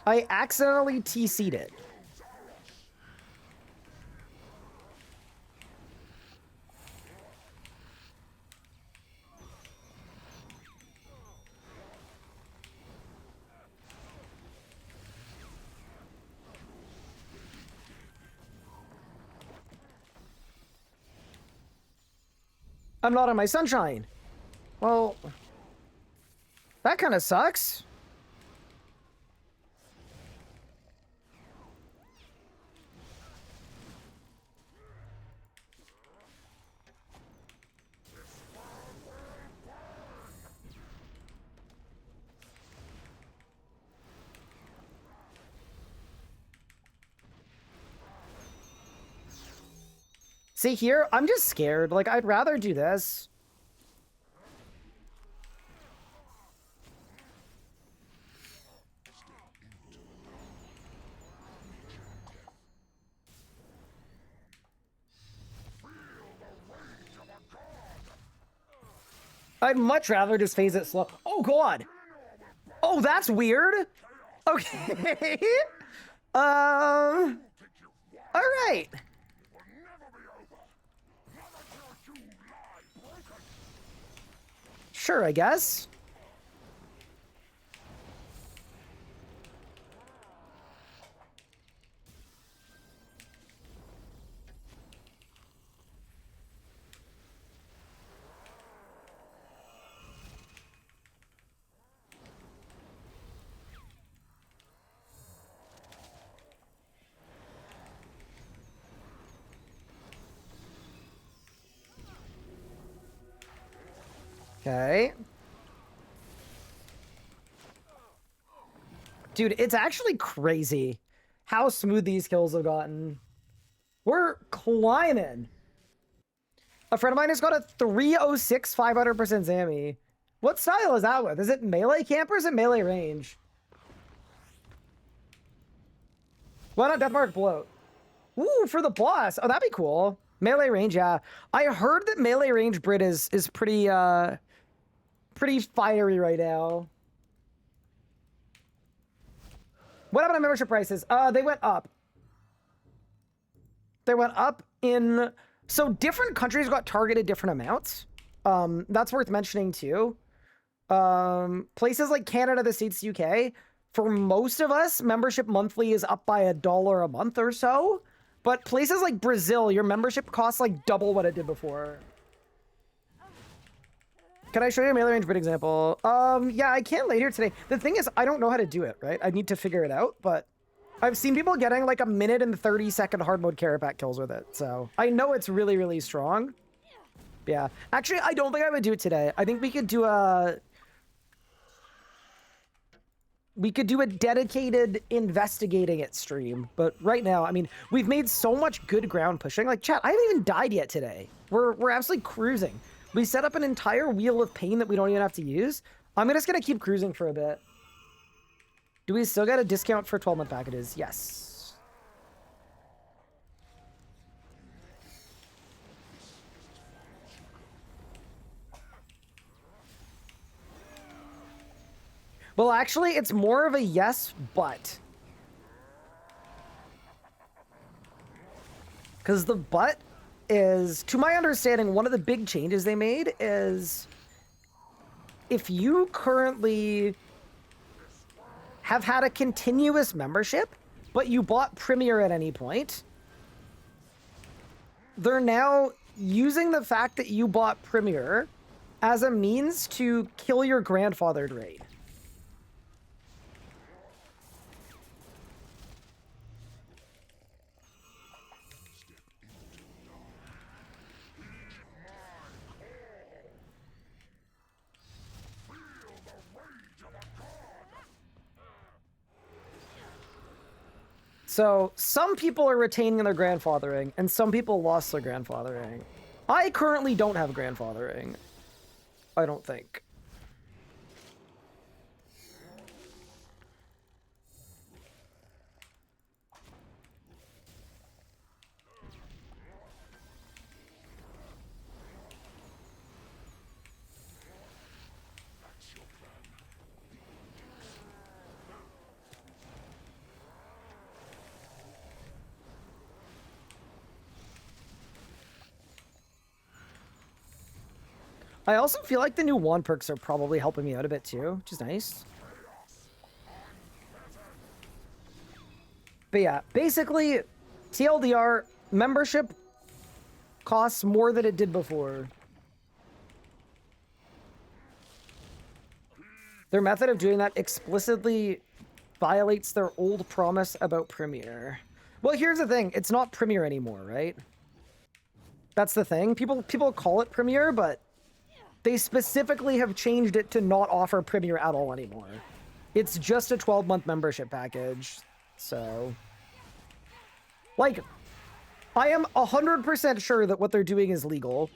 I accidentally TC'd it. I'm not on my sunshine. Well, that kind of sucks. See here, I'm just scared. Like, I'd rather do this. I'd much rather just phase it slow. Oh, God. Oh, that's weird. Okay. All right. Sure, I guess. Okay. Dude, it's actually crazy how smooth these kills have gotten. We're climbing. A friend of mine has got a 306 500% Zammy. What style is that with? Is it melee camp or is it melee range? Why not Deathmark Bloat? Ooh, for the boss. Oh, that'd be cool. Melee range, yeah. I heard that melee range Brit is pretty pretty fiery right now. What happened to membership prices? They went up. They went up in... So different countries got targeted different amounts. That's worth mentioning too. Places like Canada, the States, UK, for most of us, membership monthly is up by $1 a month or so. But places like Brazil, your membership costs like double what it did before. Can I show you a melee range Brit example? Yeah, I can later today. The thing is, I don't know how to do it, right? I need to figure it out, but I've seen people getting like 1 and 30-second hard mode Carapac kills with it, so I know it's really, really strong. Yeah. Actually, I don't think I would do it today. I think we could do a... We could do a dedicated investigating it stream, but right now, I mean, we've made so much good ground pushing. Like, chat, I haven't even died yet today. We're absolutely cruising. We set up an entire wheel of pain that we don't even have to use. I'm just gonna keep cruising for a bit. Do we still get a discount for 12-month packages? Yes. Well, actually, it's more of a yes, but. Because the but is, to my understanding, one of the big changes they made is if you currently have had a continuous membership, but you bought Premier at any point, they're now using the fact that you bought Premier as a means to kill your grandfathered raid. So some people are retaining their grandfathering, and some people lost their grandfathering. I currently don't have grandfathering. I don't think. I also feel like the new wand perks are probably helping me out a bit too, which is nice. But yeah, basically, TLDR, membership costs more than it did before. Their method of doing that explicitly violates their old promise about Premier. Well, here's the thing. It's not Premier anymore, right? That's the thing. People call it Premier, but they specifically have changed it to not offer Premier at all anymore. It's just a 12-month membership package. So, like, I am 100% sure that what they're doing is legal.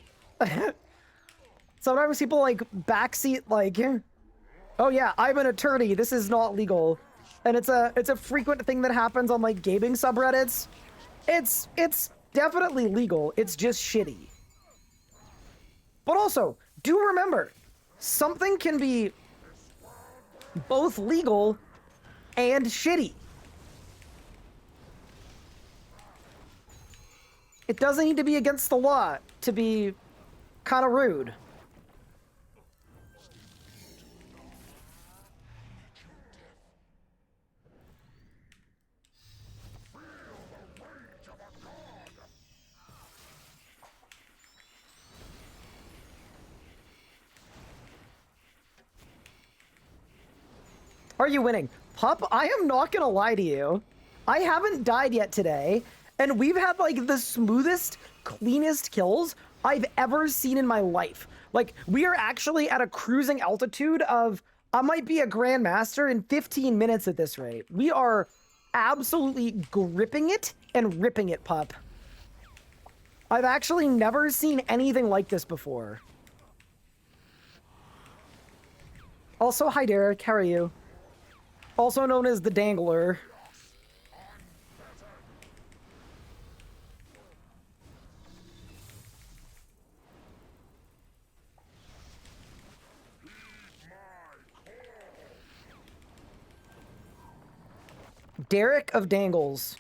Sometimes people, like, backseat, like, oh yeah, I'm an attorney, this is not legal. And it's a frequent thing that happens on, like, gaming subreddits. It's definitely legal, it's just shitty. But also, do remember, something can be both legal and shitty. It doesn't need to be against the law to be kind of rude. Are you winning? Pup, I am not gonna lie to you. I haven't died yet today, and we've had, like, the smoothest, cleanest kills I've ever seen in my life. Like, we are actually at a cruising altitude of, I might be a Grandmaster in 15 minutes at this rate. We are absolutely gripping it and ripping it, pup. I've actually never seen anything like this before. Also, hi Derek, how are you? Also known as the Dangler. Derek of Dangles.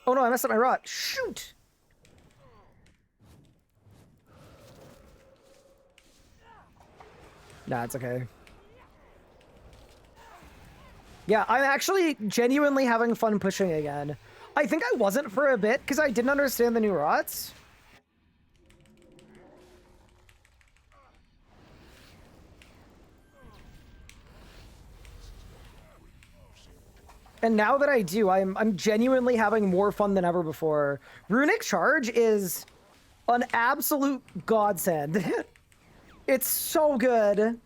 Oh no, I messed up my rot. Shoot! Nah, it's okay. Yeah, I'm actually genuinely having fun pushing again. I think I wasn't for a bit because I didn't understand the new rots. And now that I do, I'm genuinely having more fun than ever before. Runic Charge is an absolute godsend. It's so good.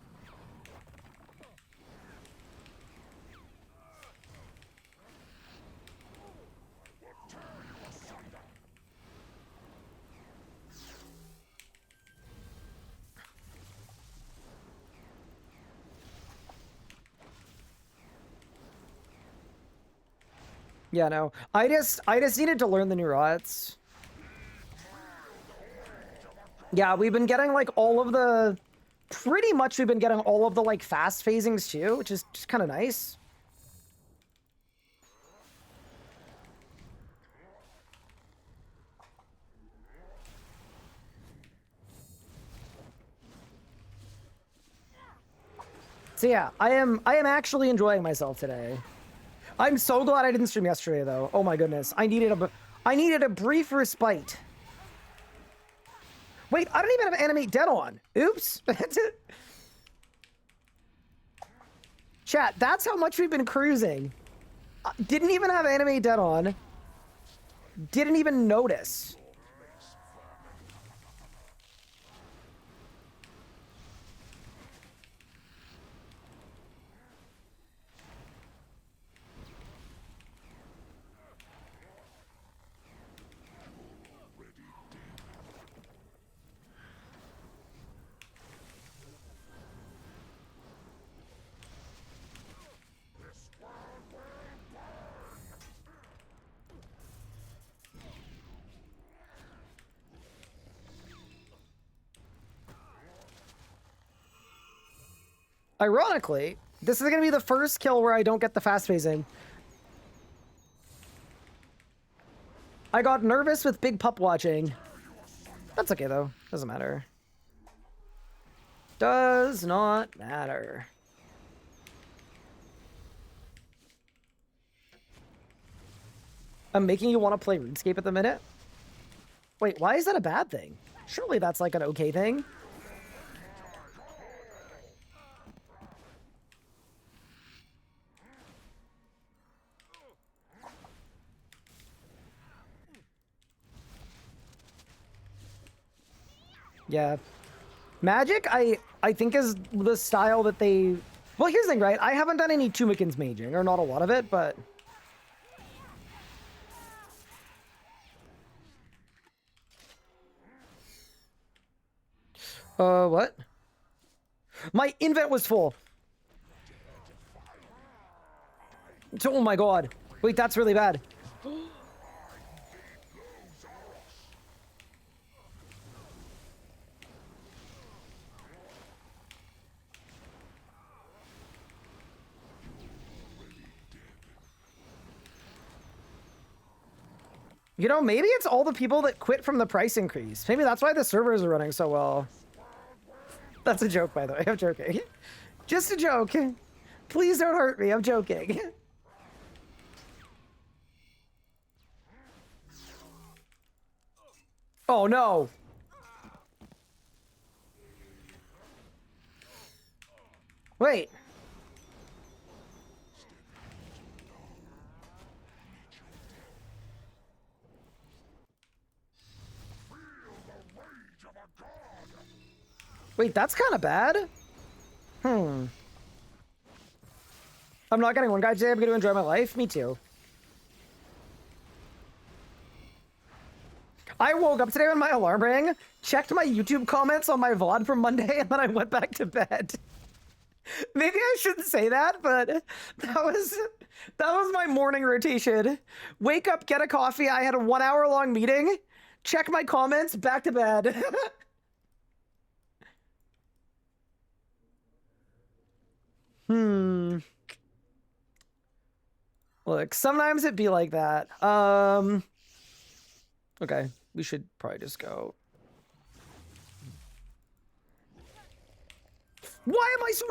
Yeah, no. I just needed to learn the new rots. Yeah, we've been getting, like, all of the pretty much we've been getting all of the like fast phasings too, which is just kind of nice. So yeah, I am actually enjoying myself today. I'm so glad I didn't stream yesterday though. Oh my goodness. I needed a brief respite. Wait, I don't even have animate dead on. Oops. That's it. Chat, that's how much we've been cruising. Didn't even have animate dead on. Didn't even notice. Ironically, this is going to be the first kill where I don't get the fast phasing. I got nervous with Big Pup watching. That's okay, though. Doesn't matter. Does not matter. I'm making you want to play RuneScape at the minute? Wait, why is that a bad thing? Surely that's like an okay thing. Yeah. Magic, I think is the style that they... Well, here's the thing, right? I haven't done any Tumikins maging, or not a lot of it, but... What? My invent was full. Oh my god. Wait, that's really bad. You know, maybe it's all the people that quit from the price increase. Maybe that's why the servers are running so well. That's a joke, by the way. I'm joking. Just a joke. Please don't hurt me. I'm joking. Oh, no. Wait. Wait, that's kind of bad. I'm not getting one guy today. I'm going to enjoy my life. Me too. I woke up today when my alarm rang, checked my YouTube comments on my VOD from Monday, and then I went back to bed. Maybe I shouldn't say that, but that was my morning rotation. Wake up, get a coffee. I had a 1 hour long meeting. Check my comments, back to bed. Look, sometimes it be like that. Okay, we should probably just go. Why am I so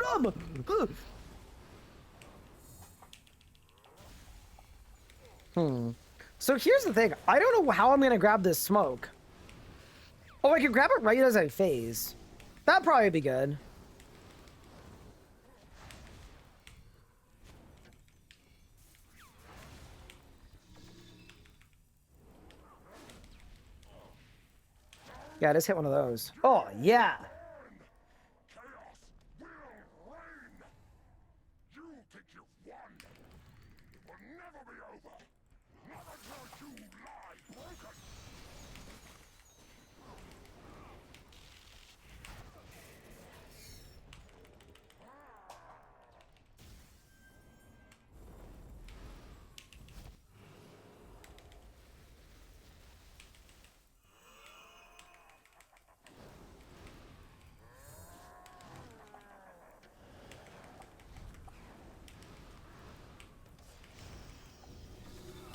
dumb? So here's the thing. I don't know how I'm gonna grab this smoke. Oh, I can grab it right as I phase. That'd probably be good. Yeah, just hit one of those. Oh, yeah.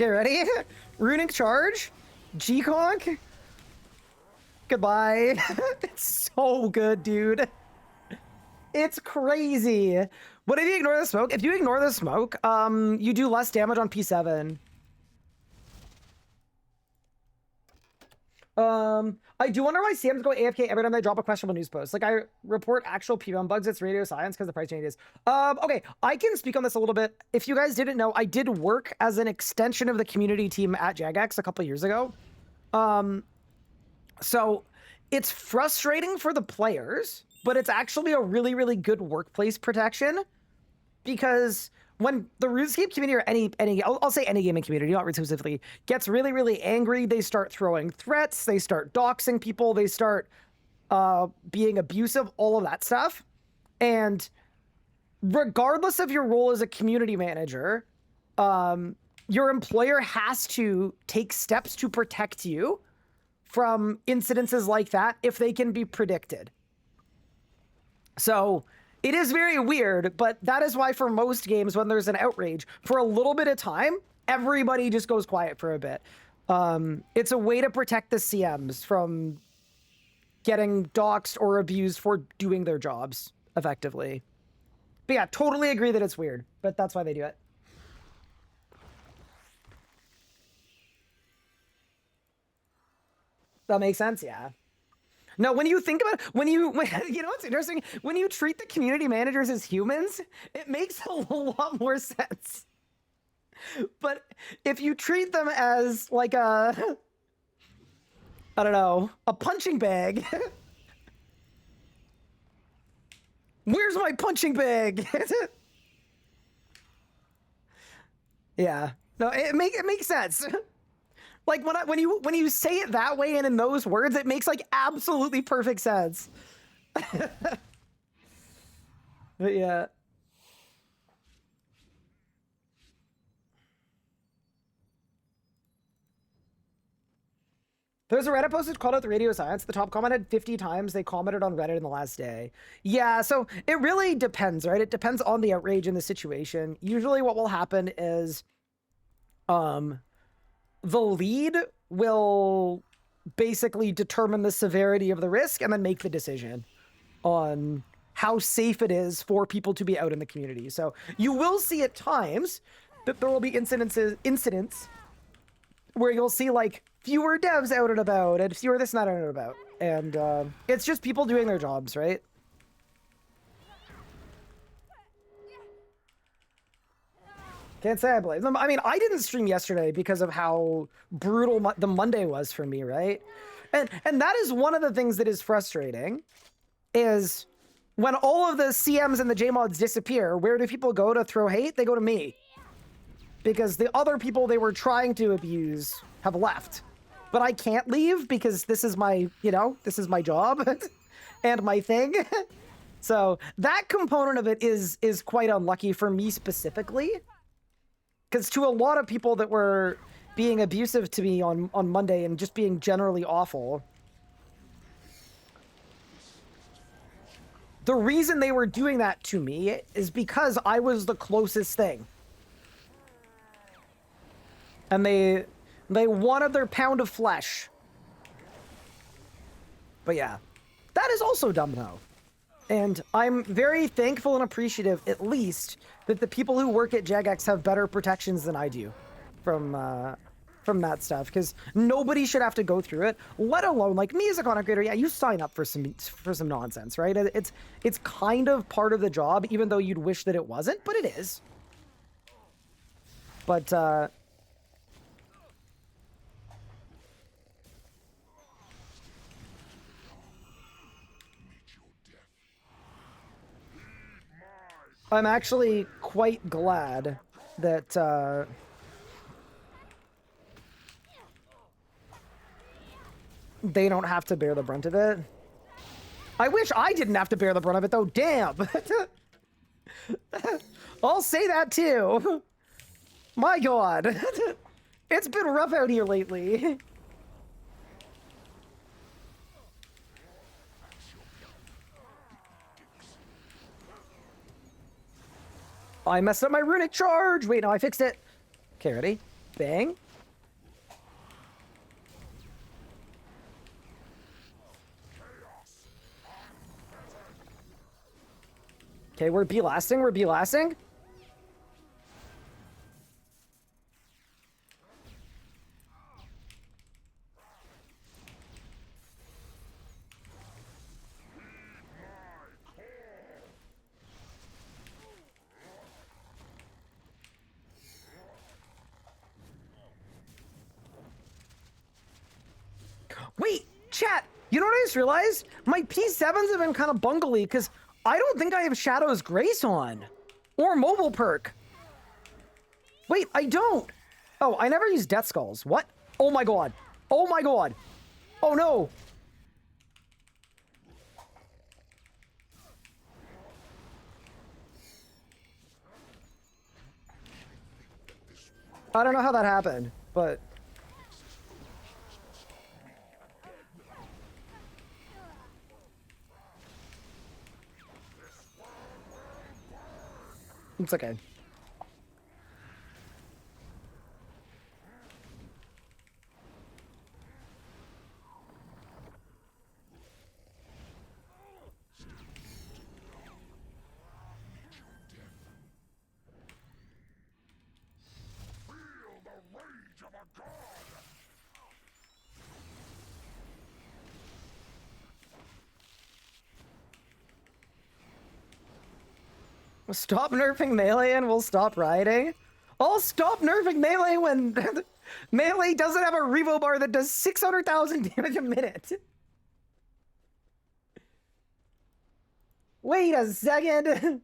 Okay, ready? Runic charge. G-Conk. Goodbye. It's so good, dude. It's crazy. What if you ignore the smoke? If you ignore the smoke, you do less damage on P7. I do wonder why CMs go AFK every time they drop a questionable news post. Like, I report actual PM bugs, it's radio science because the price changes. Okay, I can speak on this a little bit. If you guys didn't know, I did work as an extension of the community team at Jagex a couple years ago. So it's frustrating for the players, but it's actually a really, really good workplace protection because when the RuneScape community or I'll say any gaming community, not Rune specifically, gets really, really angry, they start throwing threats, they start doxing people, they start being abusive, all of that stuff. And regardless of your role as a community manager, your employer has to take steps to protect you from incidences like that if they can be predicted. So it is very weird, but that is why for most games, when there's an outrage, for a little bit of time, everybody just goes quiet for a bit. It's a way to protect the CMs from getting doxxed or abused for doing their jobs effectively. But yeah, totally agree that it's weird, but that's why they do it. That makes sense, yeah. No, when you think about you know what's interesting? When you treat the community managers as humans, it makes a lot more sense. But if you treat them as like I don't know, a punching bag. Where's my punching bag? Yeah. No, it makes sense. Like when you say it that way and in those words, it makes like absolutely perfect sense. But yeah. There's a Reddit post that called out the radio science. The top comment had 50 times they commented on Reddit in the last day. Yeah, so it really depends, right? It depends on the outrage and the situation. Usually what will happen is the lead will basically determine the severity of the risk and then make the decision on how safe it is for people to be out in the community. So you will see at times that there will be incidents where you'll see like fewer devs out and about and fewer this and that out and about. And it's just people doing their jobs, right? Can't say I blame them. I mean, I didn't stream yesterday because of how brutal the Monday was for me, right? And that is one of the things that is frustrating, is when all of the CMs and the JMods disappear, where do people go to throw hate? They go to me. Because the other people they were trying to abuse have left. But I can't leave because this is my, this is my job and my thing. So that component of it is quite unlucky for me specifically. Because to a lot of people that were being abusive to me on Monday and just being generally awful, the reason they were doing that to me is because I was the closest thing. And they wanted their pound of flesh. But yeah, that is also dumb though. And I'm very thankful and appreciative, at least, that the people who work at Jagex have better protections than I do from that stuff. Because nobody should have to go through it, let alone, like, me as a content creator, yeah, you sign up for some nonsense, right? It's kind of part of the job, even though you'd wish that it wasn't, but it is. But, I'm actually quite glad that they don't have to bear the brunt of it. I wish I didn't have to bear the brunt of it, though. Damn. I'll say that, too. My God. It's been rough out here lately. I messed up my runic charge. Wait, no, I fixed it. Okay, ready? Bang. Okay, we're belasting. We're belasting. Wait, chat. You know what I just realized? My P7s have been kind of bungly because I don't think I have Shadow's Grace on. Or Mobile Perk. Wait, I don't. Oh, I never use Death Skulls. What? Oh my god. Oh my god. Oh no. I don't know how that happened, but... It's okay. Stop nerfing melee and we'll stop riding. I'll stop nerfing melee when melee doesn't have a revo bar that does 600,000 damage a minute. Wait a second.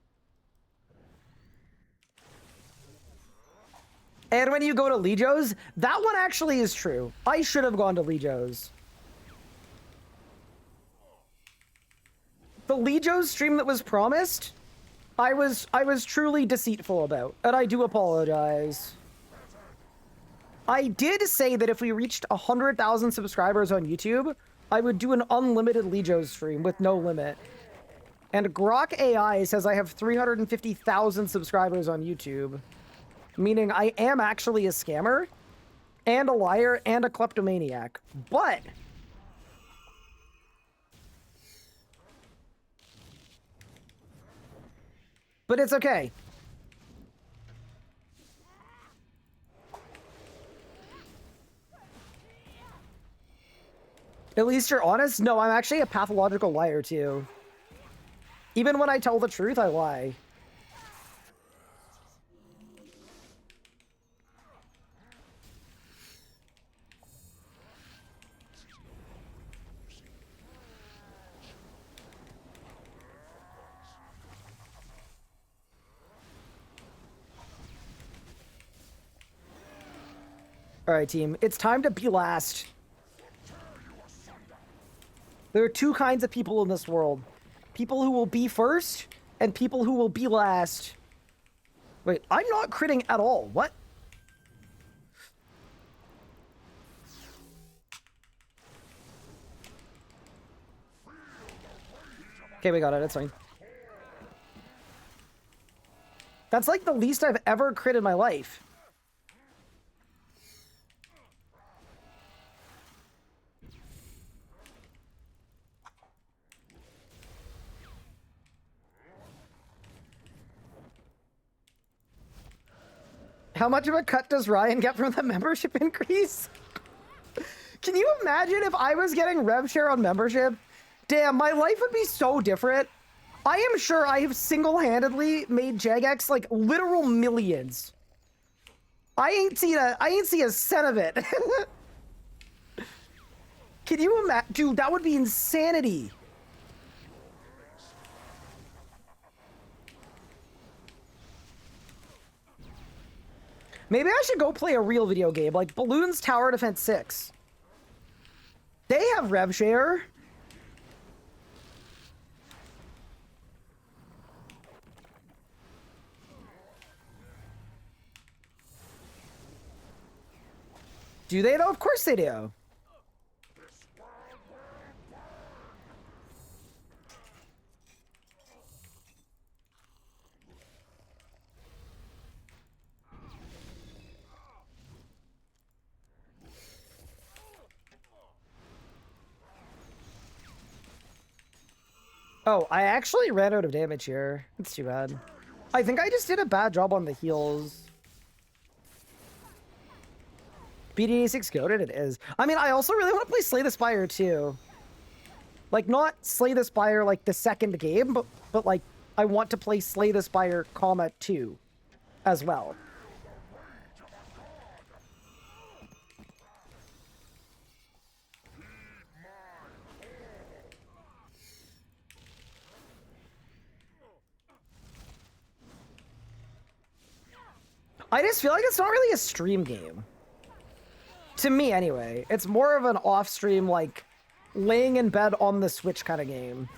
And when you go to Legos, that one actually is true. I should have gone to Legos. The Legos stream that was promised, I was truly deceitful about, and I do apologize. I did say that if we reached 100,000 subscribers on YouTube, I would do an unlimited Legos stream with no limit. And Grok AI says I have 350,000 subscribers on YouTube, meaning I am actually a scammer, and a liar, and a kleptomaniac. But it's okay. At least you're honest? No, I'm actually a pathological liar too. Even when I tell the truth, I lie. All right, team. It's time to be last. There are two kinds of people in this world. People who will be first, and people who will be last. Wait, I'm not critting at all. What? Okay, we got it. It's fine. That's like the least I've ever crit in my life. How much of a cut does Ryan get from the membership increase? Can you imagine if I was getting rev share on membership? Damn, my life would be so different. I am sure I have single-handedly made Jagex like literal millions. I ain't seen a cent of it. Can you imagine? Dude, that would be insanity. Maybe I should go play a real video game, like Balloons Tower Defense 6. They have rev share. Do they though? Of course they do. Oh, I actually ran out of damage here. It's too bad. I think I just did a bad job on the heals. BD6 goated it is. I mean, I also really want to play Slay the Spire too. Like, not Slay the Spire like the second game, but like, I want to play Slay the Spire, comma, 2 as well. I just feel like it's not really a stream game. To me, anyway. It's more of an off-stream, like, laying in bed on the Switch kind of game.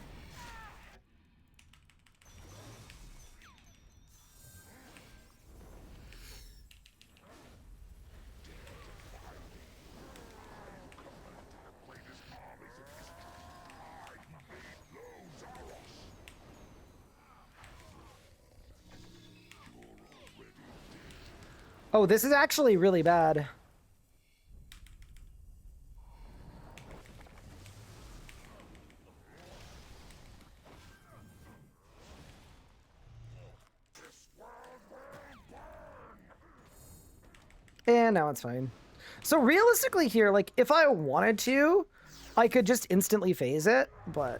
Oh, this is actually really bad. And now it's fine. So realistically here, like, if I wanted to, I could just instantly phase it, but...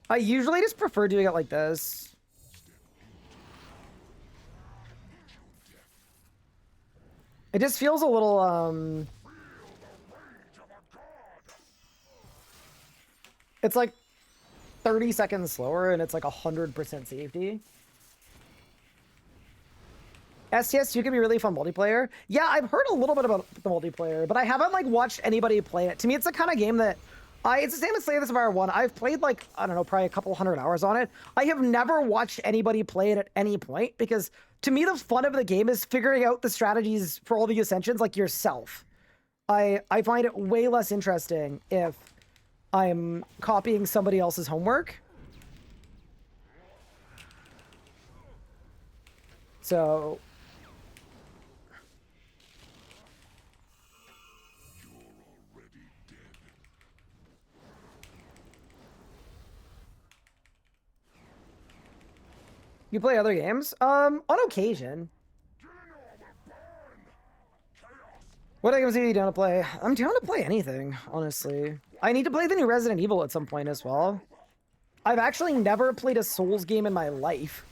I usually just prefer doing it like this. It just feels a little, it's like 30 seconds slower, and it's like 100% safety. STS2 can be really fun multiplayer. Yeah, I've heard a little bit about the multiplayer, but I haven't, like, watched anybody play it. To me, it's the kind of game that... it's the same as Slay the Spire 1. I've played, like, I don't know, probably a couple hundred hours on it. I have never watched anybody play it at any point, because to me, the fun of the game is figuring out the strategies for all the ascensions, like, yourself. I find it way less interesting if I'm copying somebody else's homework. So... You play other games? On occasion. What games are you down to play? I'm down to play anything, honestly. I need to play the new Resident Evil at some point as well. I've actually never played a Souls game in my life.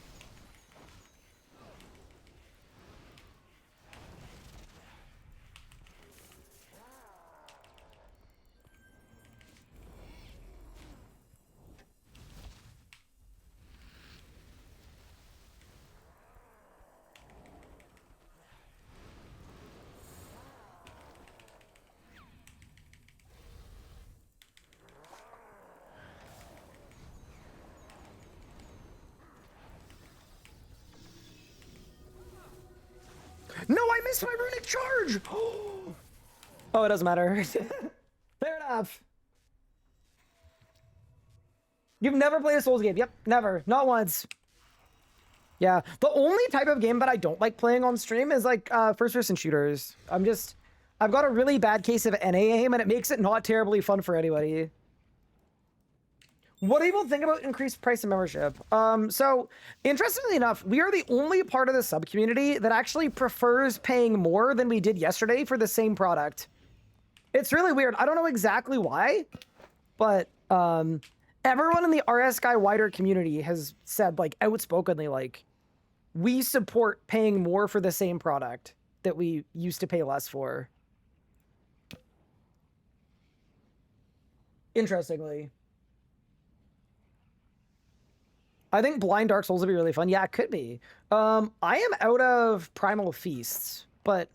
No, I missed my runic charge! Oh, it doesn't matter. Fair enough. You've never played a Souls game? Yep, never. Not once. Yeah, the only type of game that I don't like playing on stream is, like, first-person shooters. I've got a really bad case of NA aim, and it makes it not terribly fun for anybody. What do people think about increased price of membership? So, interestingly enough, we are the only part of the sub-community that actually prefers paying more than we did yesterday for the same product. It's really weird. I don't know exactly why, but everyone in the RS Guy wider community has said, like, outspokenly, like, we support paying more for the same product that we used to pay less for. Interestingly. I think Blind Dark Souls would be really fun. Yeah, it could be. I am out of Primal Feasts, but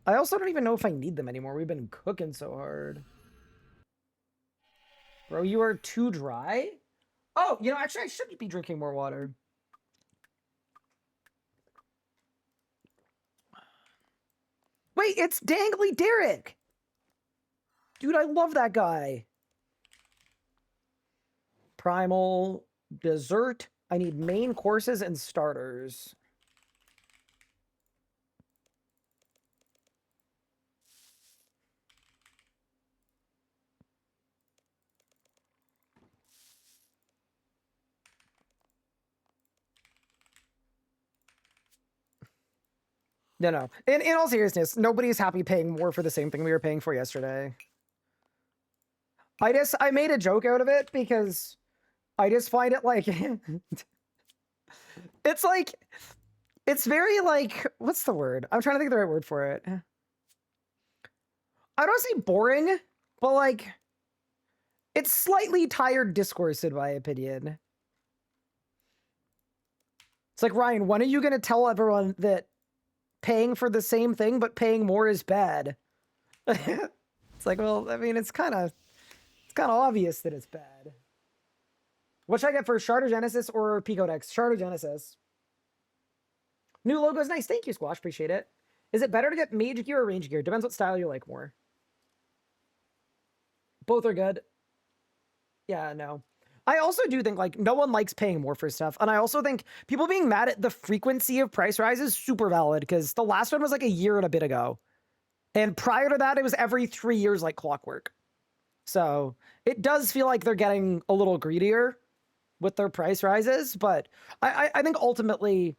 I also don't even know if I need them anymore. We've been cooking so hard. Bro, you are too dry? Oh, you know, actually, I should be drinking more water. Wait, it's Dangly Derek! Dude, I love that guy. Primal, dessert. I need main courses and starters. No, no. In all seriousness, nobody's happy paying more for the same thing we were paying for yesterday. I made a joke out of it because I just find it like it's like it's very like what's the word? I'm trying to think of the right word for it. I don't say boring, but like it's slightly tired discourse in my opinion. It's like, Ryan, when are you going to tell everyone that paying for the same thing but paying more is bad? It's like, well, I mean, it's kind of obvious that it's bad. What should I get for Shard Genesis or Picodex? Shard Genesis. New logo is nice. Thank you, Squash. Appreciate it. Is it better to get mage gear or range gear? Depends what style you like more. Both are good. Yeah, no. I also do think, like, no one likes paying more for stuff. And I also think people being mad at the frequency of price rises is super valid, because the last one was like a year and a bit ago. And prior to that, it was every 3 years like clockwork. So it does feel like they're getting a little greedier with their price rises. But I think ultimately,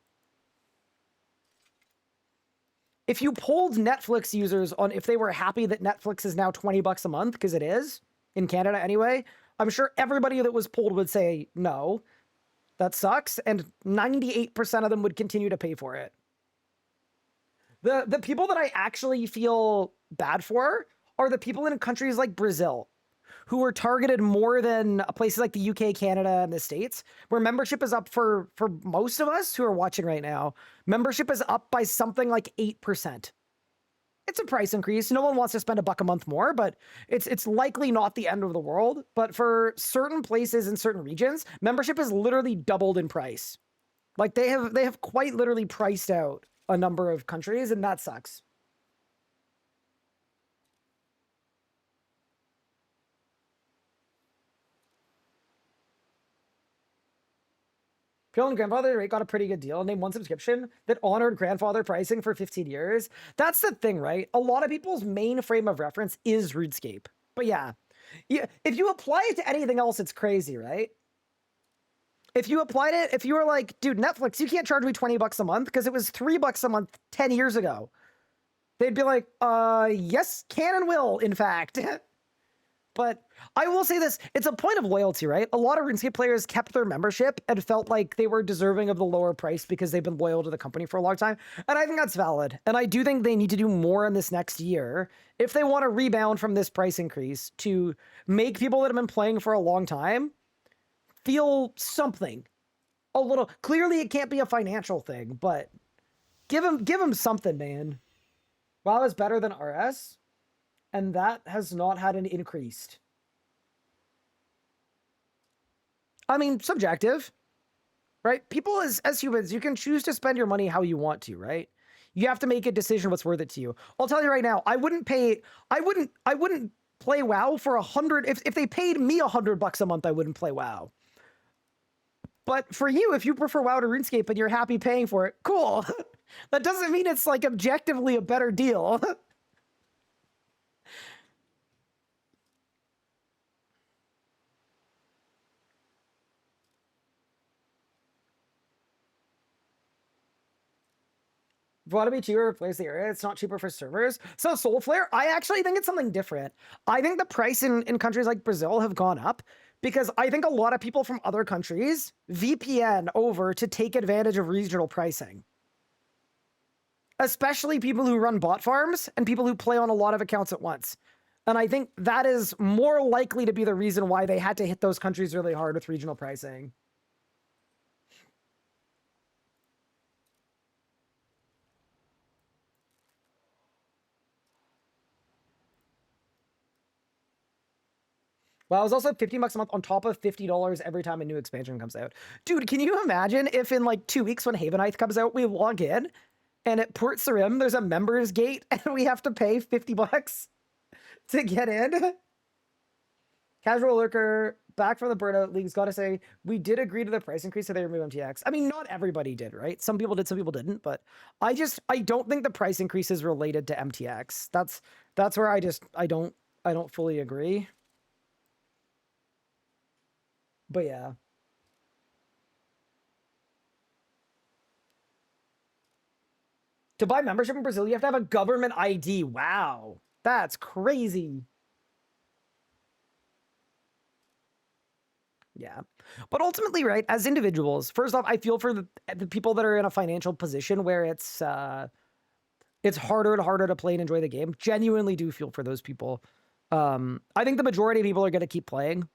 if you polled Netflix users on if they were happy that Netflix is now $20 a month, because it is, in Canada anyway, I'm sure everybody that was polled would say, no, that sucks. And 98% of them would continue to pay for it. The people that I actually feel bad for are the people in countries like Brazil, who were targeted more than places like the UK, Canada, and the States, where membership is up for most of us who are watching right now. Membership is up by something like 8%. It's a price increase. No one wants to spend $1 a month more, but it's likely not the end of the world. But for certain places in certain regions, membership has literally doubled in price. Like they have quite literally priced out a number of countries, and that sucks. Phil and grandfather got a pretty good deal. Name one subscription that honored grandfather pricing for 15 years. That's the thing, right? A lot of people's main frame of reference is RuneScape. But yeah, if you apply it to anything else, it's crazy, right? If you applied it, if you were like, dude, Netflix, you can't charge me $20 a month because it was $3 a month 10 years ago. They'd be like, yes, can and will, in fact. But I will say this, it's a point of loyalty, right? A lot of RuneScape players kept their membership and felt like they were deserving of the lower price because they've been loyal to the company for a long time. And I think that's valid. And I do think they need to do more in this next year if they want to rebound from this price increase to make people that have been playing for a long time feel something. A little. Clearly, it can't be a financial thing, but give them something, man. WoW is better than RS. And that has not had an increased. I mean, subjective, right? People as humans, you can choose to spend your money how you want to, right? You have to make a decision what's worth it to you. I'll tell you right now, I wouldn't play WoW for 100. If they paid me $100 a month, I wouldn't play WoW. But for you, if you prefer WoW to RuneScape and you're happy paying for it, cool. That doesn't mean it's like objectively a better deal. If you want to be cheaper, replace the area. It's not cheaper for servers. So Soulflare, I actually think it's something different. I think the price in countries like Brazil have gone up because I think a lot of people from other countries VPN over to take advantage of regional pricing. Especially people who run bot farms and people who play on a lot of accounts at once. And I think that is more likely to be the reason why they had to hit those countries really hard with regional pricing. Well, it was also $15 a month on top of $50 every time a new expansion comes out. Dude, can you imagine if in like 2 weeks when Havenite comes out, we log in and at Port Sarim, there's a members gate and we have to pay $50 to get in? Casual Lurker, back from the burnout leagues, gotta say, we did agree to the price increase so they remove MTX. I mean, not everybody did, right? Some people did, some people didn't, but I don't think the price increase is related to MTX. That's where I don't fully agree. But yeah. To buy membership in Brazil, you have to have a government ID. Wow. That's crazy. Yeah. But ultimately, right, as individuals, first off, I feel for the people that are in a financial position where it's harder and harder to play and enjoy the game. Genuinely do feel for those people. I think the majority of people are going to keep playing.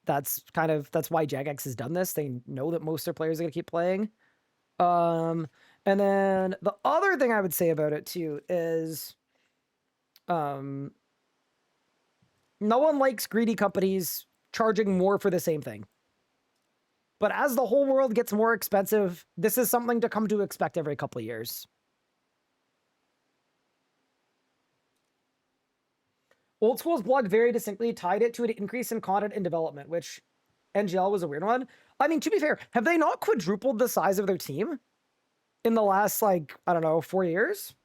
That's why Jagex has done this. They know that most of their players are going to keep playing. And then the other thing I would say about it too is, no one likes greedy companies charging more for the same thing. But as the whole world gets more expensive, this is something to come to expect every couple of years. Old School's blog very distinctly tied it to an increase in content and development, which NGL was a weird one. I mean, to be fair, have they not quadrupled the size of their team in the last, like, I don't know, 4 years?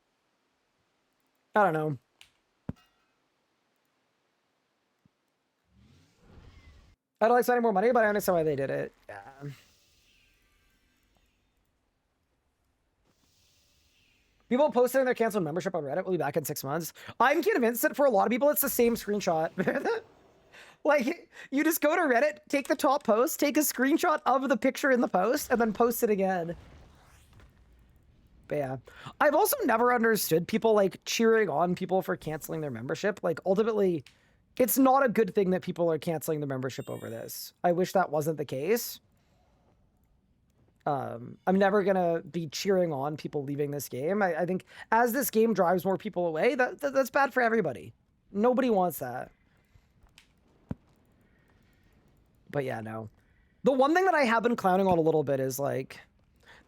I don't know. I don't like spending more money, but I understand why they did it. Yeah. People posting their canceled membership on Reddit will be back in 6 months. I'm convinced that for a lot of people, it's the same screenshot. Like, you just go to Reddit, take the top post, take a screenshot of the picture in the post, and then post it again. But yeah. I've also never understood people, like, cheering on people for canceling their membership. Like, ultimately, it's not a good thing that people are canceling the membership over this. I wish that wasn't the case. I'm never gonna be cheering on people leaving this game. I think as this game drives more people away, that's bad for everybody. Nobody wants that. But yeah, no. The one thing that I have been clowning on a little bit is, like,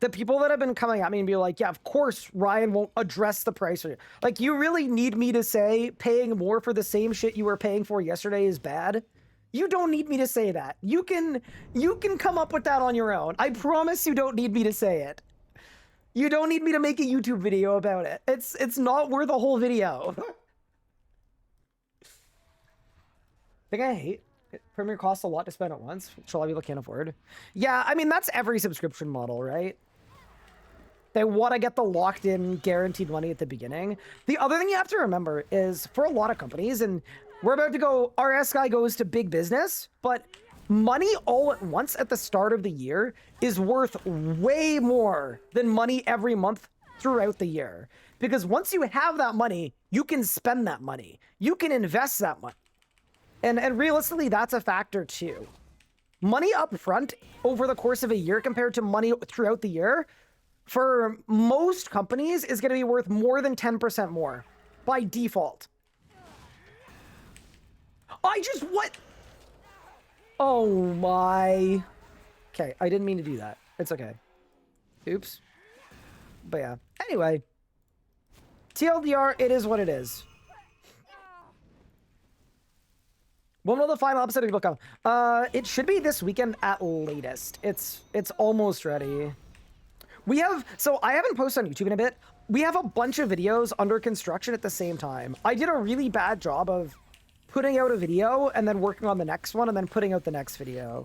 the people that have been coming at me and be like, yeah, of course Ryan won't address the price. Like, you really need me to say paying more for the same shit you were paying for yesterday is bad? You don't need me to say that. You can come up with that on your own. I promise you don't need me to say it. You don't need me to make a YouTube video about it. It's not worth a whole video. Thing I hate. Premiere costs a lot to spend at once, which a lot of people can't afford. Yeah, I mean, that's every subscription model, right? They want to get the locked-in, guaranteed money at the beginning. The other thing you have to remember is, for a lot of companies, and we're about to go, RS guy goes to big business, but money all at once at the start of the year is worth way more than money every month throughout the year. Because once you have that money, you can spend that money. You can invest that money. And realistically, that's a factor too. Money up front over the course of a year compared to money throughout the year, for most companies, is going to be worth more than 10% more by default. What? Oh my. Okay, I didn't mean to do that. It's okay. Oops. But yeah. Anyway. TLDR, it is what it is. When will the final episode of people come? It should be this weekend at latest. It's almost ready. We have, so I haven't posted on YouTube in a bit. We have a bunch of videos under construction at the same time. I did a really bad job of putting out a video and then working on the next one and then putting out the next video.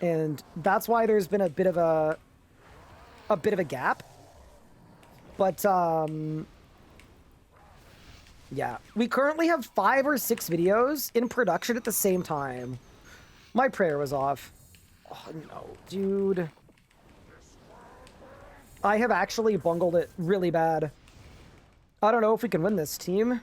And that's why there's been a bit of a gap. But, yeah, we currently have 5 or 6 videos in production at the same time. My prayer was off. Oh, no, dude. I have actually bungled it really bad. I don't know if we can win this team.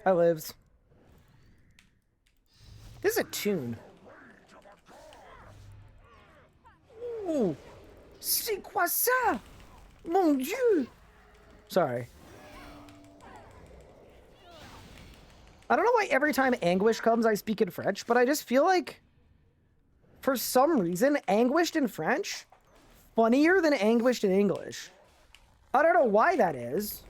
I lives. This is a tune. Oh, c'est quoi ça? Mon Dieu. Sorry. I don't know why every time Anguish comes, I speak in French, but I just feel like, for some reason, Anguished in French, funnier than Anguished in English. I don't know why that is.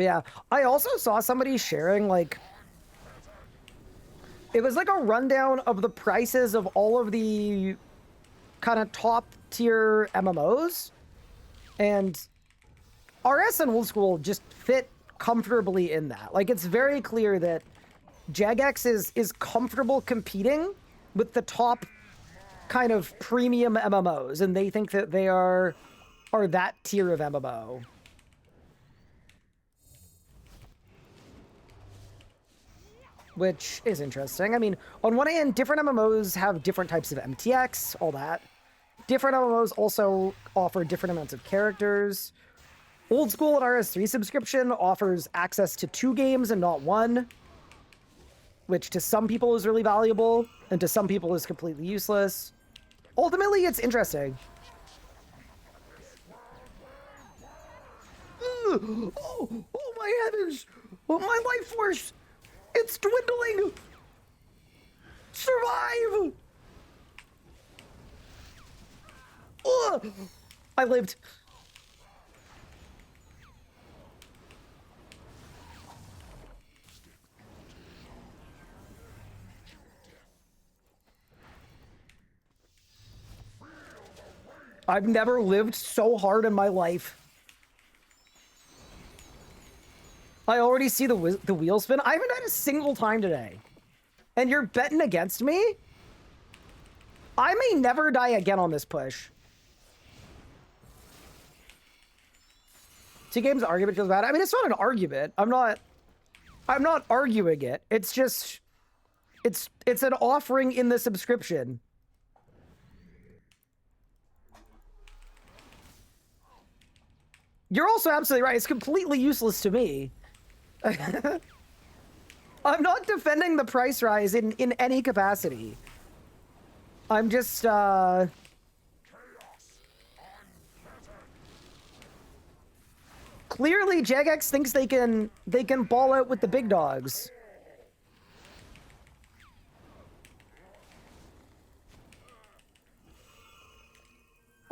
But yeah, I also saw somebody sharing, like, it was like a rundown of the prices of all of the kind of top tier MMOs, and RS and Old School just fit comfortably in that. Like, it's very clear that Jagex is comfortable competing with the top kind of premium MMOs, and they think that they are that tier of MMO. Which is interesting. I mean, on one hand, different MMOs have different types of MTX, all that. Different MMOs also offer different amounts of characters. Old School and RS3 subscription offers access to 2 games and not 1, which to some people is really valuable, and to some people is completely useless. Ultimately, it's interesting. Oh my heavens! Oh, my life force! It's dwindling! Survive! Ugh! I lived. I've never lived so hard in my life. I already see the wheel spin. I haven't died a single time today. And you're betting against me? I may never die again on this push. 2 games argument feels bad. I mean, it's not an argument. I'm not arguing it. It's just, it's an offering in the subscription. You're also absolutely right. It's completely useless to me. I'm not defending the price rise in any capacity. I'm just, clearly, Jagex thinks they can ball out with the big dogs.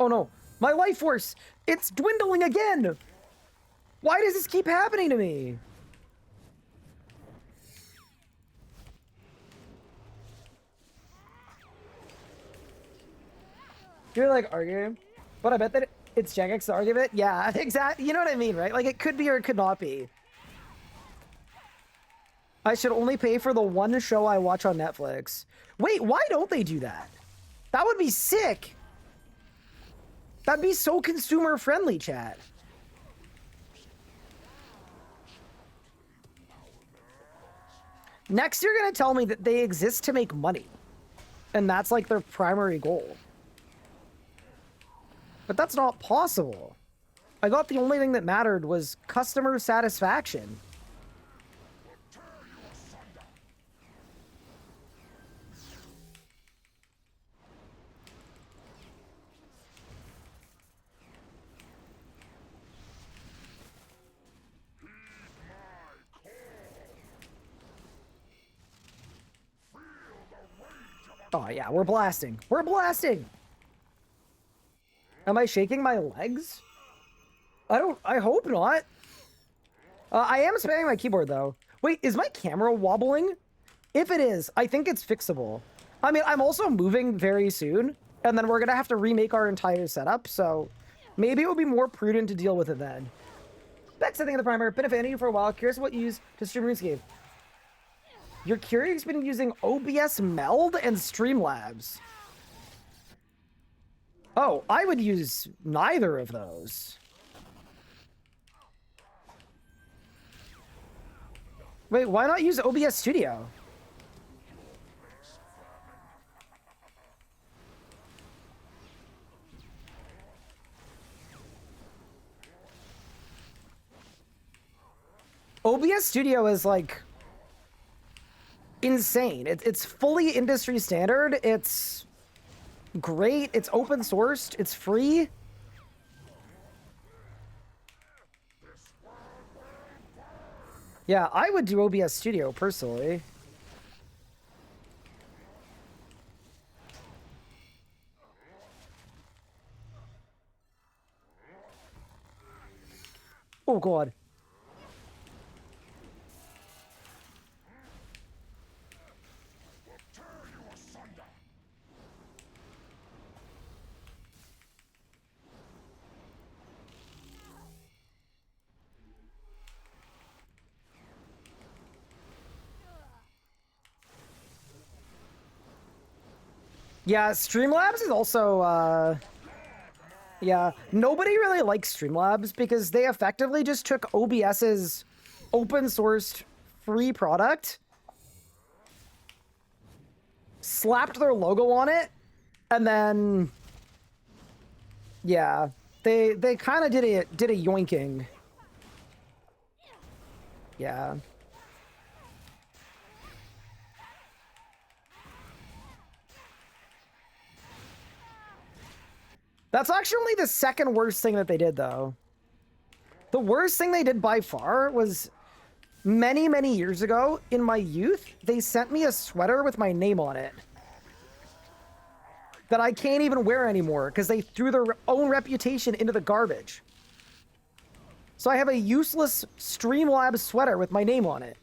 Oh no, my life force! It's dwindling again! Why does this keep happening to me? You're like arguing, but I bet that it's Jagex the argument. Yeah, exactly. You know what I mean, right? Like, it could be or it could not be. I should only pay for the one show I watch on Netflix. Wait, why don't they do that? That would be sick. That'd be so consumer friendly, chat. Next, you're gonna tell me that they exist to make money, and that's like their primary goal. But that's not possible. I thought the only thing that mattered was customer satisfaction. Oh yeah, we're blasting. We're blasting! Am I shaking my legs? I hope not. I am spamming my keyboard though. Wait, is my camera wobbling? If it is, I think it's fixable. I mean, I'm also moving very soon, and then we're gonna have to remake our entire setup, so maybe it would be more prudent to deal with it then. Beck setting in the primer, been a fan of you for a while, curious what you use to stream RuneScape. You're curious been using OBS Meld and Streamlabs. Oh, I would use neither of those. Wait, why not use OBS Studio? OBS Studio is like insane. It's fully industry standard. It's great. It's open sourced. It's free. Yeah, I would do OBS Studio personally. Oh god. Yeah, Streamlabs is also, yeah, nobody really likes Streamlabs because they effectively just took OBS's open-sourced free product, slapped their logo on it, and then, yeah, they kind of did a yoinking. Yeah. That's actually the second worst thing that they did, though. The worst thing they did by far was many, many years ago, in my youth, they sent me a sweater with my name on it that I can't even wear anymore because they threw their own reputation into the garbage. So I have a useless Streamlabs sweater with my name on it.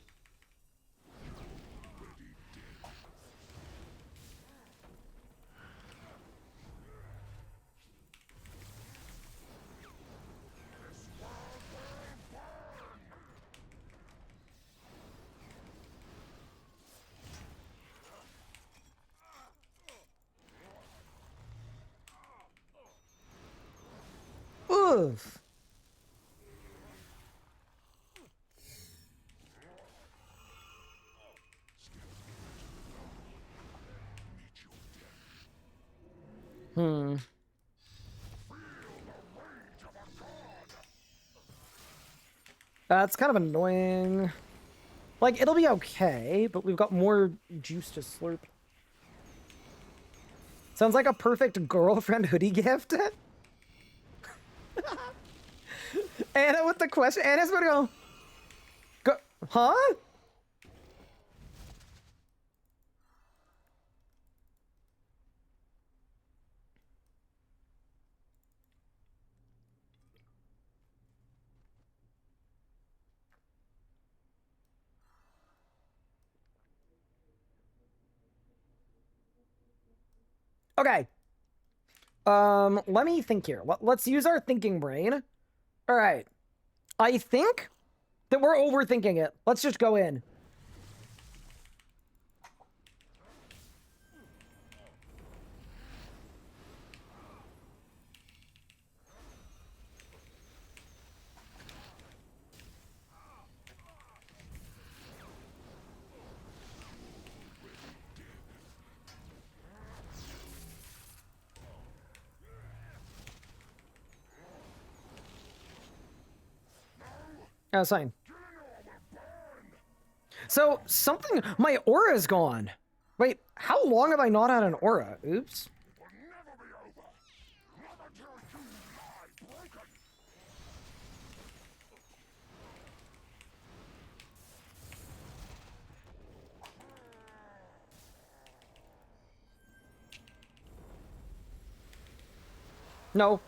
Oof. That's kind of annoying. Like, it'll be okay, but we've got more juice to slurp. Sounds like a perfect girlfriend hoodie gift. Anna with the question. Anna's gonna go, huh? Okay. Let me think here. Let's use our thinking brain. All right. I think that we're overthinking it. Let's just go in. Oh, it's fine. So, something... My aura is gone. Wait, how long have I not had an aura? Oops. No.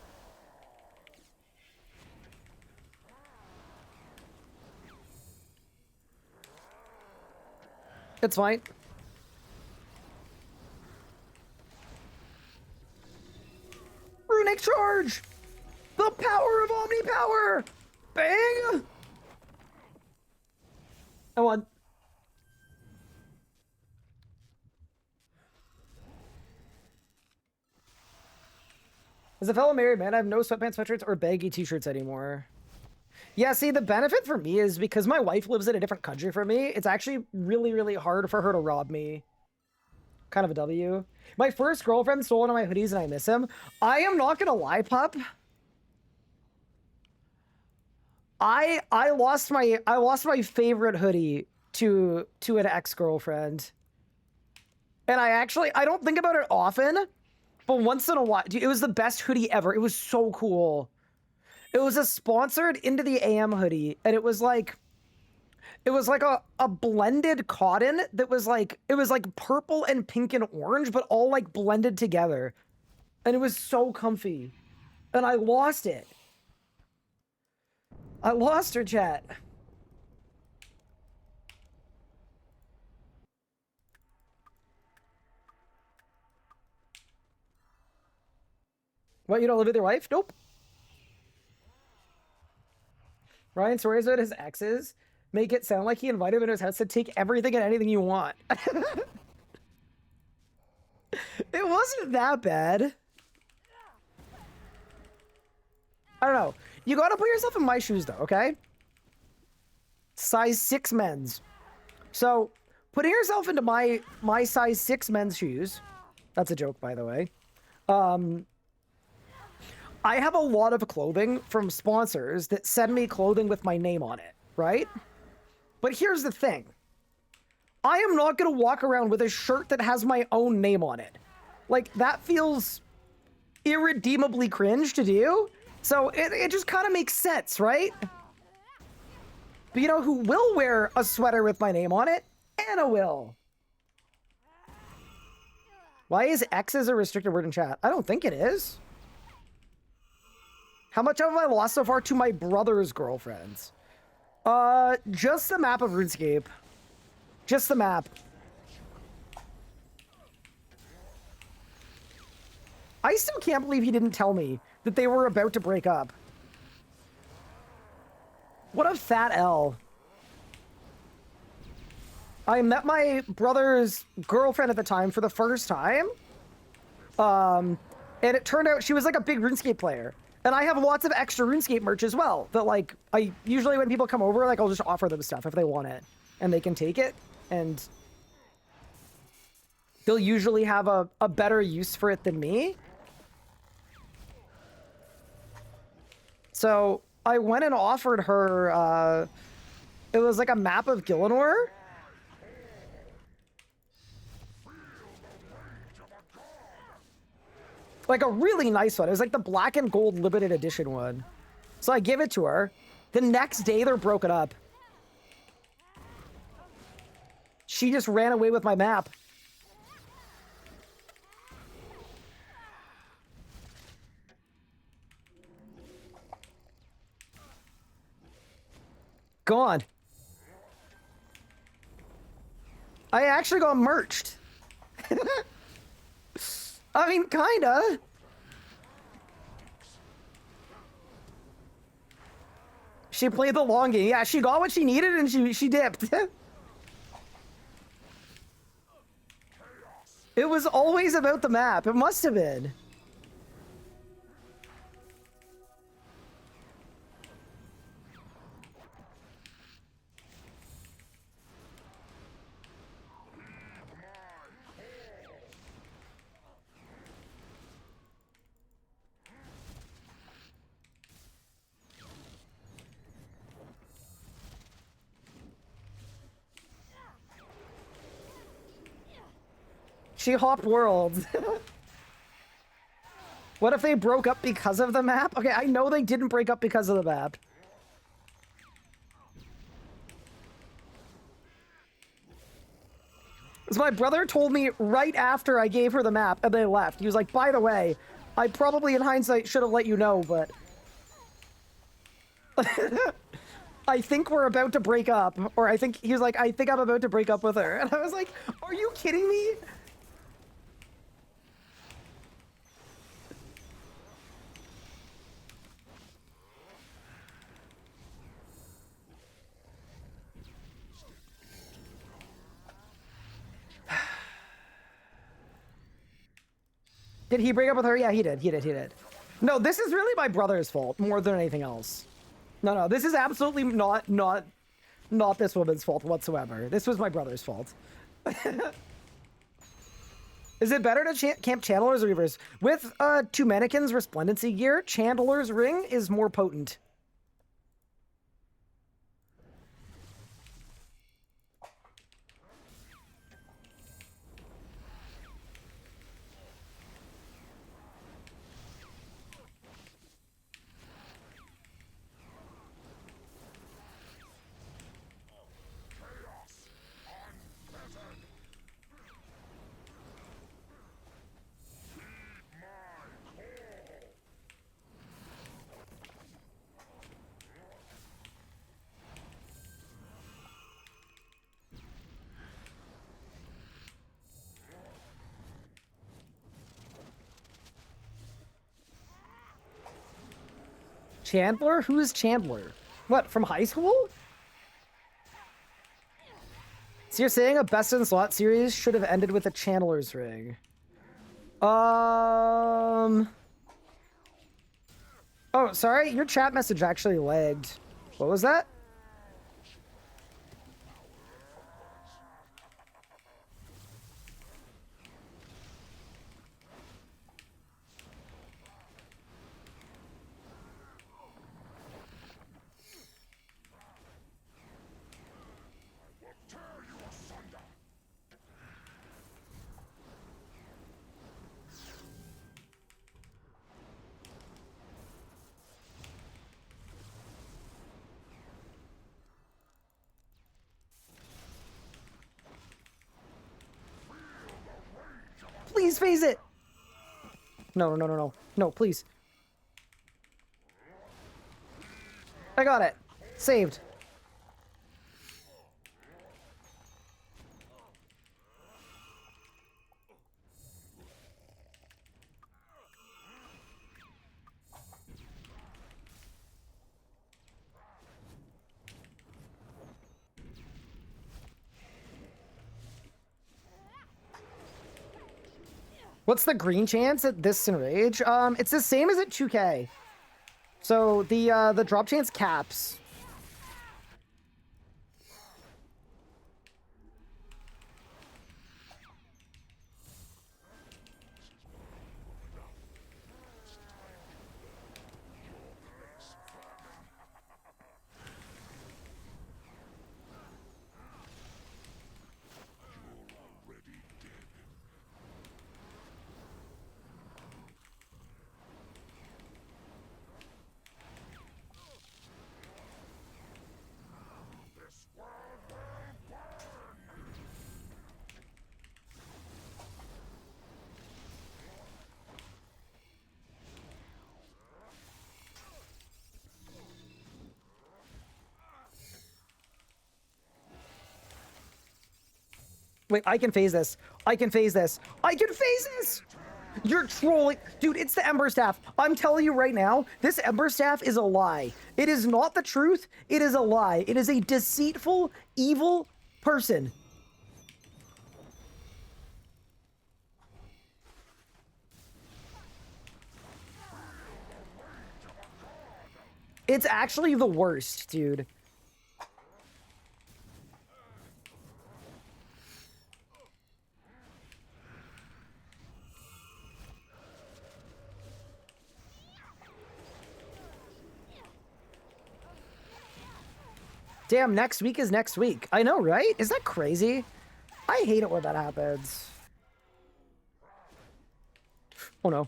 It's fine. Runic charge! The power of Omni Power! Bang! I won. As a fellow married man, I have no sweatpants, sweatshirts, or baggy t-shirts anymore. Yeah, see, the benefit for me is because my wife lives in a different country from me, it's actually really, really hard for her to rob me. Kind of a W. My first girlfriend stole one of my hoodies and I miss him. I am not gonna lie, pup. I lost my favorite hoodie to an ex-girlfriend. And I don't think about it often, but once in a while, dude, it was the best hoodie ever. It was so cool. It was a sponsored Into the AM hoodie, and it was like a blended cotton that was like, it was like purple and pink and orange, but all like blended together. And it was so comfy. And I lost it. I lost her, chat. What, you don't live with your wife? Nope. Ryan stories about his exes make it sound like he invited him into his house to take everything and anything you want. It wasn't that bad. I don't know. You gotta put yourself in my shoes, though, okay? Size 6 men's. So, putting yourself into my size 6 men's shoes. That's a joke, by the way. I have a lot of clothing from sponsors that send me clothing with my name on it, right? But here's the thing. I am not going to walk around with a shirt that has my own name on it. Like, that feels irredeemably cringe to do. So it just kind of makes sense, right? But you know who will wear a sweater with my name on it? Anna will. Why is X's a restricted word in chat? I don't think it is. How much have I lost so far to my brother's girlfriends? Just the map of RuneScape. Just the map. I still can't believe he didn't tell me that they were about to break up. What a fat L. I met my brother's girlfriend at the time for the first time. And it turned out she was like a big RuneScape player. And I have lots of extra RuneScape merch as well. That like, I usually when people come over, like I'll just offer them stuff if they want it. And they can take it. And they'll usually have a better use for it than me. So I went and offered her, it was like a map of Gillinor. Like a really nice one. It was like the black and gold limited edition one. So I give it to her. The next day they're broken up. She just ran away with my map. Gone. I actually got merged. I mean, kinda. She played the long game. Yeah, she got what she needed and she dipped. It was always about the map. It must have been. She hopped worlds. What if they broke up because of the map? Okay, I know they didn't break up because of the map. So my brother told me right after I gave her the map and they left. He was like, by the way, I probably in hindsight should have let you know, but I think we're about to break up. Or he was like, I think I'm about to break up with her. And I was like, are you kidding me? Did he break up with her? Yeah, he did. He did. No, this is really my brother's fault more than anything else. No, this is absolutely not this woman's fault whatsoever. This was my brother's fault. Is it better to camp Chandler's or Reavers? With two mannequins resplendency gear, Chandler's ring is more potent. Chandler? Who is Chandler? What, from high school? So you're saying a best in slot series should have ended with a Chandler's ring? Oh, sorry. Your chat message actually lagged. What was that? Please phase it. No, no, no, no. No, please. I got it. Saved. What's the green chance at this enrage? It's the same as at 2K. So the drop chance caps. Wait, I can phase this. I can phase this. I can phase this! You're trolling. Dude, it's the Ember Staff. I'm telling you right now, this Ember Staff is a lie. It is not the truth. It is a lie. It is a deceitful, evil person. It's actually the worst, dude. Damn, next week is next week. I know, right? Is that crazy? I hate it when that happens. Oh no.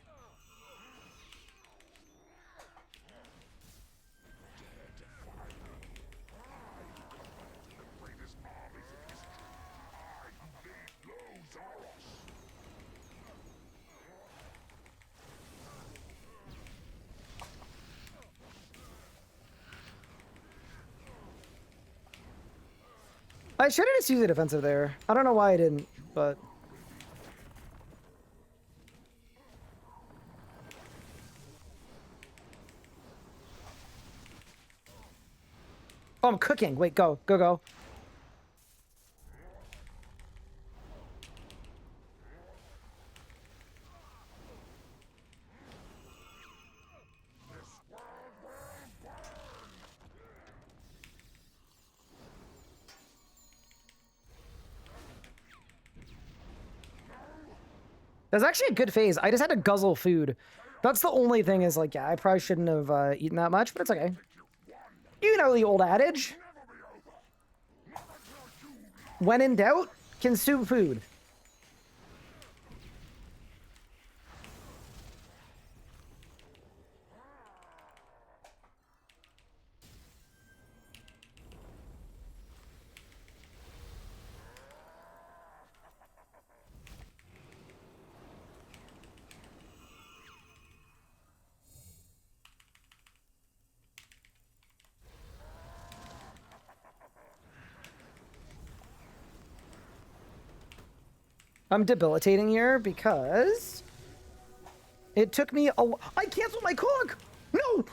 I should have just used the defensive there. I don't know why I didn't, but... Oh, I'm cooking. Wait, go. Go, go. That's actually a good phase. I just had to guzzle food. That's the only thing is, like, yeah, I probably shouldn't have eaten that much, but it's okay. You know the old adage. When in doubt, consume food. I'm debilitating here because it took me a... I canceled my conk! No!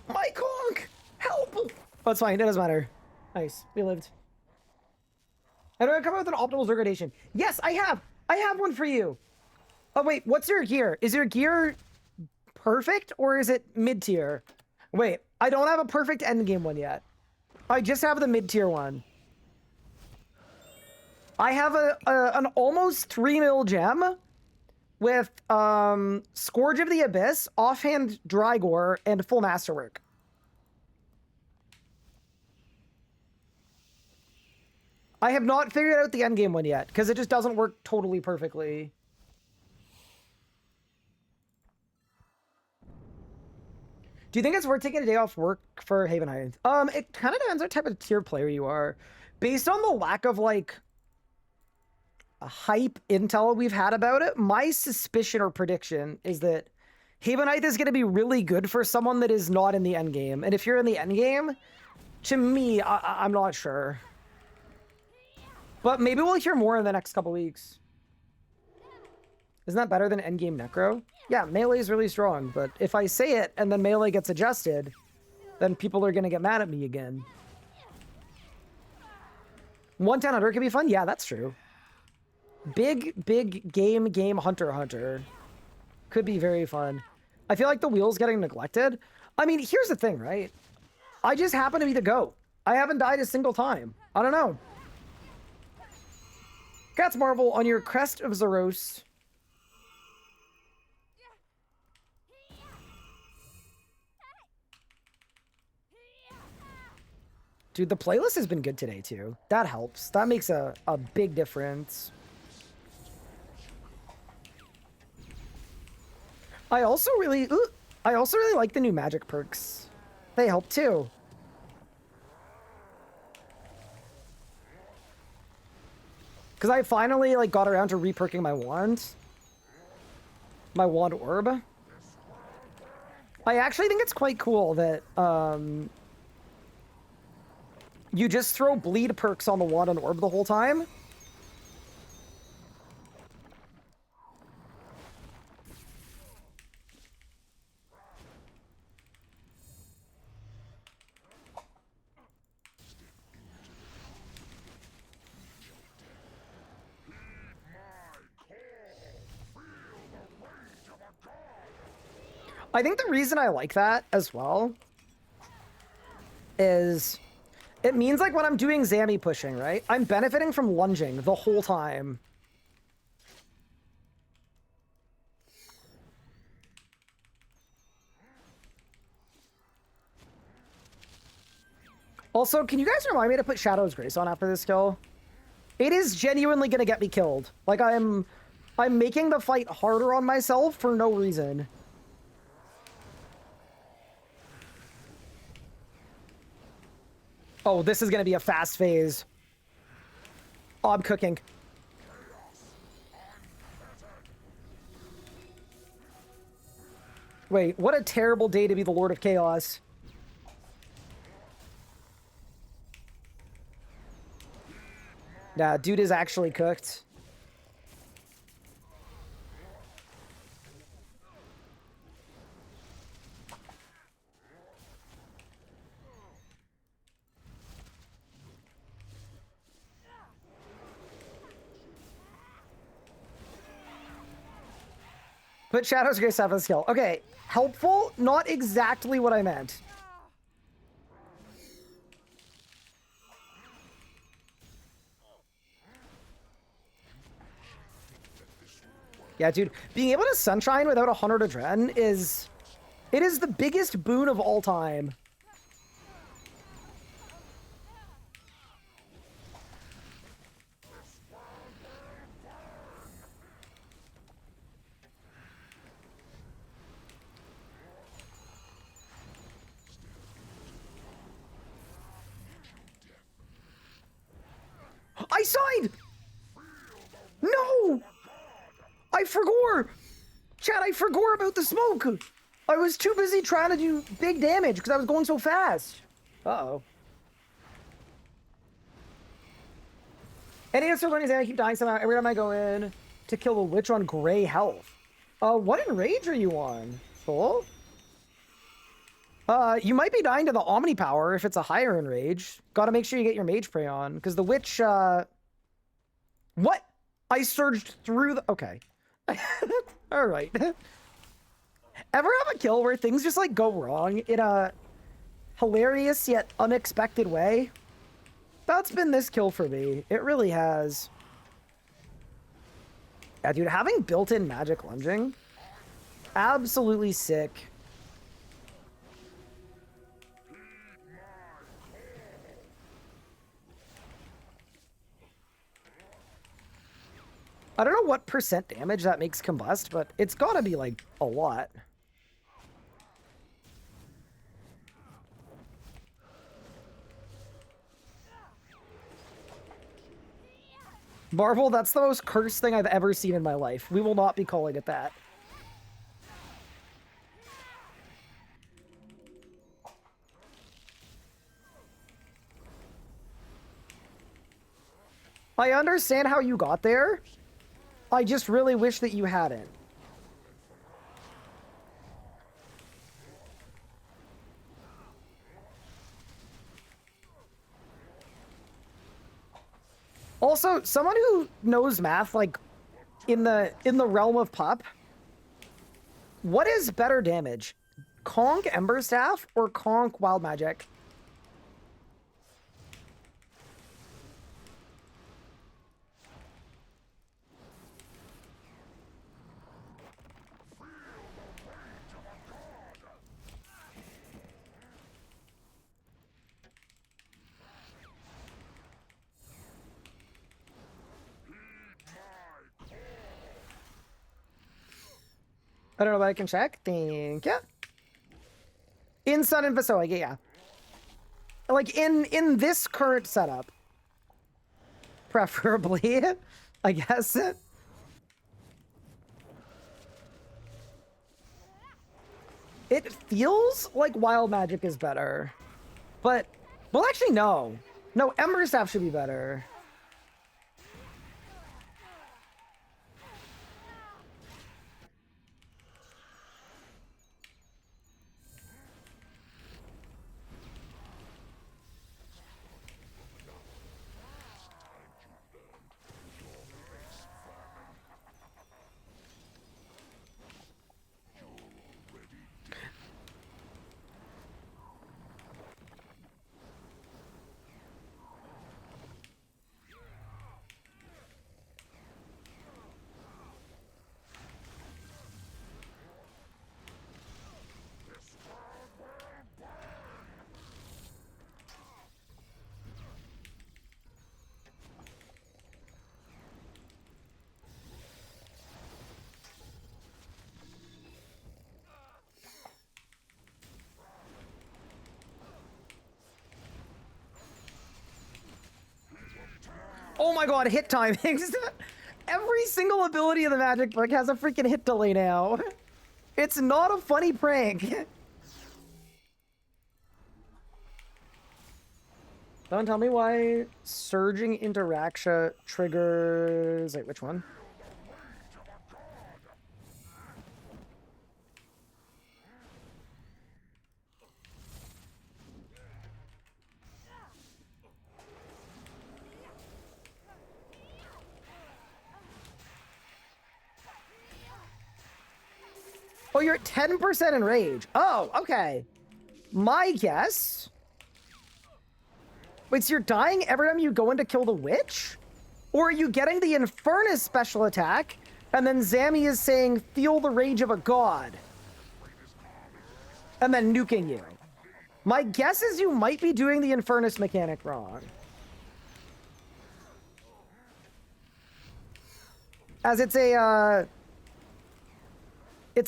My conk! Help! Oh, it's fine. It doesn't matter. Nice. We lived. How do I come up with an optimal Zergradation? Yes, I have! I have one for you! Oh, wait, what's your gear? Is your gear perfect or is it mid-tier? Wait, I don't have a perfect endgame one yet. I just have the mid-tier one. I have an almost 3 mil gem with Scourge of the Abyss, Offhand Drygore, and full Masterwork. I have not figured out the endgame one yet, because it just doesn't work totally perfectly. Do you think it's worth taking a day off work for Haven Heights? It kind of depends what type of tier player you are. Based on the lack of, like, hype intel we've had about it, my suspicion or prediction is that Haven Heights is going to be really good for someone that is not in the endgame. And if you're in the endgame, to me, I'm not sure. But maybe we'll hear more in the next couple weeks. Isn't that better than endgame Necro? Yeah, melee is really strong, but if I say it and then melee gets adjusted, then people are going to get mad at me again. 110 Hunter can be fun? Yeah, that's true. Big game Hunter. Could be very fun. I feel like the wheel's getting neglected. I mean, here's the thing, right? I just happen to be the GOAT. I haven't died a single time. I don't know. Cats Marvel on your crest of Zaros. Dude, the playlist has been good today, too. That helps. That makes a big difference. I also really like the new magic perks. They help, too. Because I finally, like, got around to re-perking my wand. My wand orb. I actually think it's quite cool that, you just throw bleed perks on the wand and orb the whole time. I think the reason I like that as well is it means, like, when I'm doing Zammy pushing, right? I'm benefiting from lunging the whole time. Also, can you guys remind me to put Shadow's Grace on after this kill? It is genuinely gonna get me killed. Like, I'm making the fight harder on myself for no reason. Oh, this is gonna be a fast phase. Oh, I'm cooking. Wait, what a terrible day to be the Lord of Chaos. Nah, dude is actually cooked. Put Shadow's Grace after the skill. Okay, helpful, not exactly what I meant. Yeah, dude, being able to Sunshine without 100 Adren is... It is the biggest boon of all time. I signed! No! I forgot! Chad, I forgot about the smoke! I was too busy trying to do big damage because I was going so fast. Uh-oh. Any answer learning is I keep dying somehow every time I go in to kill the witch on gray health. What enrage are you on? Full? You might be dying to the Omni power if it's a higher enrage. Gotta make sure you get your mage prey on, because the witch, What? I surged through the... Okay. All right. Ever have a kill where things just like go wrong in a hilarious yet unexpected way? That's been this kill for me. It really has. Yeah, dude, having built-in magic lunging, absolutely sick. I don't know what % damage that makes combust, but it's gotta be like a lot. Marvel, that's the most cursed thing I've ever seen in my life. We will not be calling it that. I understand how you got there. I just really wish that you hadn't. Also, someone who knows math, like, in the realm of pop, what is better damage? Conk Ember Staff or Conk Wild Magic? I don't know, but I can check. Thank you. In Sun and Vasoa, yeah. Like, in this current setup. Preferably, I guess. It feels like Wild Magic is better. But, well, actually, no. No, Ember Staff should be better. Oh my god, hit timings. Every single ability of the Magic book has a freaking hit delay now. It's not a funny prank. Don't tell me why surging into Raksha triggers... Wait, which one? Oh, you're at 10% enrage. Oh, okay. My guess... Wait, so you're dying every time you go in to kill the witch? Or are you getting the Infernus special attack, and then Zammy is saying, feel the rage of a god, and then nuking you? My guess is you might be doing the Infernus mechanic wrong. As it's a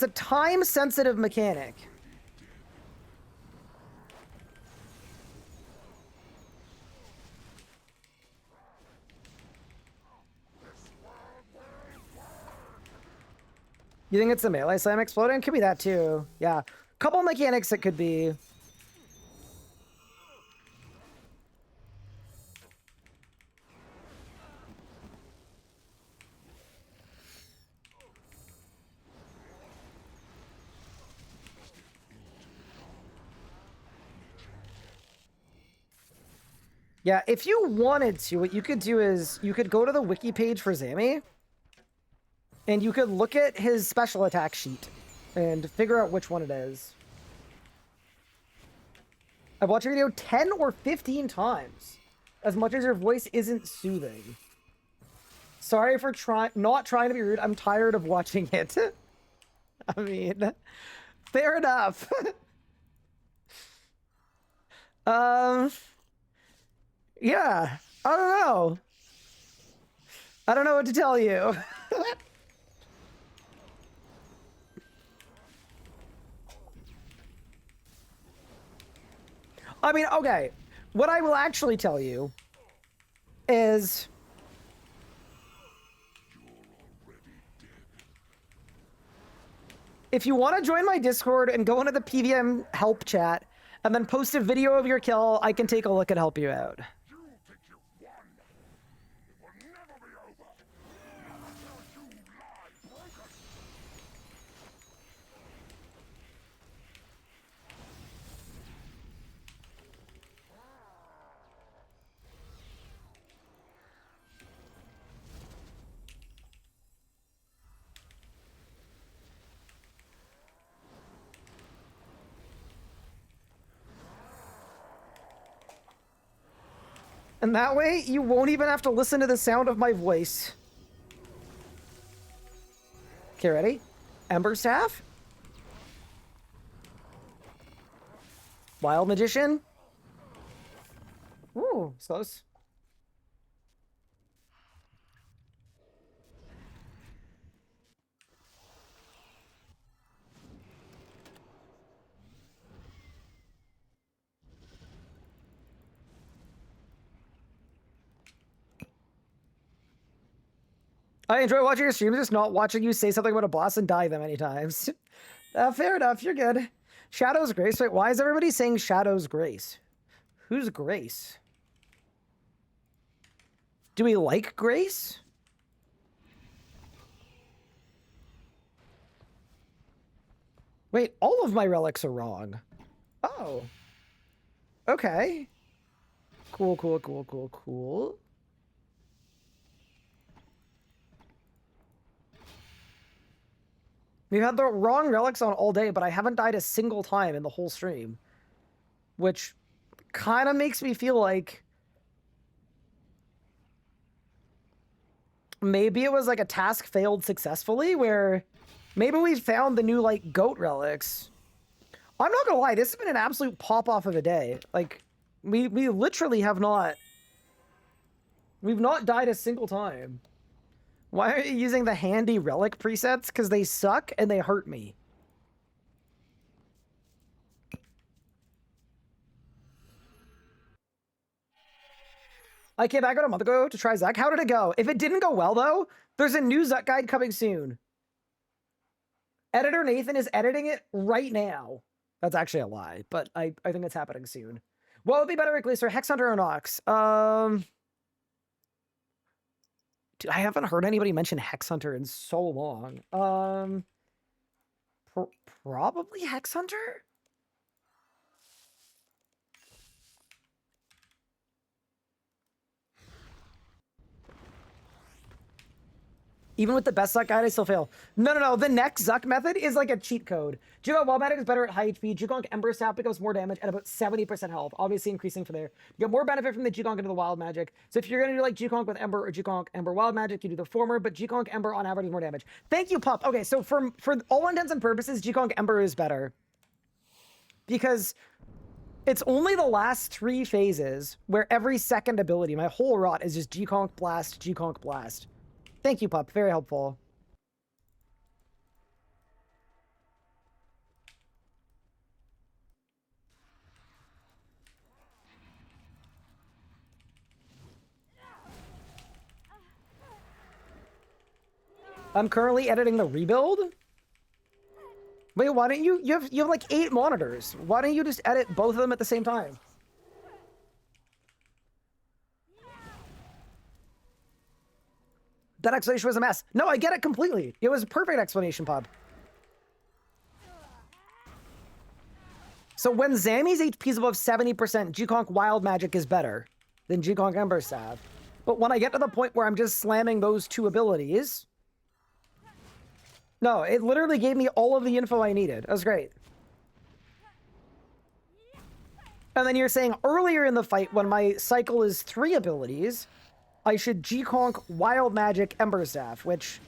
time-sensitive mechanic. You think it's the melee slam exploding? Could be that too. Yeah. Couple mechanics it could be. Yeah, if you wanted to, what you could do is you could go to the wiki page for Zammy. And you could look at his special attack sheet and figure out which one it is. I've watched your video 10 or 15 times. As much as your voice isn't soothing. Sorry for not trying to be rude. I'm tired of watching it. I mean, fair enough. Yeah, I don't know. I don't know what to tell you. I mean, okay. What I will actually tell you is if you want to join my Discord and go into the PVM help chat and then post a video of your kill, I can take a look and help you out. And that way, you won't even have to listen to the sound of my voice. Okay, ready? Ember Staff? Wild Magician? Ooh, it's close. I enjoy watching your streams, just not watching you say something about a boss and die that many times. Fair enough, you're good. Shadow's Grace. Wait, why is everybody saying Shadow's Grace? Who's Grace? Do we like Grace? Wait, all of my relics are wrong. Oh. Okay. Cool, cool, cool, cool, cool. We've had the wrong relics on all day, but I haven't died a single time in the whole stream. Which kind of makes me feel like maybe it was like a task failed successfully, where maybe we found the new, like, goat relics. I'm not gonna lie, this has been an absolute pop-off of a day. Like, we literally have not... We've not died a single time. Why are you using the handy relic presets? Because they suck and they hurt me. I came back about a month ago to try Zuck. How did it go? If it didn't go well, though, there's a new Zuck guide coming soon. Editor Nathan is editing it right now. That's actually a lie, but I think it's happening soon. What would be better, Glacier, Hex Hunter or Nox? Dude, I haven't heard anybody mention Hex Hunter in so long. Probably Hex Hunter? Even with the best Zuck guide, I still fail. No. The next Zuck method is like a cheat code. Jukong Wild Magic is better at high HP. Jukong Ember Staff becomes more damage at about 70% health. Obviously increasing from there. You get more benefit from the Jukong into the Wild Magic. So if you're going to do like Jukong with Ember or Jukong Ember Wild Magic, you do the former, but Jukong Ember on average is more damage. Thank you, Pup. Okay, so for all intents and purposes, Jukong Ember is better. Because it's only the last 3 phases where every second ability, my whole rot, is just Jukong Blast, Jukong Blast. Thank you, Pup. Very helpful. I'm currently editing the rebuild. Wait, why don't you have like 8 monitors. Why don't you just edit both of them at the same time? That explanation was a mess. No, I get it completely. It was a perfect explanation, Pub. So when Zammy's HP is above 70%, Jukong Wild Magic is better than Jukong Ember Staff. But when I get to the point where I'm just slamming those 2 abilities, No, it literally gave me all of the info I needed. That was great. And then you're saying earlier in the fight, when my cycle is 3 abilities, I should G-Conk, Wild Magic, Ember Staff, which,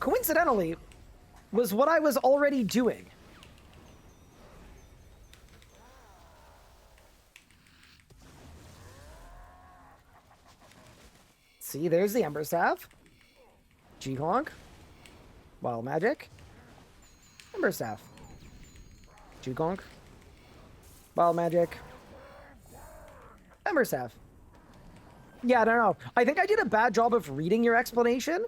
coincidentally, was what I was already doing. See, there's the Ember Staff. G-Conk, Wild Magic, Ember Staff. G-Conk, Wild Magic, Ember Staff. Yeah, I don't know. I think I did a bad job of reading your explanation,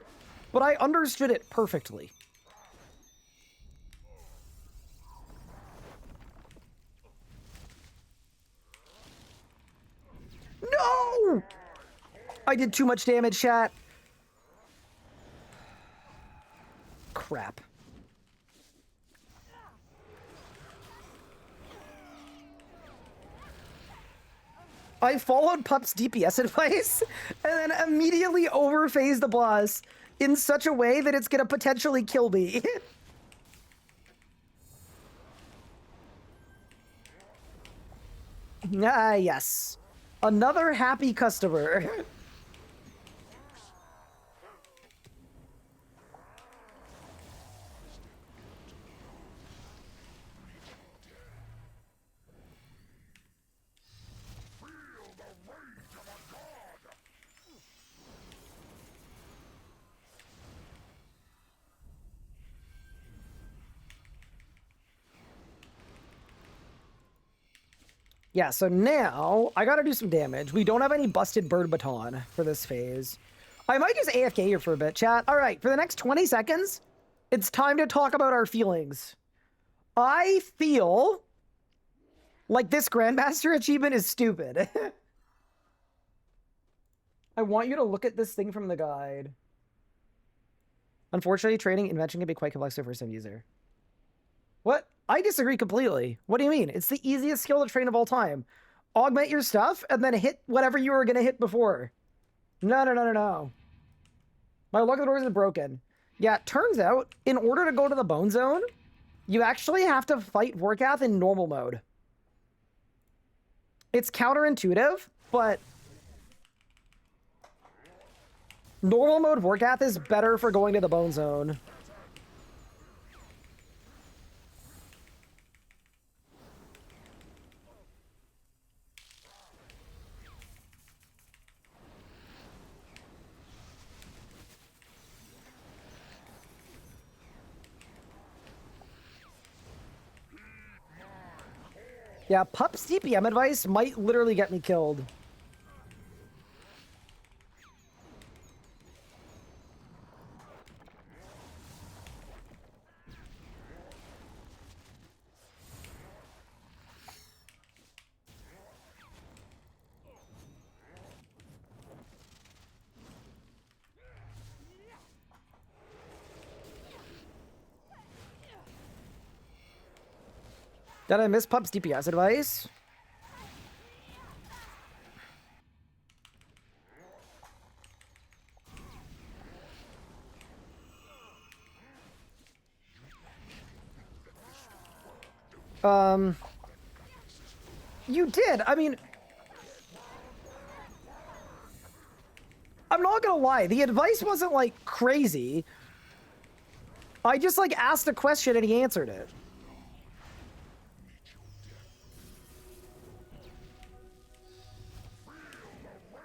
but I understood it perfectly. No! I did too much damage, chat. Crap. I followed Pup's DPS advice and then immediately overphased the boss in such a way that it's gonna potentially kill me. Ah, yes. Another happy customer. Yeah, so now I gotta do some damage. We don't have any busted bird baton for this phase. I might just AFK here for a bit, chat. All right, for the next 20 seconds, it's time to talk about our feelings. I feel like this Grandmaster achievement is stupid. I want you to look at this thing from the guide. Unfortunately, trading invention can be quite complex to a first-time user. What? I disagree completely. What do you mean? It's the easiest skill to train of all time. Augment your stuff and then hit whatever you were going to hit before. No, no, no, no, no. My luck of the doors is broken. Yeah, it turns out, in order to go to the Bone Zone, you actually have to fight Vorkath in normal mode. It's counterintuitive, but normal mode Vorkath is better for going to the Bone Zone. Yeah, Pup's DPM advice might literally get me killed. Did I miss Pup's DPS advice? You did. I mean, I'm not gonna lie. The advice wasn't, like, crazy. I just, like, asked a question and he answered it.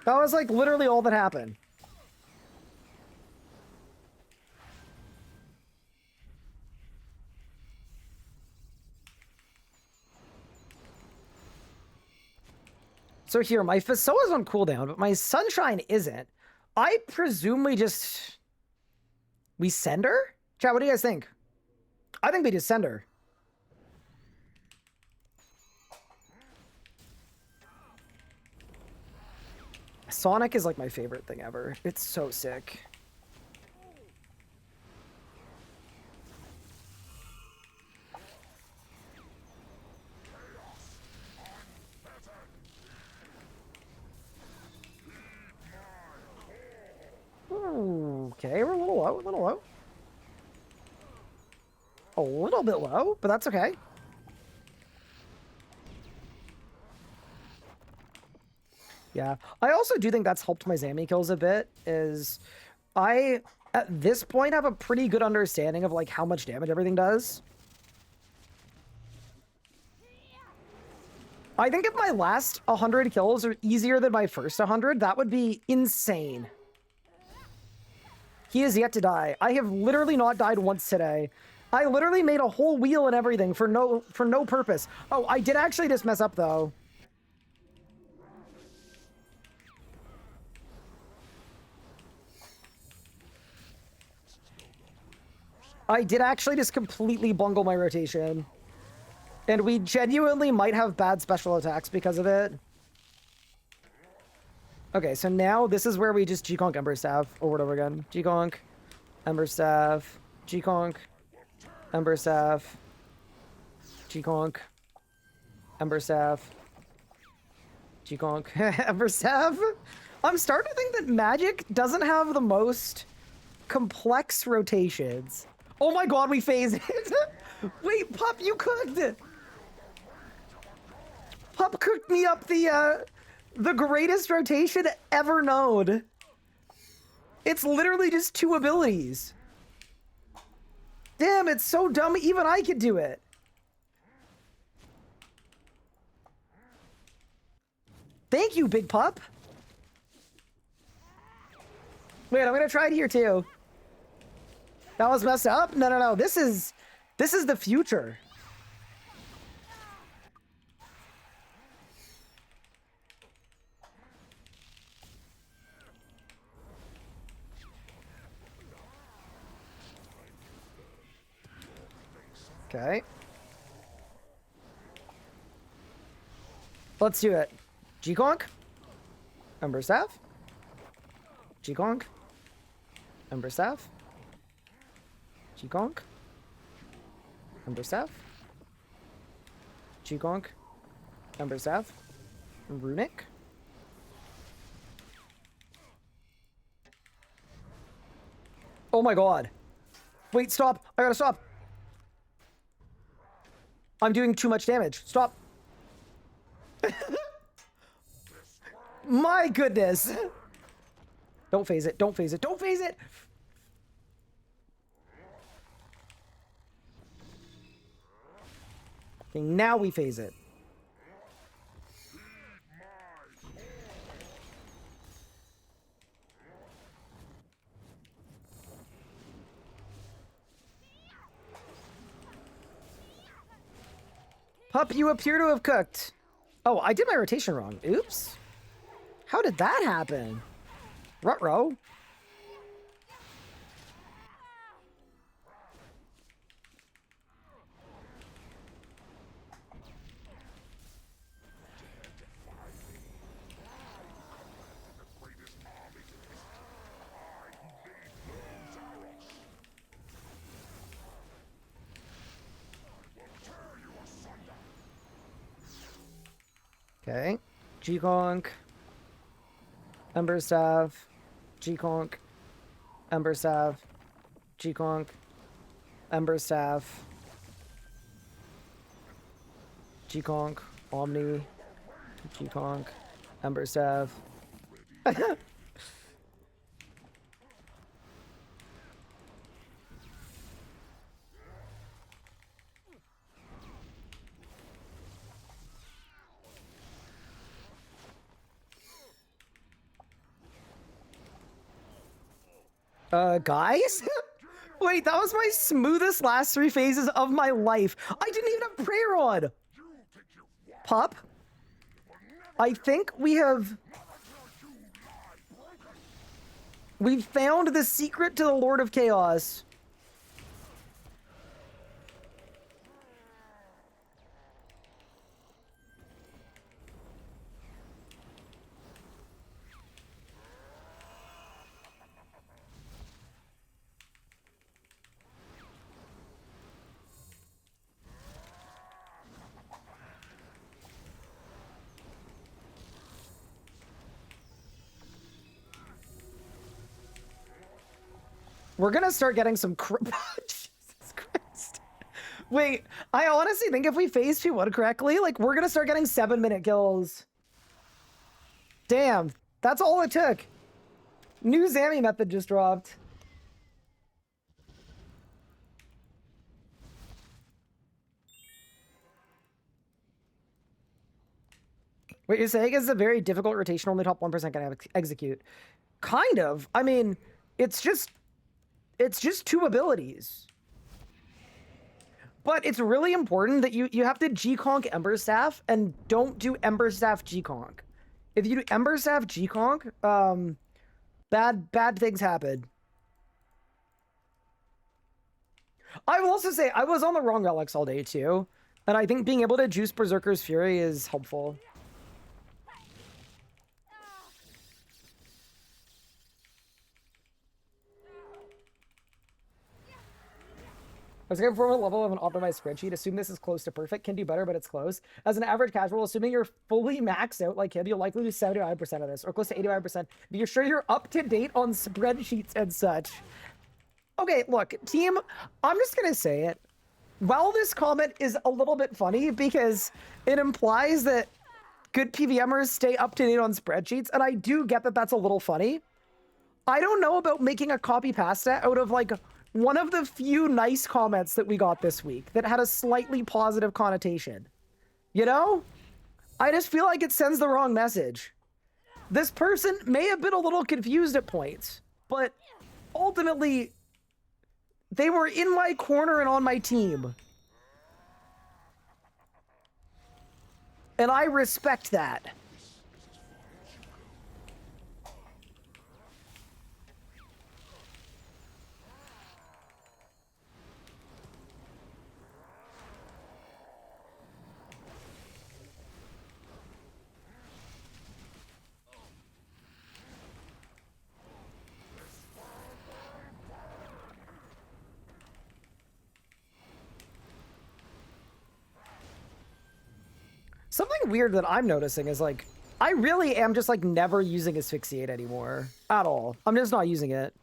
That was, like, literally all that happened. So here, my Fasoa's on cooldown, but my Sunshine isn't. I presume we just... We send her? Chat, what do you guys think? I think we just send her. Sonic is like my favorite thing ever. It's so sick. Ooh, okay, we're a little low, a little low. a little bit low, but that's okay. Yeah, I also do think that's helped my Zammy kills a bit, is I, at this point, have a pretty good understanding of, like, how much damage everything does. I think if my last 100 kills are easier than my first 100, that would be insane. He is yet to die. I have literally not died once today. I literally made a whole wheel and everything for no purpose. Oh, I did actually just mess up, though. I did actually just completely bungle my rotation. And we genuinely might have bad special attacks because of it. Okay, so now this is where we just G-Conk Ember Staff over and over again. G-Conk, Ember Staff, G-Conk, Ember Staff, G-Conk, Ember Staff, G-Conk, Ember Staff. I'm starting to think that Magic doesn't have the most complex rotations. Oh my god, we phased it! Wait, Pup, you cooked it! Pup cooked me up the greatest rotation ever known. It's literally just 2 abilities. Damn, it's so dumb, even I could do it. Thank you, Big Pup. Wait, I'm gonna try it here too. That was messed up? No. This is the future. Okay. Let's do it. G-Conk. Ember Staff. G-Conk. Ember Staff. G-Conk. Ember Staff. G-Conk. Ember Staff. Runic. Oh my god. Wait, stop. I gotta stop. I'm doing too much damage. Stop. My goodness. Don't phase it. Don't phase it. Don't phase it. Okay, now we phase it. Pup, you appear to have cooked. Oh, I did my rotation wrong. Oops. How did that happen? Ruh-roh. Okay. G-Conk. Ember Staff. G-Conk. Ember Staff. G-Conk. Ember Staff. G-Conk. Omni. G-Conk. Ember Staff. Guys? Wait, that was my smoothest last 3 phases of my life. I didn't even have prayer on. Pup? I think we've found the secret to the Lord of Chaos. We're gonna start getting some Jesus Christ. Wait, I honestly think if we phase P1 correctly, like, we're gonna start getting 7-minute kills. Damn, that's all it took. New Zammy method just dropped. Wait, you're saying it's a very difficult rotation only top 1% can execute? Kind of. I mean, it's just two abilities. But it's really important that you have to G-Conk Ember Staff and don't do Ember Staff G-Conk. If you do Ember Staff G-Conk, bad things happen. I will also say, I was on the wrong relics all day too. And I think being able to juice Berserker's Fury is helpful. I was going to perform a level of an optimized spreadsheet. Assume this is close to perfect. Can do better, but it's close. As an average casual, assuming you're fully maxed out like him, you'll likely do 75% of this, or close to 85%. But you're sure you're up to date on spreadsheets and such. Okay, look, team, I'm just going to say it. While this comment is a little bit funny because it implies that good PVMers stay up to date on spreadsheets, and I do get that that's a little funny, I don't know about making a copy pasta out of, like, one of the few nice comments that we got this week that had a slightly positive connotation. You know? I just feel like it sends the wrong message. This person may have been a little confused at points, but ultimately, they were in my corner and on my team. And I respect that. Something weird that I'm noticing is, like, I really am just, like, never using Asphyxiate anymore. At all. I'm just not using it.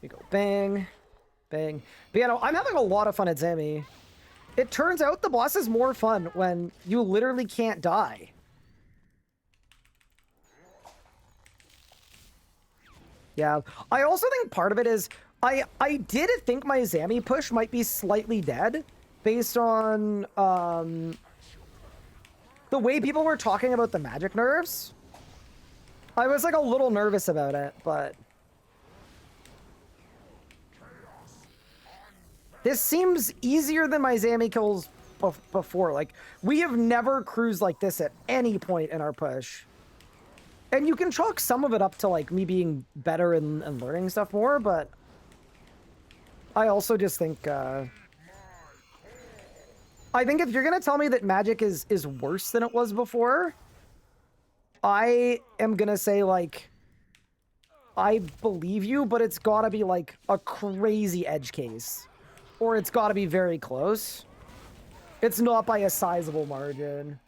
We go bang, bang. But yeah, no, I'm having a lot of fun at Zammy. It turns out the boss is more fun when you literally can't die. Yeah, I also think part of it is I did think my Zammy push might be slightly dead based on the way people were talking about the magic nerfs. I was like a little nervous about it, but this seems easier than my Zammy kills before. Like, we have never cruised like this at any point in our push. And you can chalk some of it up to, like, me being better and learning stuff more, but I also just think, I think if you're gonna tell me that magic is worse than it was before, I am gonna say, like, I believe you, but it's gotta be, like, a crazy edge case. Or it's got to be very close. It's not by a sizable margin.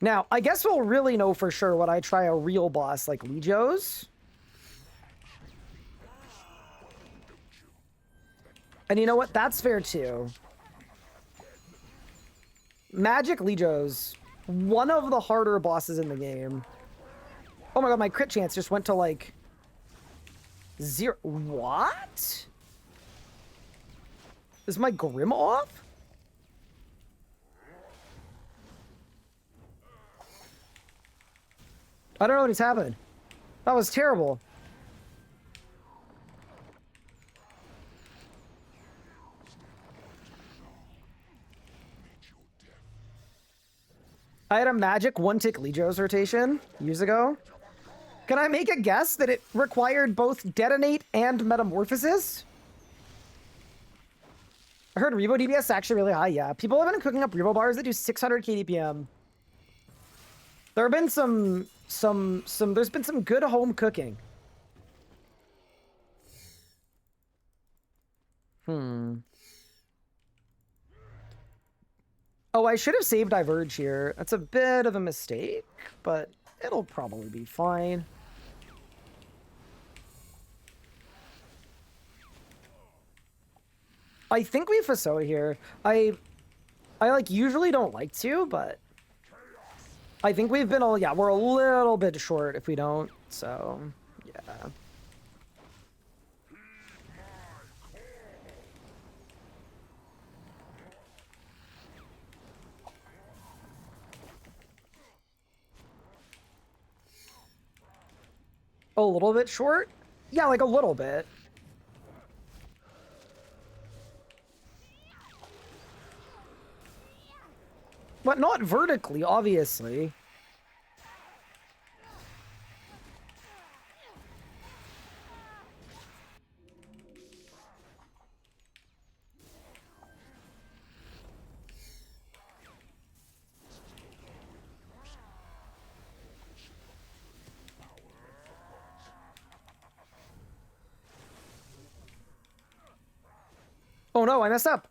Now, I guess we'll really know for sure when I try a real boss like Legio's. And you know what? That's fair too. Magic Legio's one of the harder bosses in the game. Oh my god, my crit chance just went to, like, 0. What? Is my Grim off? I don't know what just happened. That was terrible. I had a magic 1-tick Legio's rotation years ago. Can I make a guess that it required both Detonate and Metamorphosis? I heard Revo DPS is actually really high, yeah. People have been cooking up Revo bars that do 600k DPM. There have been some there's been some good home cooking. Oh, I should have saved Diverge here. That's a bit of a mistake, but it'll probably be fine. I think we Faso here. I like usually don't like to, but I think we've been yeah, we're a little bit short if we don't, so yeah. A little bit short? Yeah, like a little bit. But not vertically, obviously. Oh no, I messed up.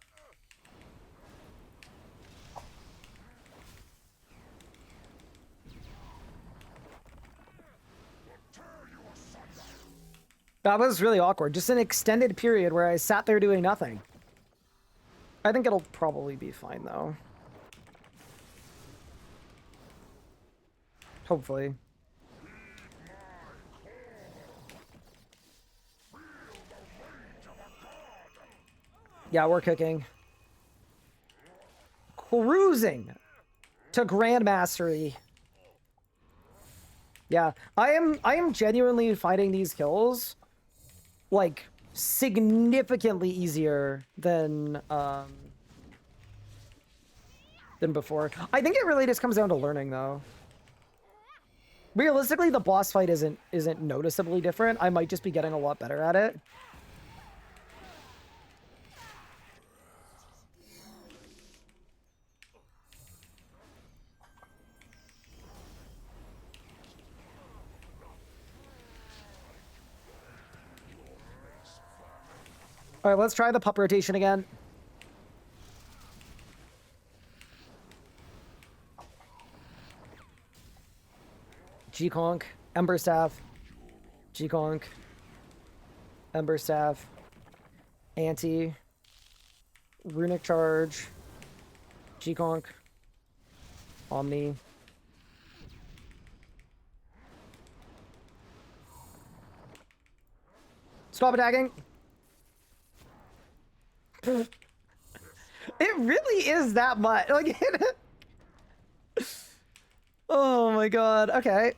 That was really awkward. Just an extended period where I sat there doing nothing. I think it'll probably be fine, though. Hopefully. Yeah, we're cooking. Cruising to Grand Mastery. Yeah, I am genuinely finding these kills like significantly easier than before. I think it really just comes down to learning, though. Realistically, the boss fight isn't noticeably different. I might just be getting a lot better at it. All right, let's try the pup rotation again. G-Conk, Ember Staff, G-Conk, Ember Staff, Anti, Runic Charge, G-Conk, Omni. Stop attacking! It really is that much. Like, oh my god. Okay.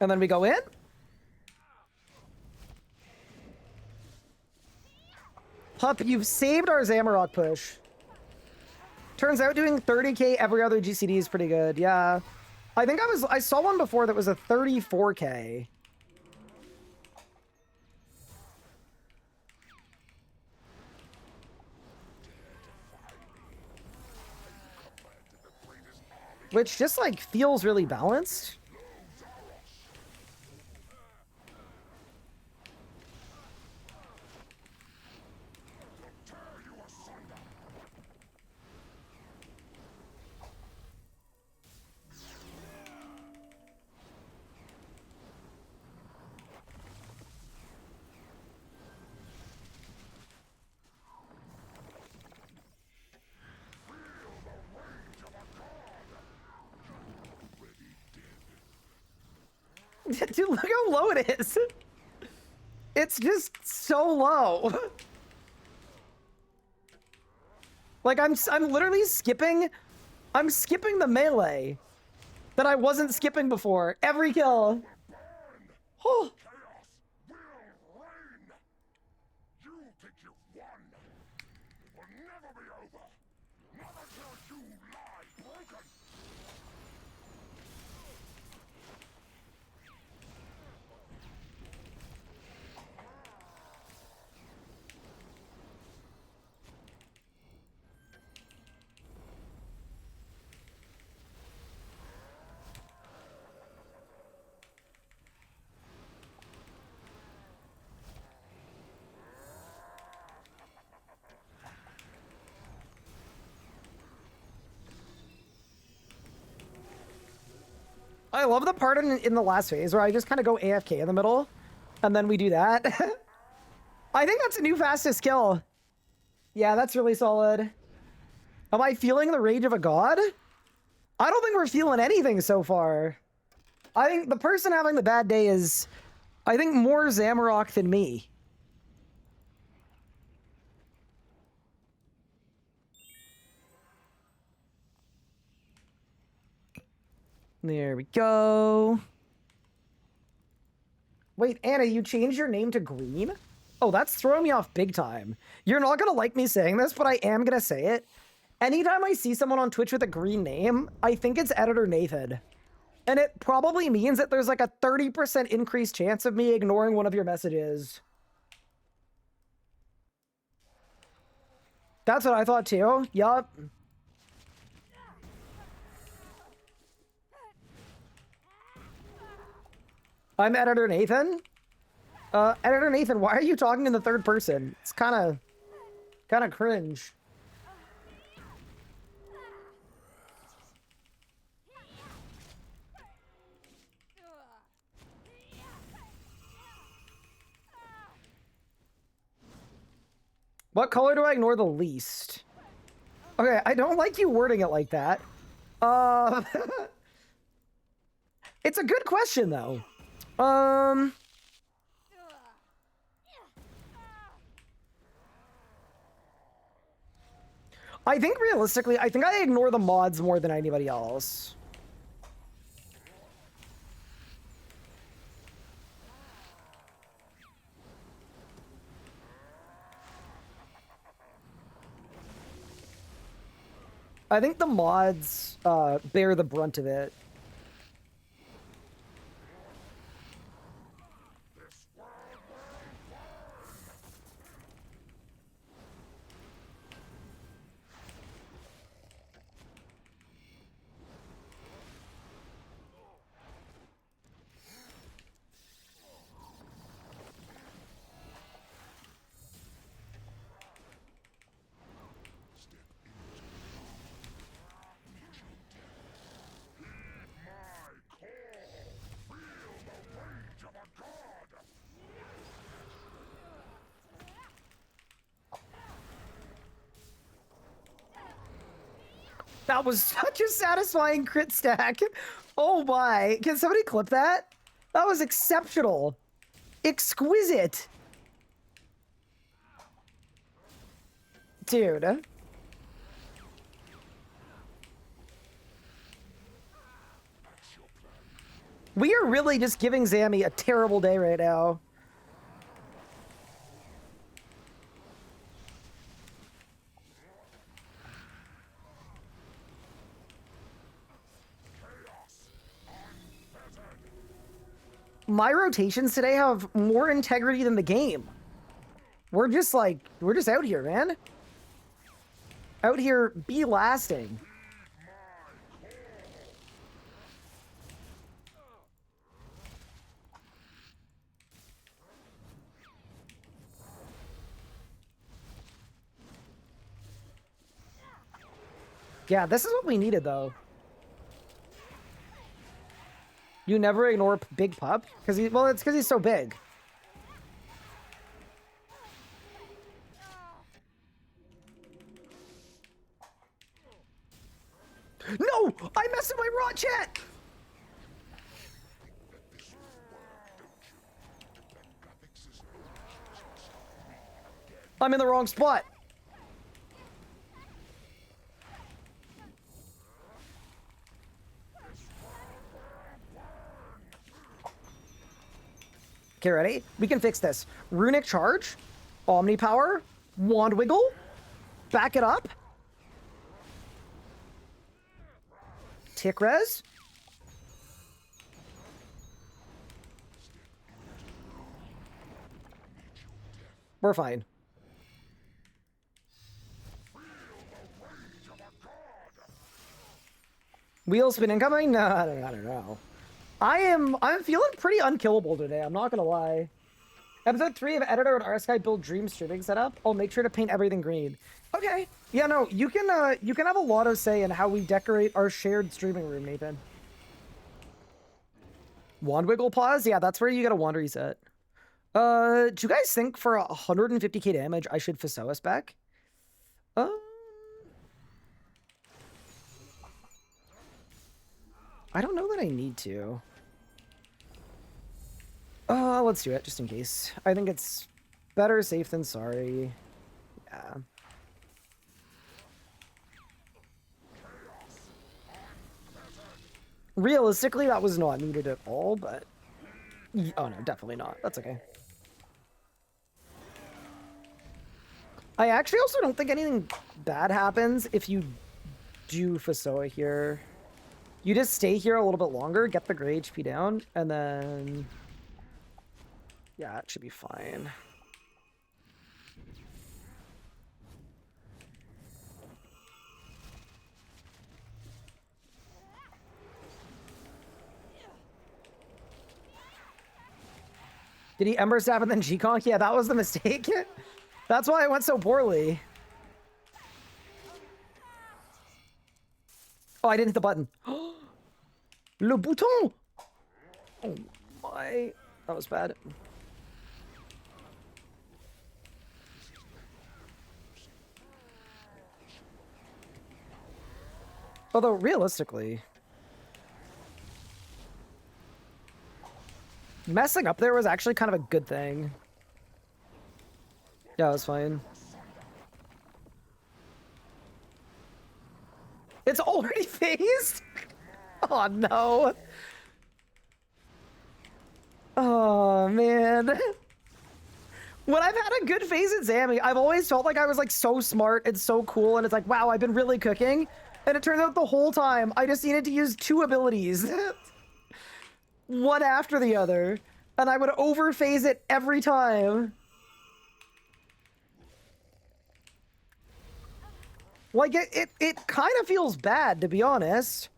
And then we go in. Pup, you've saved our Zamorak push. Turns out doing 30k every other GCD is pretty good. Yeah. I think I saw one before that was a 34k. Which just like feels really balanced. Dude, look how low it is. It's just so low. Like I'm literally skipping. I'm skipping the melee that I wasn't skipping before. Every kill. Oh. I love the part in the last phase where I just kind of go AFK in the middle, and then we do that. I think that's a new fastest kill. Yeah, that's really solid. Am I feeling the rage of a god? I don't think we're feeling anything so far. I think the person having the bad day is, I think, more Zamorak than me. There we go. Wait, Anna, you changed your name to Green? Oh, that's throwing me off big time. You're not gonna like me saying this, but I am gonna say it. Anytime I see someone on Twitch with a green name, I think it's Editor Nathan. And it probably means that there's like a 30% increased chance of me ignoring one of your messages. That's what I thought too. Yup. I'm Editor Nathan. Editor Nathan, why are you talking in the third person? It's kind of cringe. What color do I ignore the least? Okay, I don't like you wording it like that. It's a good question, though. I think realistically, I think I ignore the mods more than anybody else. I think the mods bear the brunt of it. That was such a satisfying crit stack. Oh my. Can somebody clip that? That was exceptional. Exquisite. Dude. We are really just giving Zammy a terrible day right now. My rotations today have more integrity than the game. We're just out here, man. Out here, be lasting. Yeah, this is what we needed, though. You never ignore Big Pup? Well, it's because he's so big. No! I messed up my raw chat! I'm in the wrong spot. Okay, ready? We can fix this. Runic Charge, Omni Power, Wand Wiggle, back it up. Tick Res. We're fine. Wheel spin incoming? No, I don't know. I'm feeling pretty unkillable today, I'm not gonna lie. Episode 3 of Editor and RSky build dream streaming setup. I'll make sure to paint everything green. Okay. Yeah, no, you can have a lot of say in how we decorate our shared streaming room, Nathan. Wand wiggle pause? Yeah, that's where you get a wand reset. Do you guys think for 150k damage I should Thesaurus back? I don't know that I need to. Let's do it, just in case. I think it's better safe than sorry. Yeah. Realistically, that was not needed at all, but... Oh no, definitely not. That's okay. I actually also don't think anything bad happens if you do Fasoa here. You just stay here a little bit longer, get the gray HP down, and then... Yeah, it should be fine. Did he Ember Stab and then G-Conk? Yeah, that was the mistake. That's why it went so poorly. Oh, I didn't hit the button. Le bouton! Oh my... That was bad. Although, realistically... Messing up there was actually kind of a good thing. Yeah, it was fine. It's already phased? Oh, no. Oh, man. When I've had a good phase at Zammy, I've always felt like I was, like, so smart and so cool, and it's like, wow, I've been really cooking. And it turns out the whole time, I just needed to use 2 abilities. One after the other. And I would overphase it every time. Like, it kind of feels bad, to be honest.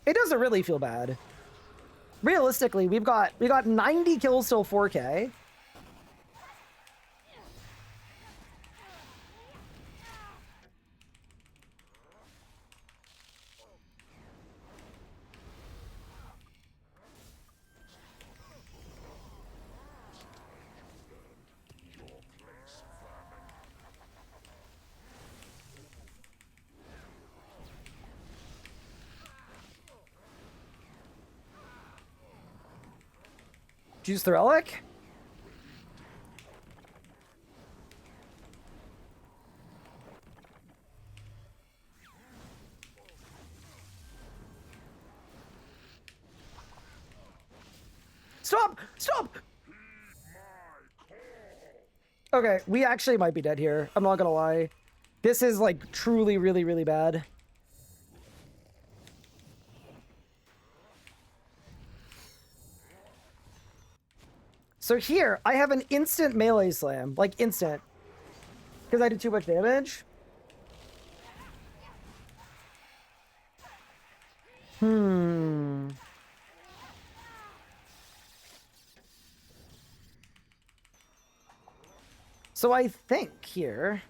It doesn't really feel bad. Realistically, we got 90 kills till 4K. Use the relic? Stop! Stop! Okay, we actually might be dead here. I'm not gonna lie. This is, like, truly, really, really bad. So here, I have an instant melee slam. Like, instant. Because I did too much damage. So I think here...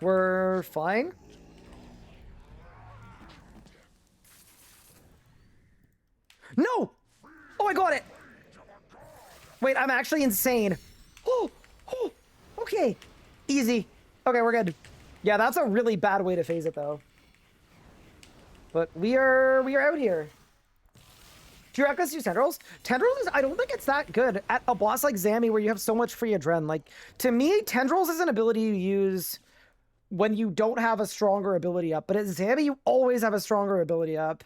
We're fine. No! Oh, I got it! Wait, I'm actually insane. Oh, okay. Easy. Okay, we're good. Yeah, that's a really bad way to phase it, though. But we are out here. Do you reckon let's use Tendrils? Tendrils is, I don't think it's that good at a boss like Zammy where you have so much free adren. Like, to me, Tendrils is an ability you use when you don't have a stronger ability up. But at Zammy, you always have a stronger ability up.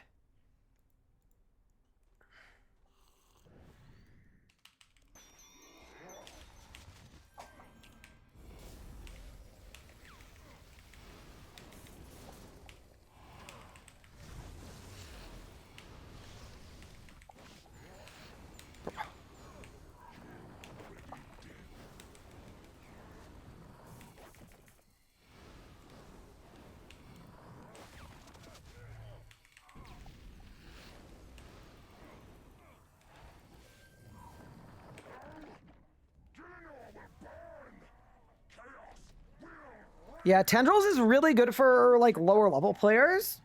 Yeah, Tendrils is really good for, like, lower level players.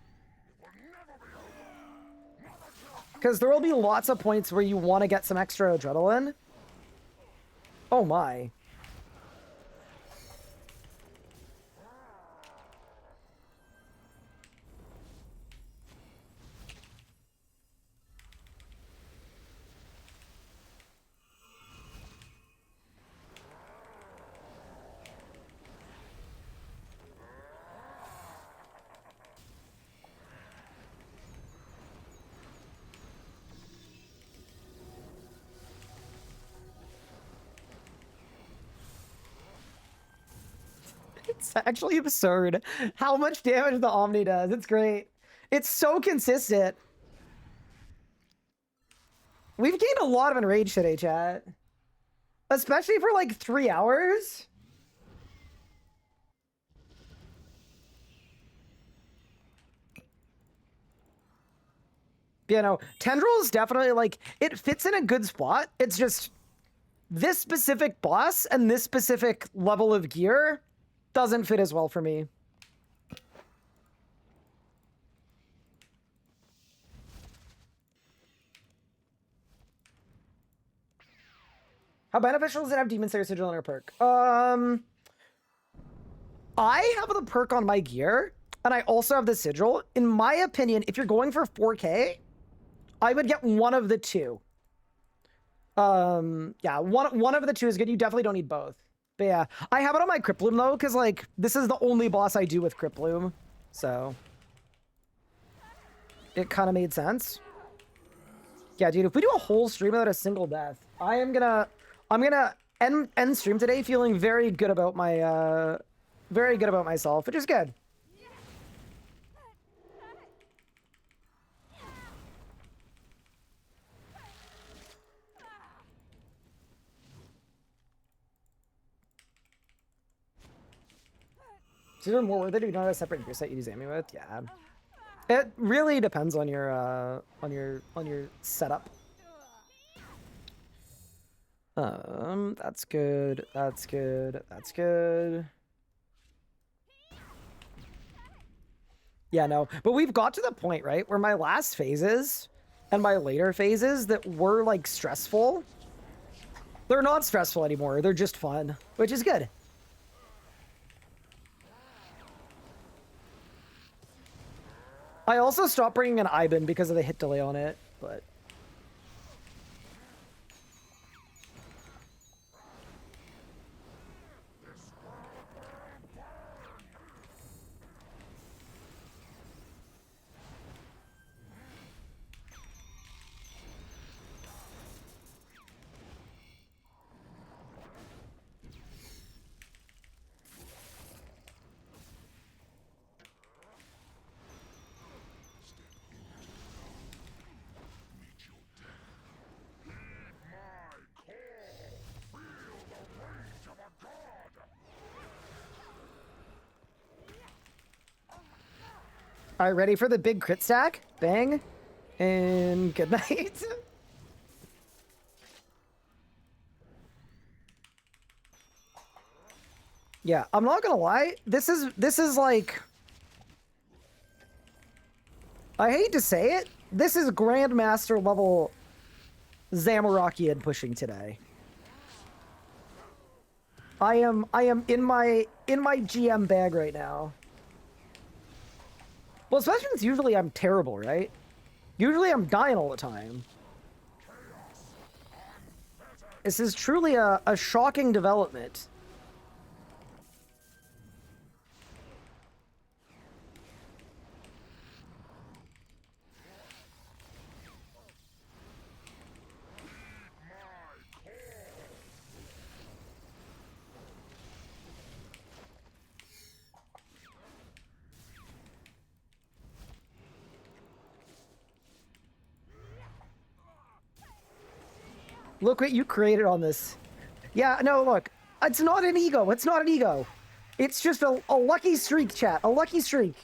Because there will be lots of points where you want to get some extra adrenaline. Oh my. It's actually absurd how much damage the Omni does. It's great. It's so consistent. We've gained a lot of enrage today, chat. Especially for like 3 hours. You know, Tendril is definitely like, it fits in a good spot. It's just this specific boss and this specific level of gear doesn't fit as well for me. How beneficial is it to have Demon Slayer Sigil in our perk? I have the perk on my gear, and I also have the Sigil. In my opinion, if you're going for 4K, I would get one of the two. Yeah, one of the two is good. You definitely don't need both. But yeah, I have it on my Crypt Bloom though, because like this is the only boss I do with Crypt Bloom, so it kind of made sense. Yeah, dude, if we do a whole stream without a single death, I'm gonna end stream today feeling very good about my very good about myself, which is good. Is it more worth it if you don't have a separate gear set you use Zami with? Yeah. It really depends on your setup. That's good. That's good. That's good. Yeah, no. But we've got to the point, right, where my last phases and my later phases that were like stressful, they're not stressful anymore. They're just fun, which is good. I also stopped bringing an Iban because of the hit delay on it, but... All right, ready for the big crit stack? Bang. And good night. Yeah, I'm not gonna lie. This is like... I hate to say it. This is Grandmaster level Zamorakian pushing today. I am in my GM bag right now. Well, especially since usually I'm terrible, right? Usually I'm dying all the time. This is truly a shocking development. Look what you created on this. Yeah, no, look. It's not an ego. It's not an ego. It's just a lucky streak, chat. A lucky streak.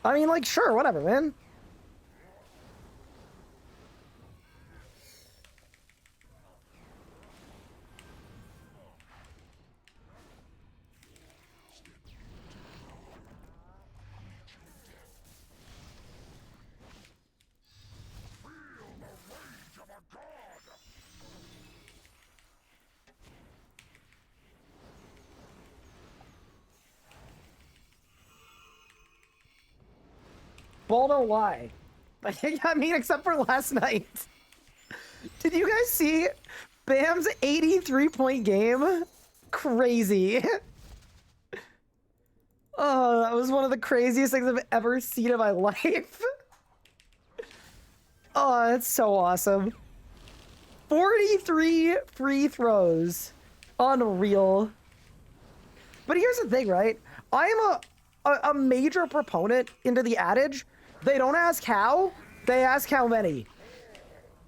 I mean, like, sure, whatever, man. Ball don't lie. I mean, except for last night. Did you guys see Bam's 83-point game? Crazy. Oh, that was one of the craziest things I've ever seen in my life. Oh, that's so awesome. 43 free throws. Unreal. But here's the thing, right? I am a major proponent into the adage, they don't ask how, they ask how many.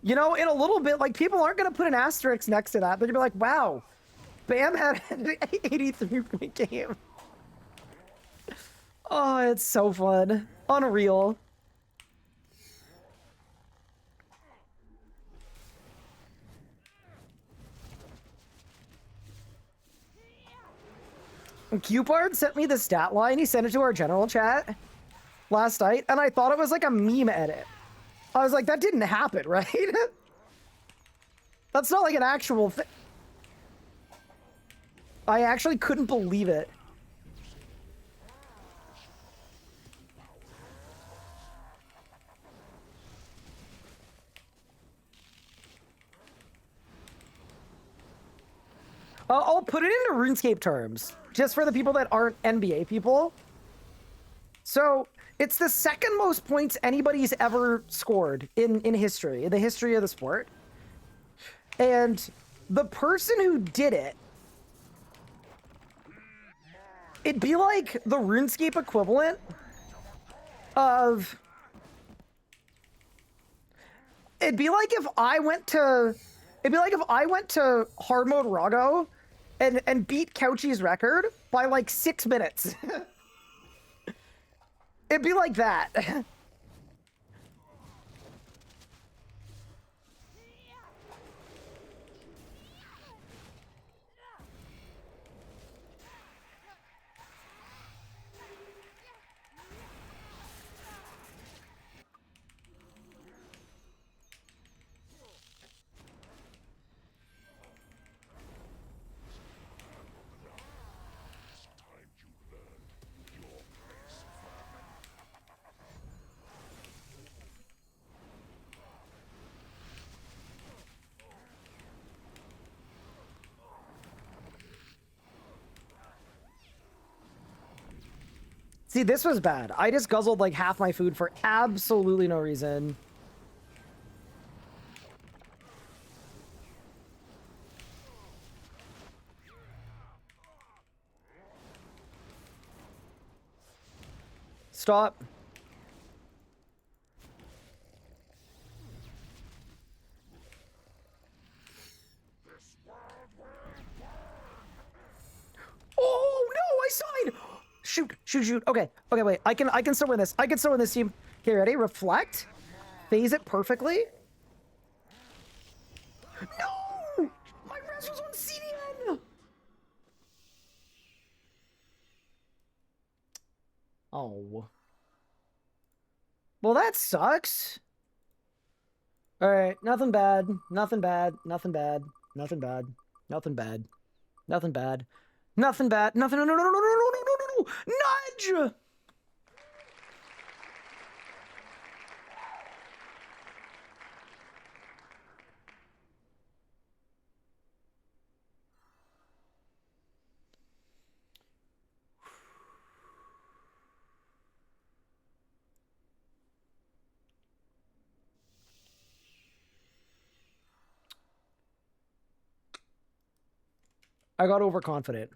You know, in a little bit, like, people aren't going to put an asterisk next to that. They're going to be like, wow, Bam had an 83-point game. Oh, it's so fun. Unreal. Cupard sent me the stat line. He sent it to our general chat last night, and I thought it was like a meme edit. I was like, that didn't happen, right? That's not like an actual thing. I actually couldn't believe it. I'll put it into RuneScape terms, just for the people that aren't NBA people. So, it's the second most points anybody's ever scored in history, in the history of the sport. And the person who did it, it'd be like the RuneScape equivalent of... It'd be like if I went to hard mode Rago and beat Couchy's record by like 6 minutes. It'd be like that. See, this was bad. I just guzzled like half my food for absolutely no reason. Stop. Oh no, I signed! Shoot, shoot, shoot. Okay, okay, wait. I can still win this. I can still win this, team. Okay, ready? Reflect. Phase it perfectly. No! My res was on CDN! Oh. Well, that sucks. Alright, nothing bad. Nothing bad. Nothing bad. Nothing bad. Nothing bad. Nothing bad. Nothing bad. Nothing. No, no, no, no, no, no, no, no, no, no. Nudge! I got overconfident.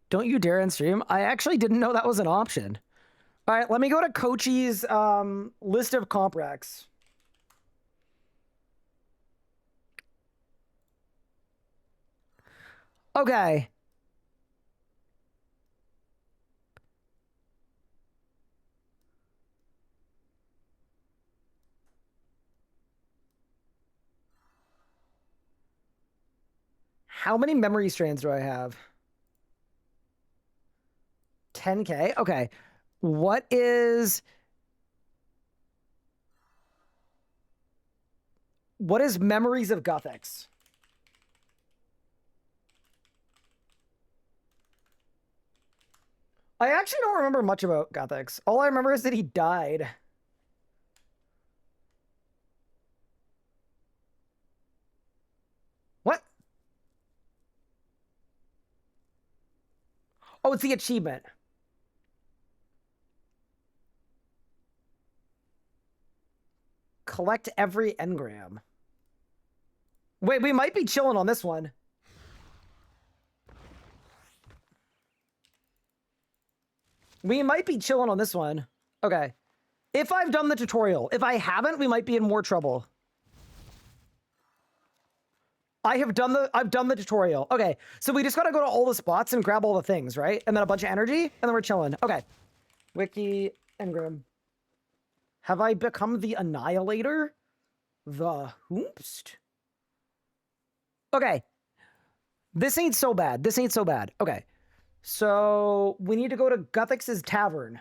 Don't you dare end stream. I actually didn't know that was an option. All right, let me go to Coachy's list of comp racks. Okay. How many memory strands do I have? 10K? Okay. What is Memories of Gothics? I actually don't remember much about Gothics. All I remember is that he died. What? Oh, it's the achievement. Collect every engram. Wait, we might be chilling on this one. We might be chilling on this one. Okay. If I've done the tutorial. If I haven't, we might be in more trouble. I've done the tutorial. Okay. So we just gotta go to all the spots and grab all the things, right? And then a bunch of energy, and then we're chilling. Okay. Wiki engram. Have I become the Annihilator? The Hoomst? Okay. This ain't so bad. This ain't so bad. Okay. So we need to go to Guthix's Tavern.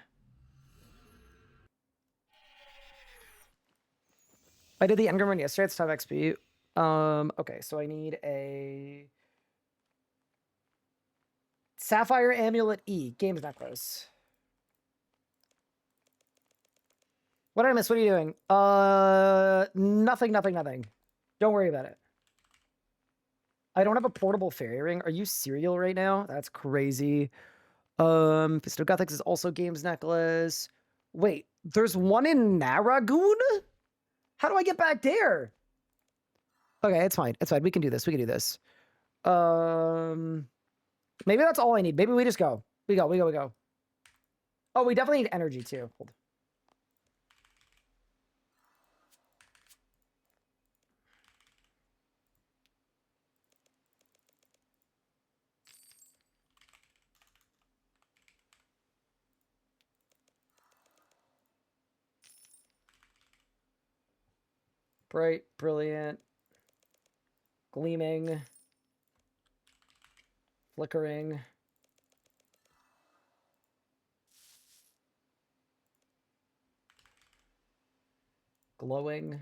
I did the engram run yesterday. It's 5 XP. Okay, so I need a Sapphire Amulet E. Games Necklace. What did I miss? What are you doing? Nothing. Don't worry about it. I don't have a portable fairy ring. Are you serial right now? That's crazy. Fisto Guthix is also Games Necklace. Wait, there's one in Naragoon? How do I get back there? Okay, it's fine. It's fine. We can do this. We can do this. Maybe that's all I need. Maybe we just go. We go. Oh, we definitely need energy too. Hold. Bright, brilliant, gleaming, flickering. Glowing.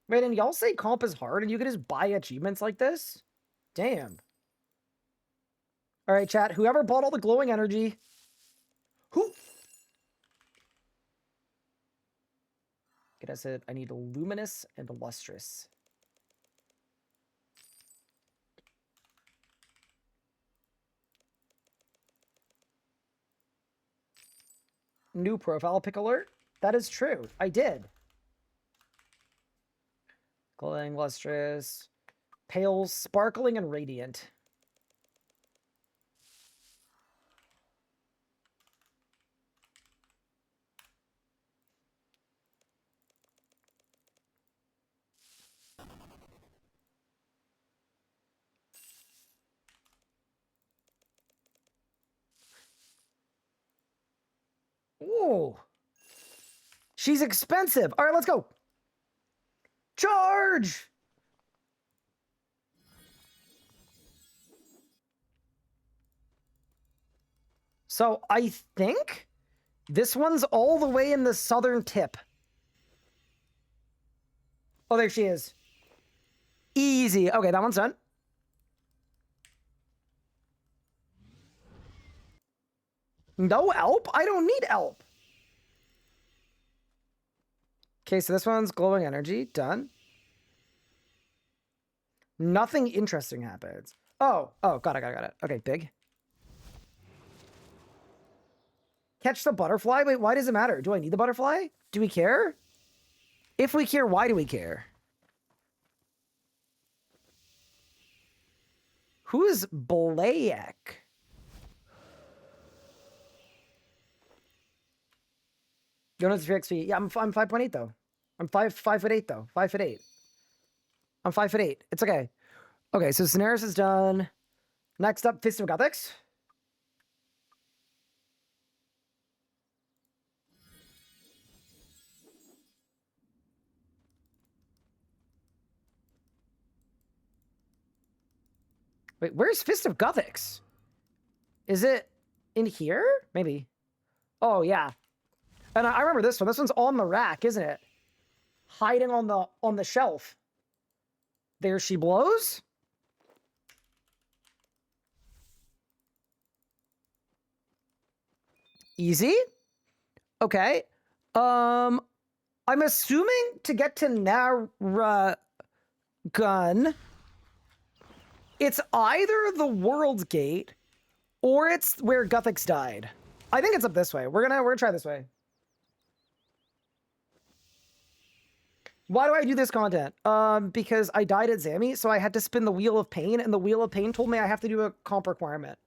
Wait, and y'all say comp is hard and you can just buy achievements like this? Damn. All right, chat. Whoever bought all the glowing energy. Who? I said I need a luminous and a lustrous. New profile pick alert. That is true. I did. Glowing, lustrous, pale, sparkling, and radiant. Ooh. She's expensive. All right, let's go. Charge! So I think this one's all the way in the southern tip. Oh, there she is. Easy. Okay, that one's done. No Elp? I don't need Elp. Okay, so this one's glowing energy. Done. Nothing interesting happens. Oh, got it. Okay, big. Catch the butterfly? Wait, why does it matter? Do I need the butterfly? Do we care? If we care, why do we care? Who is Blayak? You know, it's 3 XP. Yeah, I'm 5.8 though. I'm 5'8" though. 5'8". I'm 5'8". It's okay. Okay, so Snares is done. Next up, Fist of Gothics. Wait, where's Fist of Gothics? Is it in here? Maybe. Oh, yeah. And I remember this one. This one's on the rack, isn't it? Hiding on the shelf. There she blows. Easy. Okay. I'm assuming to get to Naragun, it's either the World Gate or it's where Gothics died. I think it's up this way. We're gonna try this way. Why do I do this content? Because I died at Zammy, so I had to spin the Wheel of Pain, and the Wheel of Pain told me I have to do a comp requirement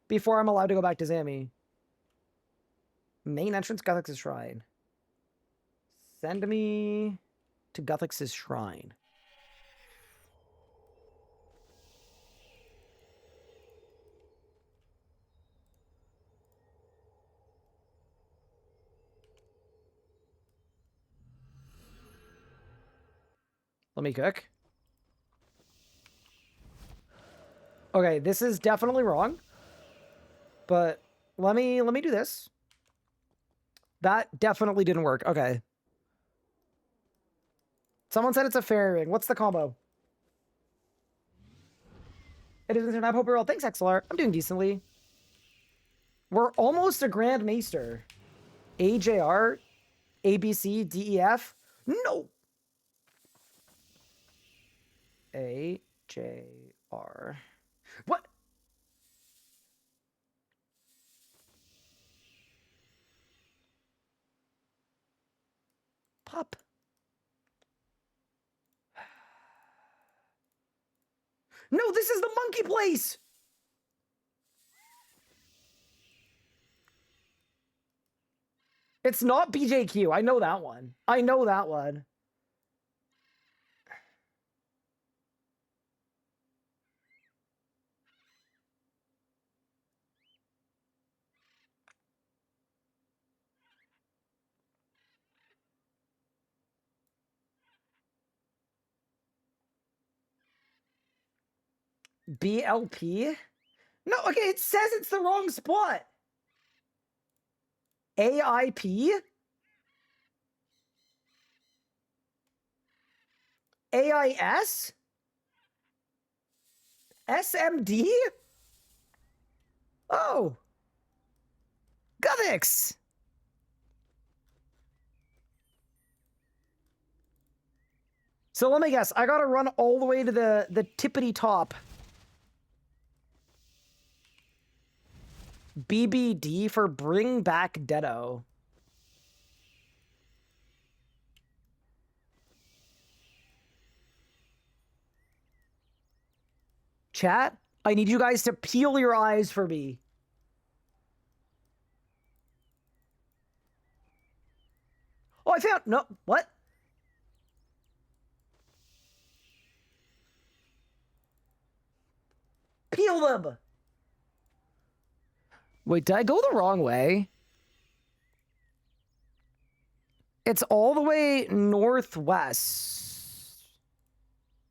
before I'm allowed to go back to Zammy. Main entrance, Gothics' Shrine. Send me to Gothics' Shrine. Let me cook. Okay, this is definitely wrong. But let me do this. That definitely didn't work. Okay. Someone said it's a fairy ring. What's the combo? It is an I hope you're well. Thanks, XLR. I'm doing decently. We're almost a Grand Maester. AJR, ABC, DEF. No. AJR. What? Pop. No, this is the monkey place. It's not BJQ. I know that one. I know that one. BLP? No, okay, it says it's the wrong spot. AIP? AIS? SMD? Oh. Gothics! So let me guess, I gotta run all the way to the tippity top. BBD for Bring Back Deado. Chat, I need you guys to peel your eyes for me. Oh, I found, no, what? Peel them! Wait, did I go the wrong way? It's all the way northwest.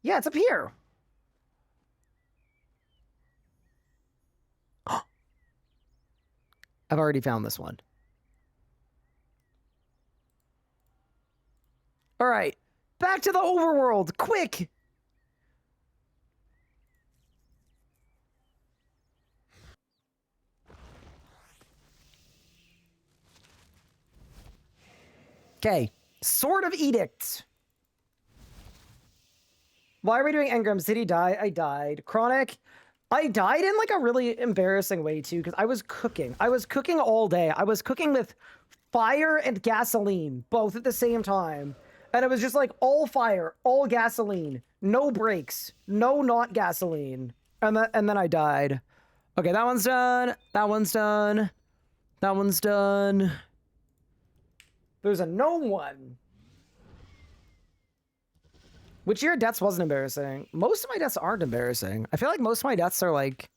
Yeah, it's up here. I've already found this one. All right, back to the overworld, quick! Okay, Sword of Edict. Why are we doing Endgame? Did he die? I died. Chronic. I died in like a really embarrassing way too, because I was cooking. I was cooking all day. I was cooking with fire and gasoline, both at the same time. And it was just like all fire, all gasoline, no breaks, no not gasoline. And then I died. Okay, that one's done. That one's done. That one's done. There's a gnome one. Which year deaths wasn't embarrassing? Most of my deaths aren't embarrassing. I feel like most of my deaths are like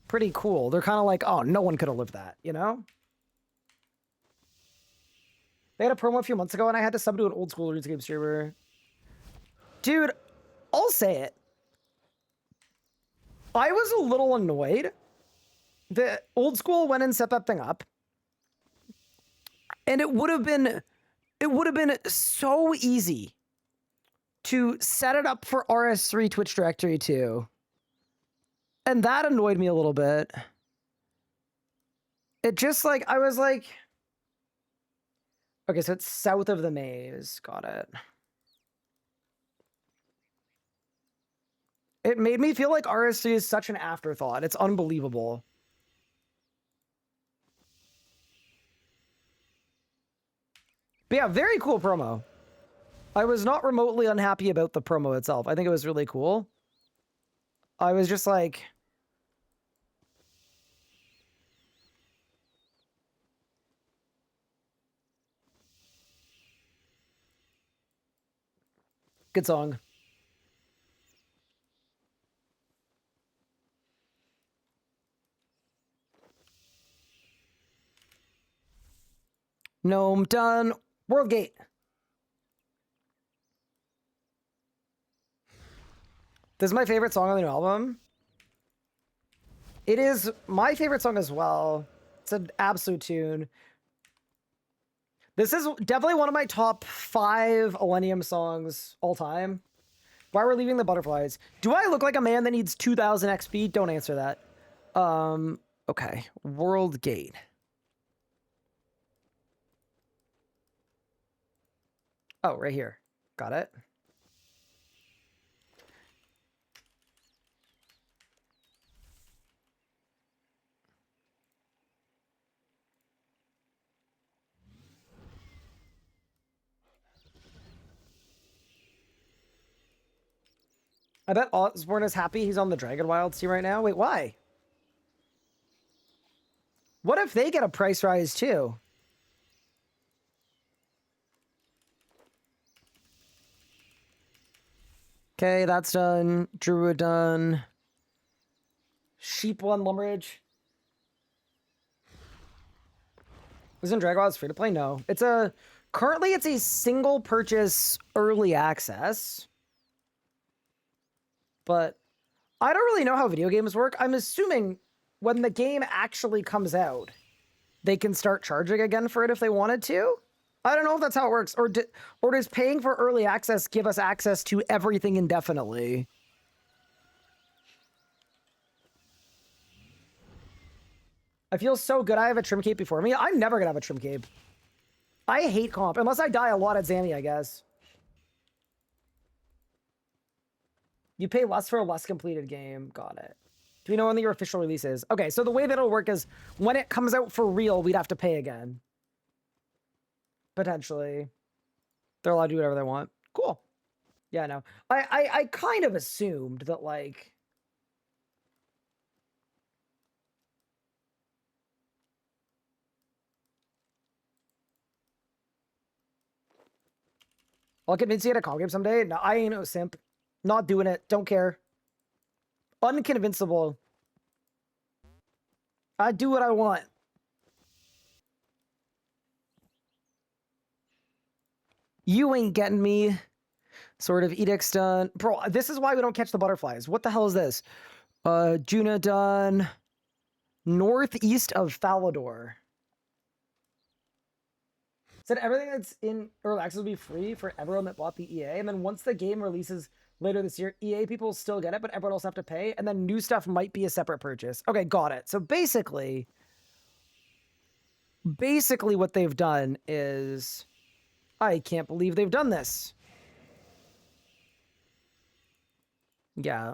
pretty cool. They're kind of like, oh, no one could have lived that, you know? They had a promo a few months ago and I had to sub to an old school RuneScape streamer. Dude, I'll say it. I was a little annoyed that old school went and set that thing up. And it would have been so easy to set it up for RS3 Twitch directory too. And that annoyed me a little bit. It just like, I was like, okay, so it's south of the maze. Got it. It made me feel like RS3 is such an afterthought. It's unbelievable. But yeah, very cool promo. I was not remotely unhappy about the promo itself. I think it was really cool. I was just like... Good song. Gnome done. World Gate. This is my favorite song on the new album. It is my favorite song as well. It's an absolute tune. This is definitely one of my top 5 Millennium songs all time. Why we're leaving the butterflies. Do I look like a man that needs 2000 XP? Don't answer that. Okay. World Gate. Oh, right here. Got it. I bet Osborne is happy he's on the Dragon Wild team right now. Wait, why? What if they get a price rise too? Okay, that's done. Druid done. Sheep one, Lumberage. Isn't Dragon Wild free to play? No. It's a... Currently, it's a single purchase early access. But I don't really know how video games work. I'm assuming when the game actually comes out, they can start charging again for it if they wanted to. I don't know if that's how it works. Or does paying for early access give us access to everything indefinitely? I feel so good I have a trim cape before me. I'm never gonna have a trim cape. I hate comp, unless I die a lot at Zanny, I guess. You pay less for a less completed game. Got it. Do we know when your official release is? Okay, so the way that it'll work is when it comes out for real, we'd have to pay again. Potentially. They're allowed to do whatever they want. Cool. Yeah, no. I kind of assumed that, like... I'll convince you at a comp game someday. No, I ain't no simp. Not doing it. Don't care. Unconvincible. I do what I want. You ain't getting me. Sort of edicts done. Bro, this is why we don't catch the butterflies. What the hell is this? Juna done. Northeast of Falador. Said everything that's in early access will be free for everyone that bought the EA. And then once the game releases later this year, EA people still get it, but everyone else have to pay. And then new stuff might be a separate purchase. Okay, got it. So basically what they've done is... I can't believe they've done this. Yeah.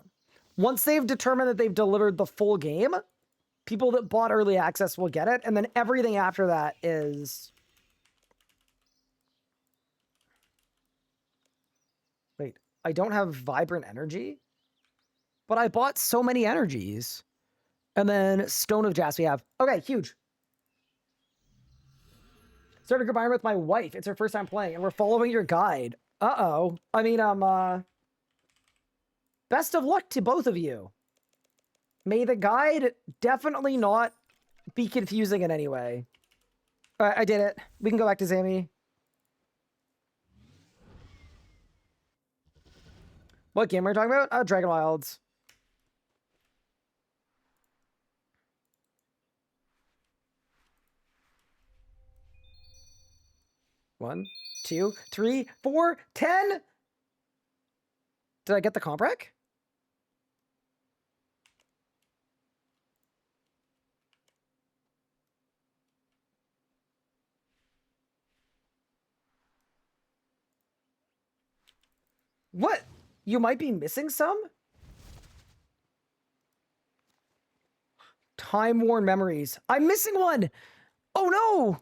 Once they've determined that they've delivered the full game, people that bought early access will get it. And then everything after that is... Wait, I don't have Vibrant Energy? But I bought so many energies. And then Stone of Jas we have. Okay, huge. Started combining with my wife. It's her first time playing, and we're following your guide. Uh-oh. I mean, Best of luck to both of you. May the guide definitely not be confusing in any way. Alright, I did it. We can go back to Zami. What game are we talking about? Dragon Wilds. One, 2, 3, 4, 10. Did I get the comp rec? What? You might be missing some? Time-worn memories. I'm missing one! Oh no!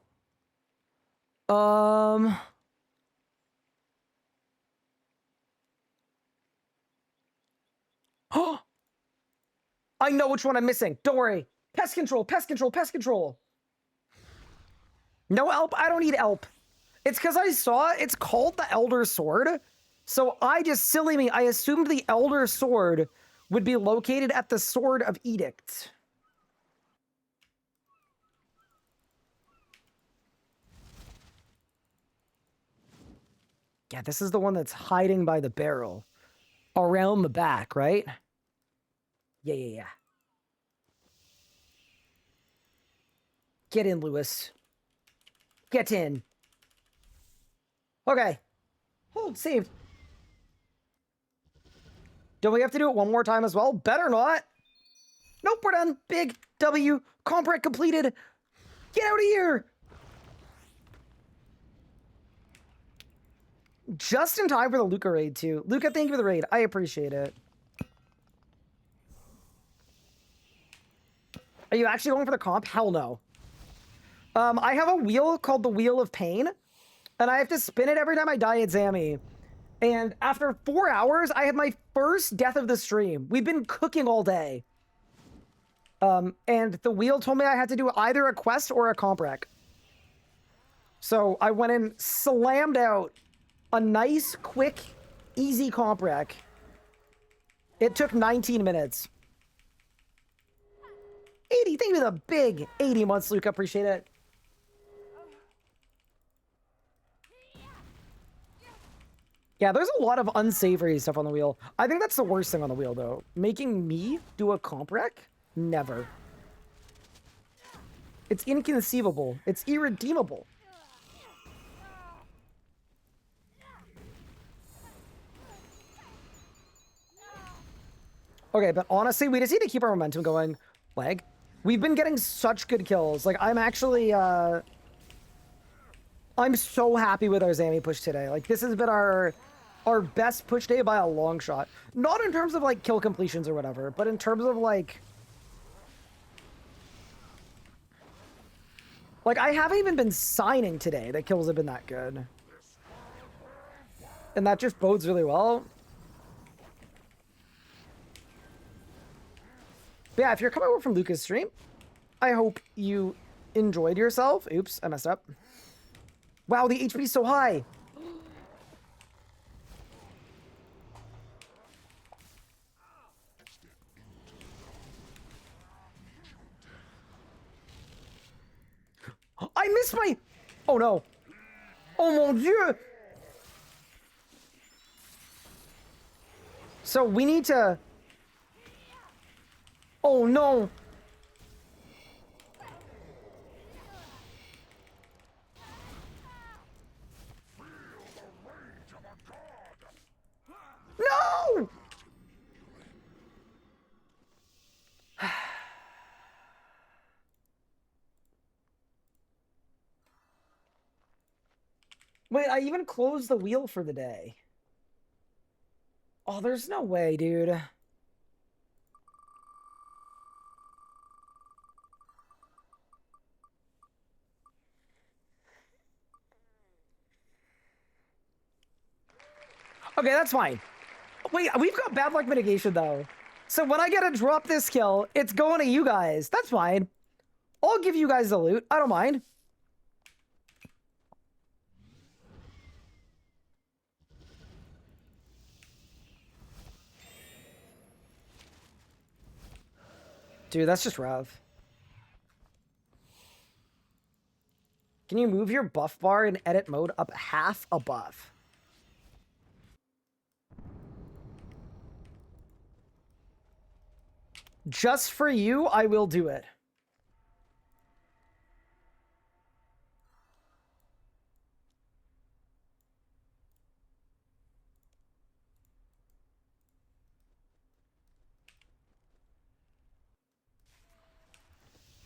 I know which one I'm missing. Don't worry. Pest control, pest control, pest control. No Elp? I don't need Elp. It's because I saw it's called the Elder Sword. So I just, silly me, I assumed the Elder Sword would be located at the Sword of Edict. Yeah, this is the one that's hiding by the barrel. Around the back, right? Yeah. Get in, Lewis. Get in. Okay. Hold, saved. Don't we have to do it one more time as well? Better not. Nope, we're done. Big W. Comprec completed. Get out of here. Just in time for the Luca raid, too. Luca, thank you for the raid. I appreciate it. Are you actually going for the comp? Hell no. I have a wheel called the Wheel of Pain, and I have to spin it every time I die at Zami. And after 4 hours, I had my first death of the stream. We've been cooking all day. And the wheel told me I had to do either a quest or a comp rec. So I went and slammed out a nice, quick, easy comp rec. It took 19 minutes. 80, thank you for the big 80 months, Luke. Appreciate it. Yeah, there's a lot of unsavory stuff on the wheel. I think that's the worst thing on the wheel, though. Making me do a comp rec? Never. It's inconceivable. It's irredeemable. Okay, but honestly, we just need to keep our momentum going. Lag. We've been getting such good kills. Like, I'm actually, I'm so happy with our Zami push today. Like, this has been our best push day by a long shot. Not in terms of, like, kill completions or whatever, but in terms of, like, I haven't even been signing today that kills have been that good. And that just bodes really well. But yeah, if you're coming over from Luca's stream, I hope you enjoyed yourself. Oops, I messed up. Wow, the HP is so high. I missed my... Oh, no. Oh, mon Dieu. So we need to... Oh, no. No! Wait, I even closed the wheel for the day. Oh, there's no way, dude. Okay, that's fine. Wait, we've got bad luck mitigation, though. So when I get to drop this kill, it's going to you guys. That's fine. I'll give you guys the loot. I don't mind. Dude, that's just rough. Can you move your buff bar in edit mode up half a buff? Just for you, I will do it.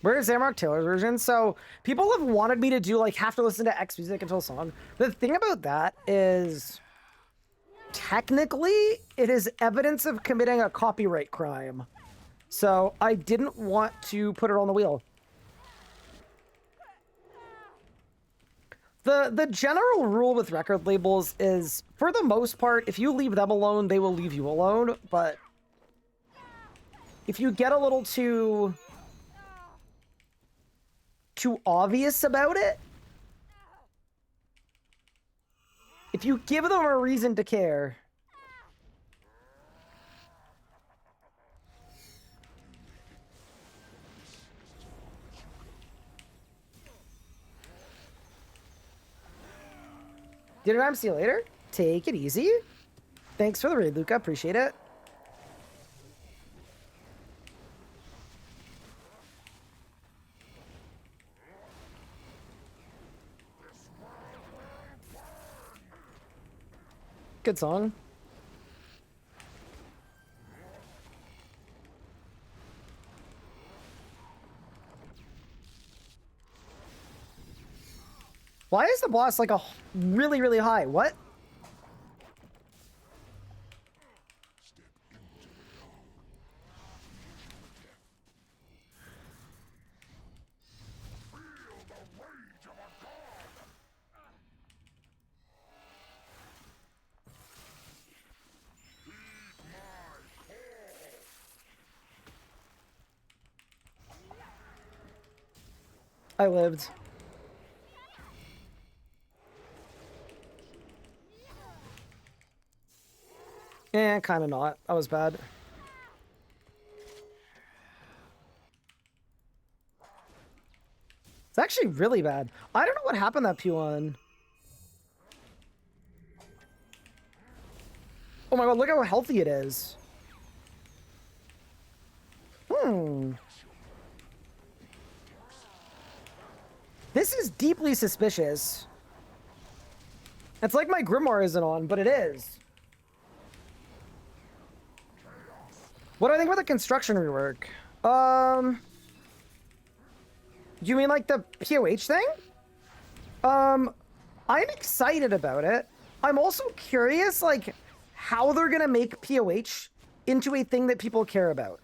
Where's Zamorak Taylor's version? So people have wanted me to do like have to listen to X music until song. The thing about that is technically it is evidence of committing a copyright crime. So I didn't want to put it on the wheel. The general rule with record labels is, for the most part, if you leave them alone, they will leave you alone. But if you get a little too obvious about it, if you give them a reason to care, Dinner time, see you later. Take it easy. Thanks for the raid, Luca. Appreciate it. Good song. Why is the boss like a really, really high? What? I lived. Eh, kind of not. That was bad. It's actually really bad. I don't know what happened that P1. Oh my god, look how healthy it is. This is deeply suspicious. It's like my Grimoire isn't on, but it is. What do I think about the construction rework? You mean like the POH thing? I'm excited about it. I'm also curious, like, how they're gonna make POH into a thing that people care about.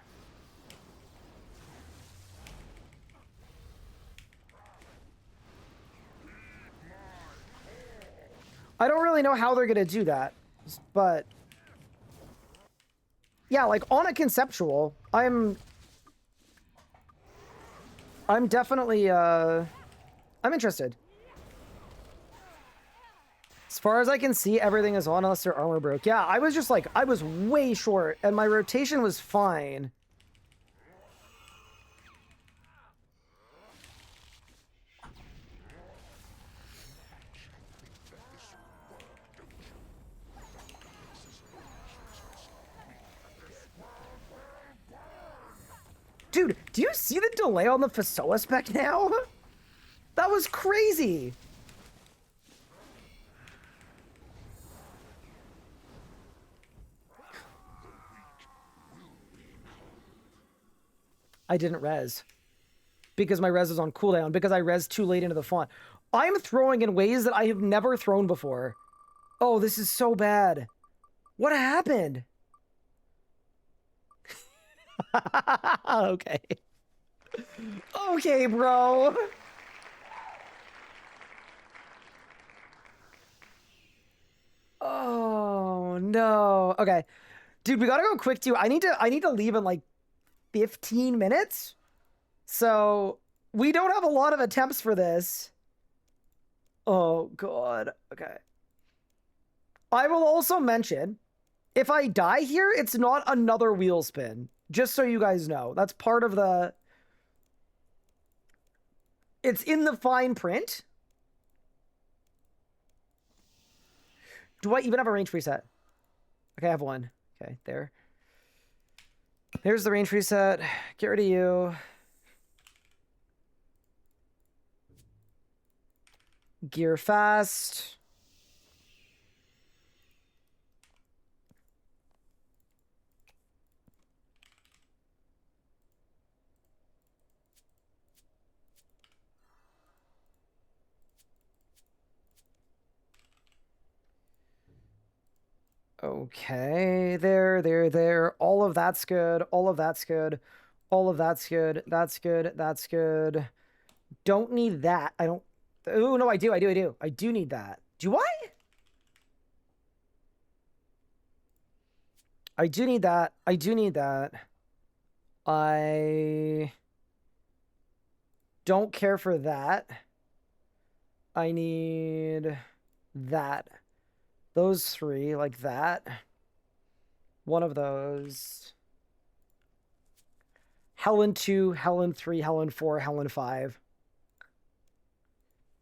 I don't really know how they're gonna do that, but yeah, like on a conceptual, I'm definitely I'm interested. As far as I can see, everything is on unless their armor broke. Yeah, I was just like, I was way short and my rotation was fine. Dude, do you see the delay on the Fasoa spec now? That was crazy. I didn't res. Because my res is on cooldown. Because I res too late into the font. I'm throwing in ways that I have never thrown before. Oh, this is so bad. What happened? Okay. Okay, bro. Oh no. Okay. Dude, we gotta go quick too. I need to leave in like 15 minutes. So we don't have a lot of attempts for this. Oh god. Okay. I will also mention, if I die here, it's not another wheel spin. Just so you guys know. That's part of the... It's in the fine print. Do I even have a range preset? Okay, I have one. Okay, there. There's the range preset. Get rid of you. Gear fast. Okay, there. All of that's good. All of that's good. All of that's good. That's good. That's good. Don't need that. I don't... Oh, no, I do. I do need that. Do I? I do need that. I do need that. I don't care for that. I need that. Those three, like that. One of those. Helen 2, Helen 3, Helen 4, Helen 5.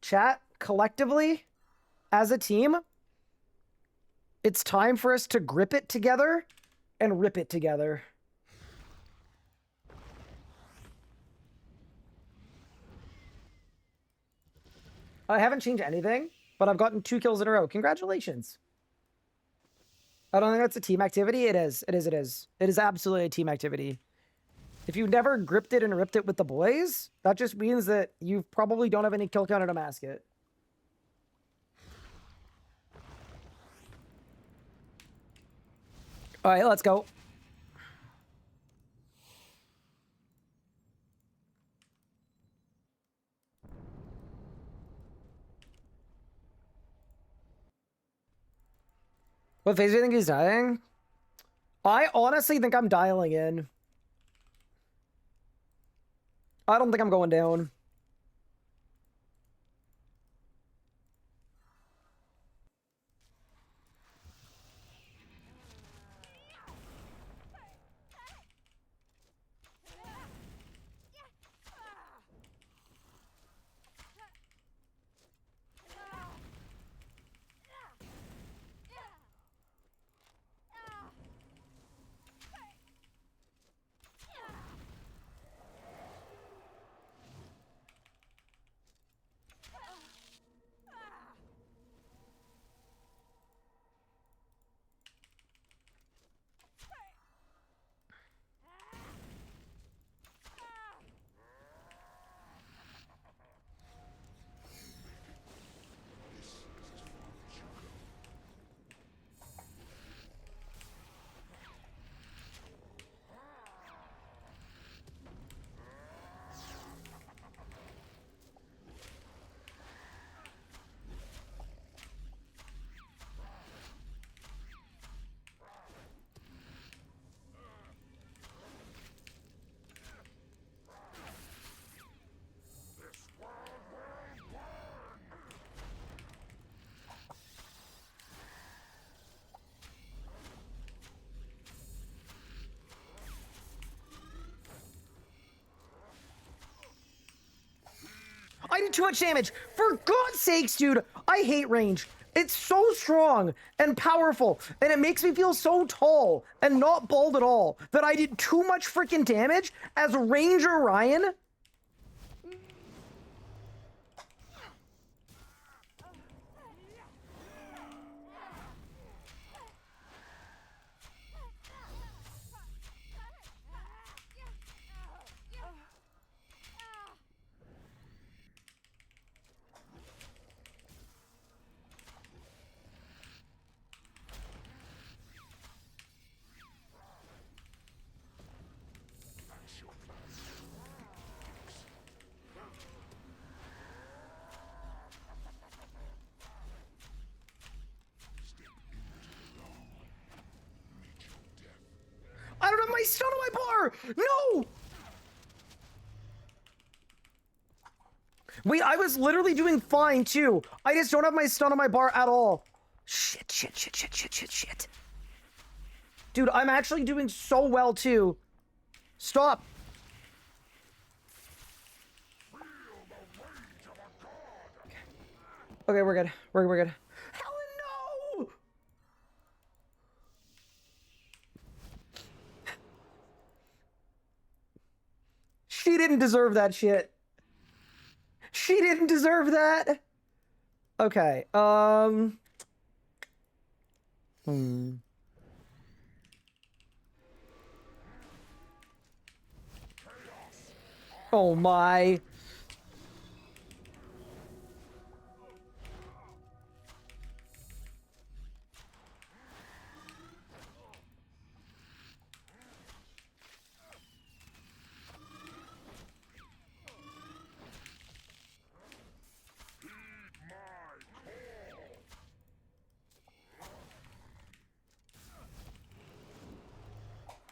Chat, collectively, as a team, it's time for us to grip it together and rip it together. I haven't changed anything, but I've gotten 2 kills in a row. Congratulations. I don't think that's a team activity. It is. It is. It is. It is absolutely a team activity. If you've never gripped it and ripped it with the boys, that just means that you probably don't have any kill counter to mask it. All right, let's go. What phase do you think he's dying? I honestly think I'm dialing in. I don't think I'm going down. I did too much damage. For God's sakes, dude, I hate range. It's so strong and powerful, and it makes me feel so tall and not bald at all that I did too much freaking damage as Ranger Ryan. I don't have my stun on my bar! No! Wait, I was literally doing fine too. I just don't have my stun on my bar at all. Shit. Dude, I'm actually doing so well too. Stop. Okay, we're good. We're good. Helen, no! She didn't deserve that shit. She didn't deserve that. Okay. Oh my.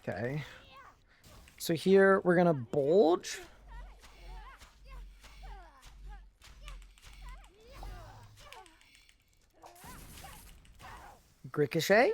Okay. So here we're gonna bulge. Ricochet.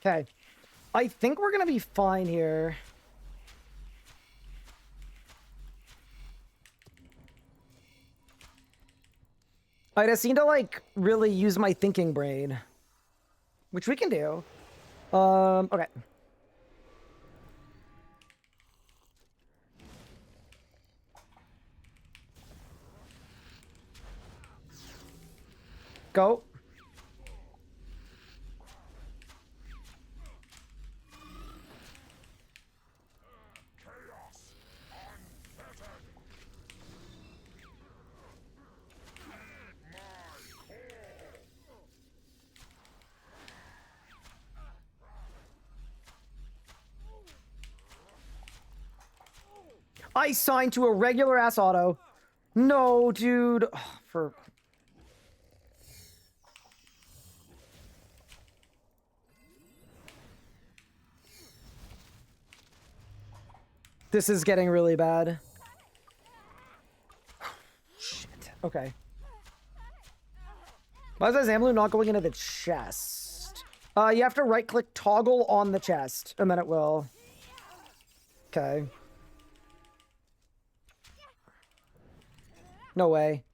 Okay. I think we're gonna be fine here. I just need to, like, really use my thinking brain. Which we can do. Okay. Go. I signed to a regular ass auto. No, dude. For this is getting really bad. Shit. Okay. Why is that Zamlu not going into the chest? You have to right-click toggle on the chest, and then it will. Okay. No way.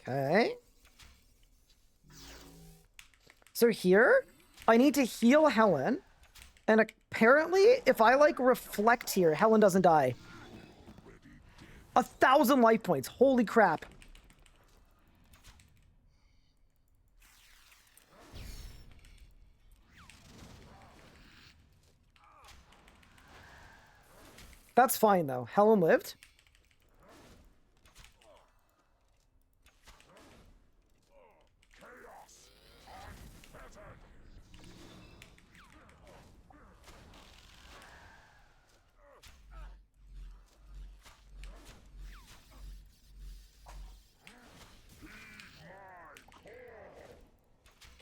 Okay. So here, I need to heal Helen. And apparently, if I, like, reflect here, Helen doesn't die. 1,000 life points. Holy crap. That's fine, though. Helen lived.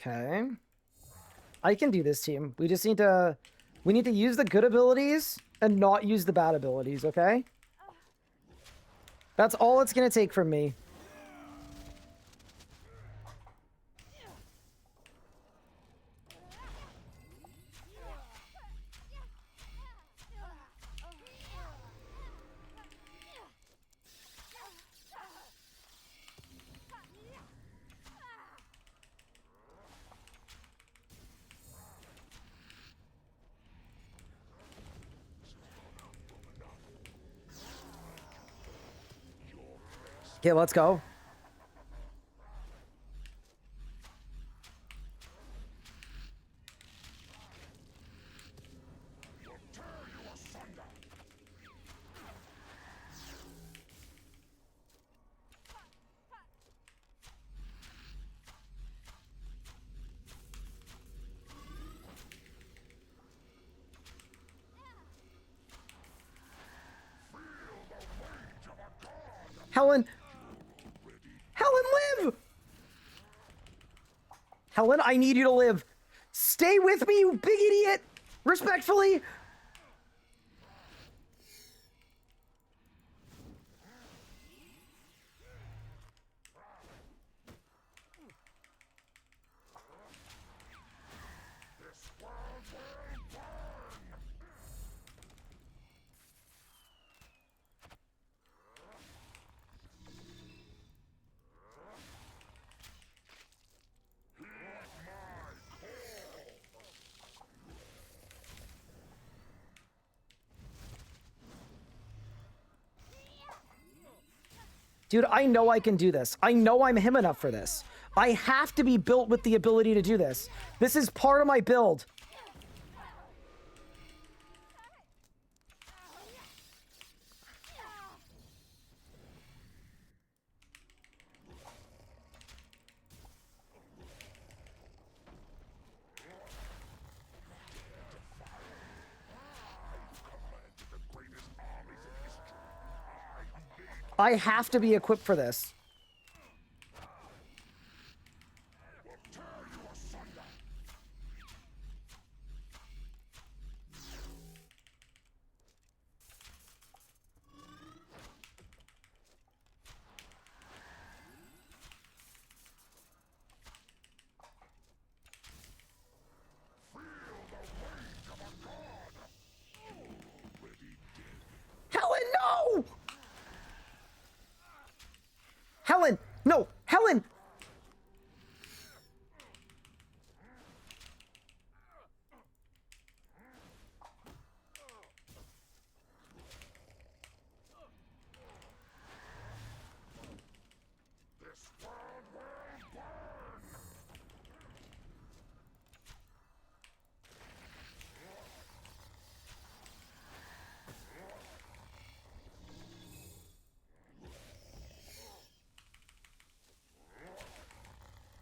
Okay. I can do this, team. We just need to... We need to use the good abilities and not use the bad abilities, okay? That's all it's going to take from me. Okay, let's go. Helen! Helen, live! Helen, I need you to live. Stay with me, you big idiot! Respectfully! Dude, I know I can do this. I know I'm him enough for this. I have to be built with the ability to do this. This is part of my build. I have to be equipped for this. Helen, no! Helen! No! Helen!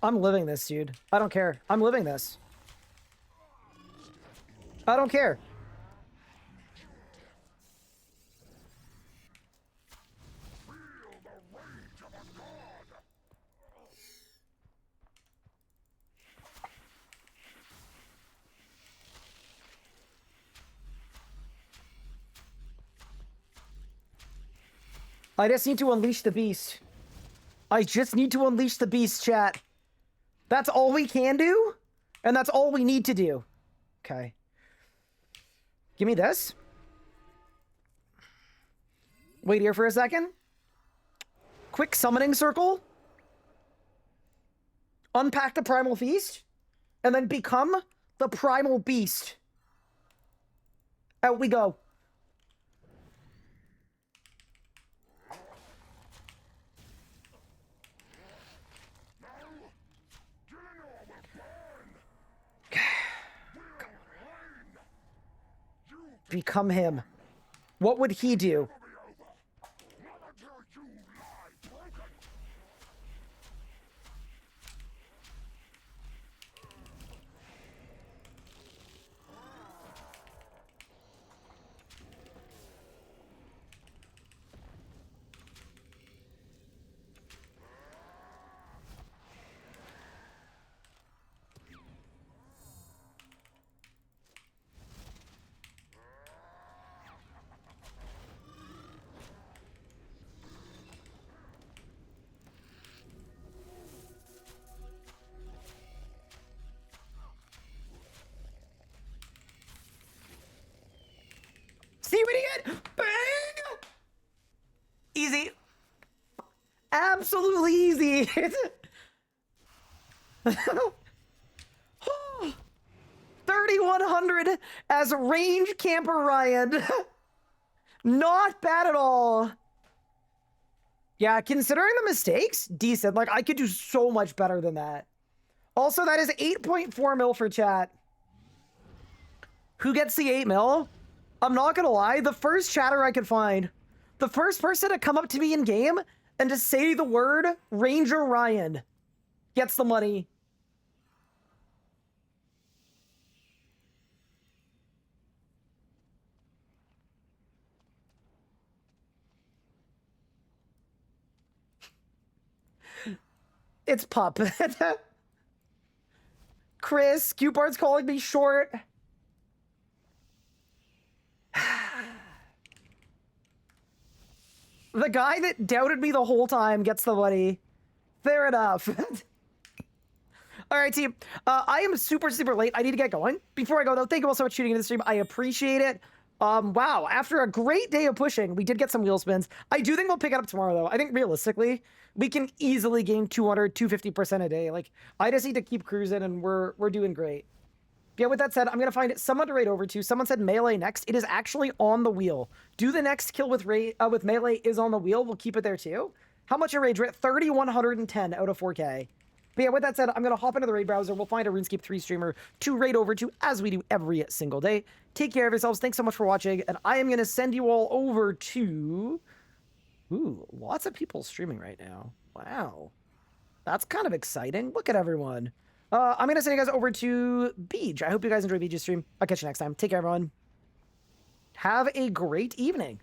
I'm living this, dude. I don't care. I'm living this. I don't care. I just need to unleash the beast. I just need to unleash the beast, chat. That's all we can do? And that's all we need to do. Okay. Give me this. Wait here for a second. Quick summoning circle. Unpack the primal feast. And then become the primal beast. Out we go. Become him. What would he do? Absolutely easy. 3,100 as range camper Ryan. Not bad at all. Yeah, considering the mistakes, decent. Like, I could do so much better than that. Also, that is 8.4 mil for chat. Who gets the 8 mil? I'm not gonna lie, the first chatter I could find. The first person to come up to me in game and to say the word Ranger Ryan gets the money. It's Pup. Chris, Q-Bart's calling me short. The guy that doubted me the whole time gets the money. Fair enough. All right, team. I am super late. I need to get going. Before I go, though, thank you all so much for tuning into the stream. I appreciate it. Wow, after a great day of pushing, we did get some wheel spins. I do think we'll pick it up tomorrow, though. I think realistically, we can easily gain 200, 250% a day. Like, I just need to keep cruising, and we're doing great. Yeah, with that said, I'm going to find someone to raid over to. Someone said melee next. It is actually on the wheel. Do the next kill with melee is on the wheel. We'll keep it there, too. How much a rage? We're at 3,110 out of 4K. But yeah, with that said, I'm going to hop into the raid browser. We'll find a RuneScape 3 streamer to raid over to, as we do every single day. Take care of yourselves. Thanks so much for watching. And I am going to send you all over to... Ooh, lots of people streaming right now. Wow. That's kind of exciting. Look at everyone. I'm going to send you guys over to Beej. I hope you guys enjoy Beej's stream. I'll catch you next time. Take care, everyone. Have a great evening.